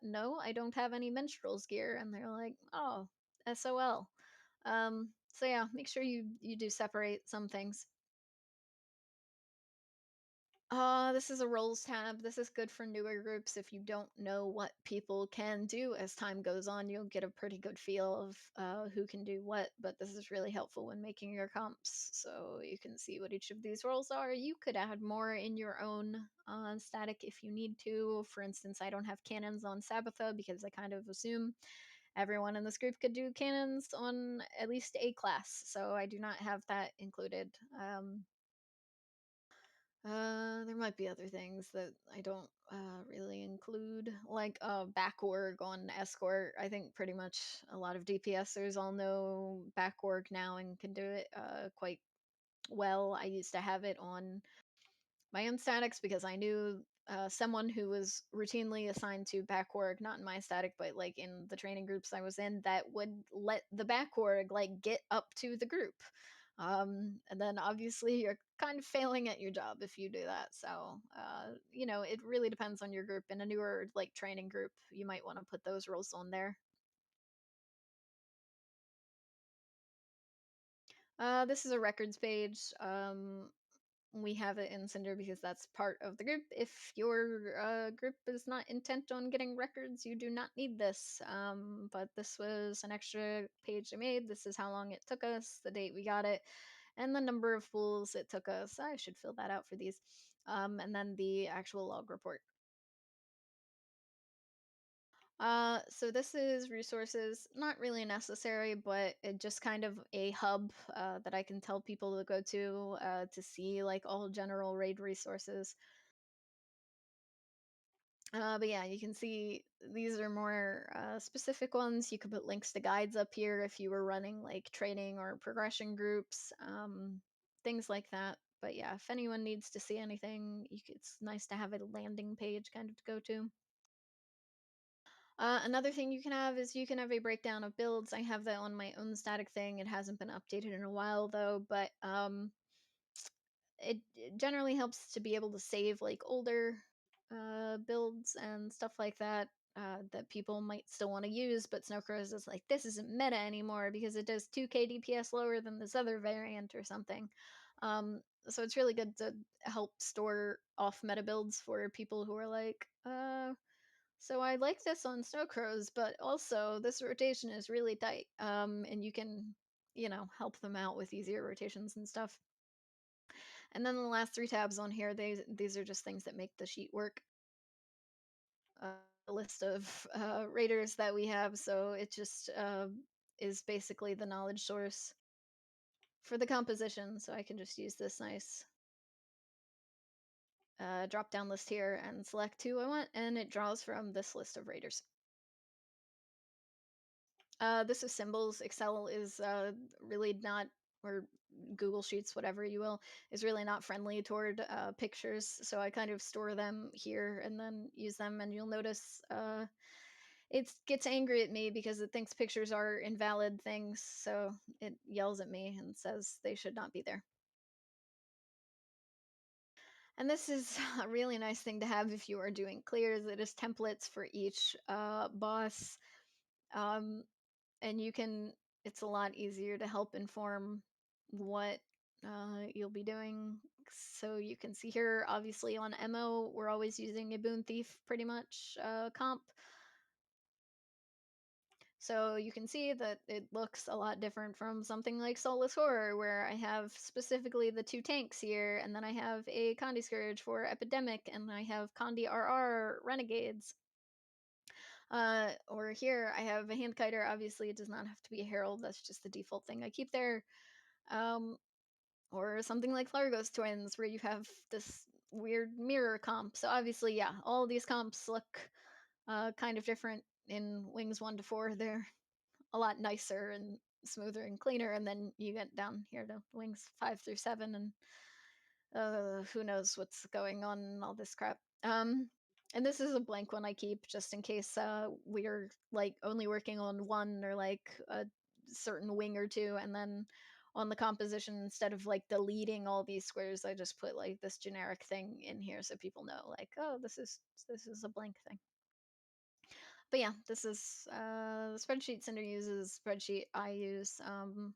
no, I don't have any minstrel's gear. And they're like, oh, SOL. So yeah, make sure you do separate some things. This is a roles tab. This is good for newer groups. If you don't know what people can do as time goes on, you'll get a pretty good feel of who can do what. But this is really helpful when making your comps, so you can see what each of these roles are. You could add more in your own static if you need to. For instance, I don't have cannons on Sabbatha because I kind of assume everyone in this group could do cannons on at least a class, so I do not have that included. There might be other things that I don't really include, like backorg on escort. I think pretty much a lot of DPSers all know backorg now and can do it quite well. I used to have it on my own statics because I knew someone who was routinely assigned to backorg, not in my static, but like in the training groups I was in, that would let the backorg like get up to the group. And then obviously you're kind of failing at your job if you do that. So, it really depends on your group. In a newer like training group, you might want to put those roles on there. This is a records page. we have it in Cinder because that's part of the group. If your group is not intent on getting records, you do not need this. But this was an extra page I made. This is how long it took us, the date we got it, and the number of pools it took us. I should fill that out for these. And then the actual log report. So this is resources, not really necessary, but it just kind of a hub that I can tell people to go to see like all general raid resources. But yeah, you can see these are more specific ones. You could put links to guides up here if you were running like training or progression groups, things like that. But yeah, if anyone needs to see anything, it's nice to have a landing page kind of to go to. Another thing you can have is you can have a breakdown of builds. I have that on my own static thing. It hasn't been updated in a while though, but it generally helps to be able to save like older builds and stuff like that that people might still want to use, but Snowcrows is like, this isn't meta anymore because it does 2k DPS lower than this other variant or something. So it's really good to help store off meta builds for people who are like, so I like this on Snowcrows, but also this rotation is really tight. And you can, help them out with easier rotations and stuff. And then the last 3 tabs on here, these are just things that make the sheet work. A list of raiders that we have, so it just is basically the knowledge source for the composition. So I can just use this nice drop down list here and select who I want, and it draws from this list of raiders. This is symbols. Excel is really not, or Google Sheets, whatever you will, is really not friendly toward pictures. So I kind of store them here and then use them. And you'll notice it gets angry at me because it thinks pictures are invalid things. So it yells at me and says they should not be there. And this is a really nice thing to have if you are doing clears. It is templates for each boss. And you can, it's a lot easier to help inform what you'll be doing. So you can see here, obviously on MO, we're always using a Boon Thief pretty much comp. So you can see that it looks a lot different from something like Soulless Horror, where I have specifically the 2 tanks here, and then I have a Condi Scourge for Epidemic, and I have Condi RR Renegades. Or here I have a Handkiter. Obviously, it does not have to be a Herald. That's just the default thing I keep there. Or something like Largos Twins, where you have this weird mirror comp. So obviously, yeah, all of these comps look kind of different in Wings 1 to 4. They're a lot nicer and smoother and cleaner. And then you get down here to Wings 5 through 7, and who knows what's going on and all this crap. And this is a blank one I keep just in case we're like only working on one or like a certain wing or two, and then on the composition, instead of like deleting all these squares, I just put like this generic thing in here so people know like, oh, this is a blank thing. But yeah, this is the spreadsheet Cinder uses, spreadsheet I use. You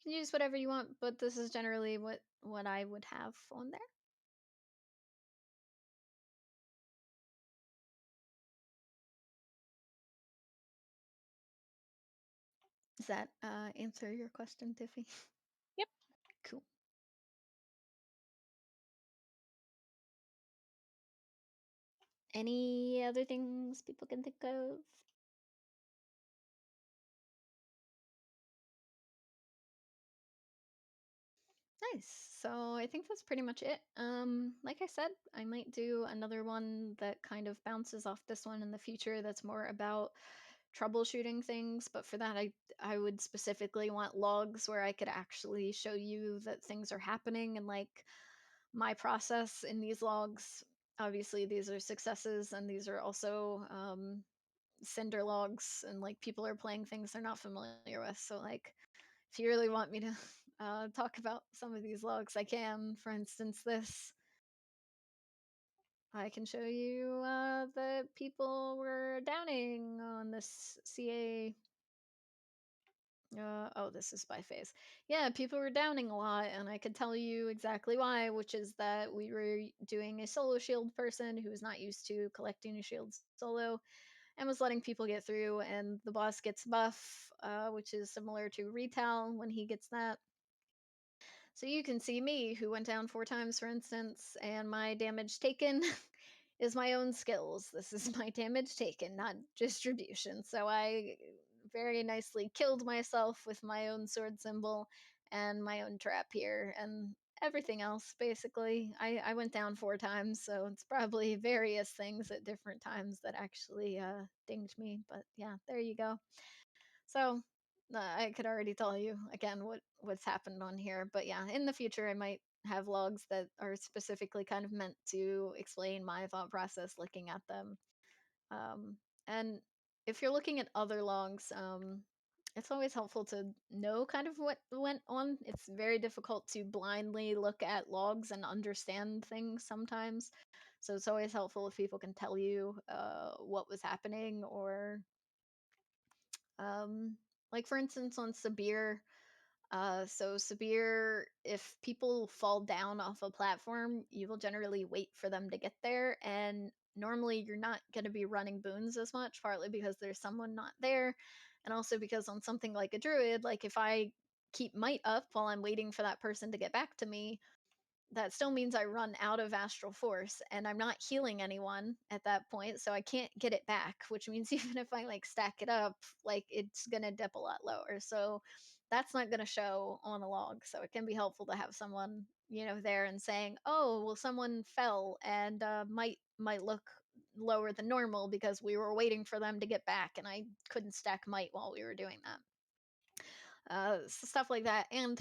can use whatever you want, but this is generally what I would have on there. Does that answer your question, Tiffy? Yep. Cool. Any other things people can think of? Nice. So I think that's pretty much it. Like I said, I might do another one that kind of bounces off this one in the future that's more about troubleshooting things, but for that I would specifically want logs where I could actually show you that things are happening and like my process in these logs. Obviously these are successes and these are also Cinder logs, and like people are playing things they're not familiar with. So like if you really want me to talk about some of these logs, I can. For instance, this. I can show you that people were downing on this CA Oh, this is by phase. Yeah, people were downing a lot, and I could tell you exactly why, which is that we were doing a solo shield person who was not used to collecting shields solo and was letting people get through, and the boss gets buff, which is similar to retail when he gets that. So you can see me, who went down 4 times, for instance, and my damage taken is my own skills. This is my damage taken, not distribution. So I very nicely killed myself with my own sword symbol and my own trap here, and everything else basically. I went down 4 times, so it's probably various things at different times that actually dinged me. But yeah, there you go. So I could already tell you again what's happened on here, but yeah, in the future I might have logs that are specifically kind of meant to explain my thought process looking at them. And if you're looking at other logs, it's always helpful to know kind of what went on. It's very difficult to blindly look at logs and understand things sometimes. So it's always helpful if people can tell you what was happening, or um, like for instance on Sabir. So Sabir, if people fall down off a platform, you will generally wait for them to get there, and normally you're not going to be running boons as much, partly because there's someone not there, and also because on something like a druid, like if I keep might up while I'm waiting for that person to get back to me, that still means I run out of astral force and I'm not healing anyone at that point, so I can't get it back, which means even if I like stack it up, like it's gonna dip a lot lower. So that's not gonna show on a log. So it can be helpful to have someone, there and saying, "Oh, well, someone fell and might look lower than normal because we were waiting for them to get back and I couldn't stack might while we were doing that." So stuff like that, and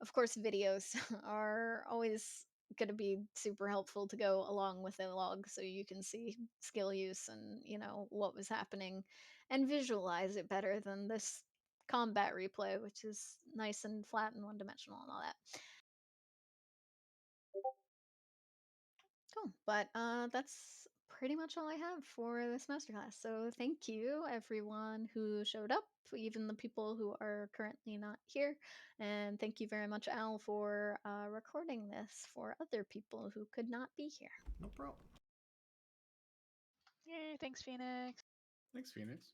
of course, videos are always going to be super helpful to go along with a log so you can see skill use and, what was happening and visualize it better than this combat replay, which is nice and flat and one dimensional and all that. Cool. But that's pretty much all I have for this masterclass. So thank you, everyone who showed up, even the people who are currently not here. And thank you very much, Al, for recording this for other people who could not be here. No problem. Yay, thanks, Phoenix. Thanks, Phoenix.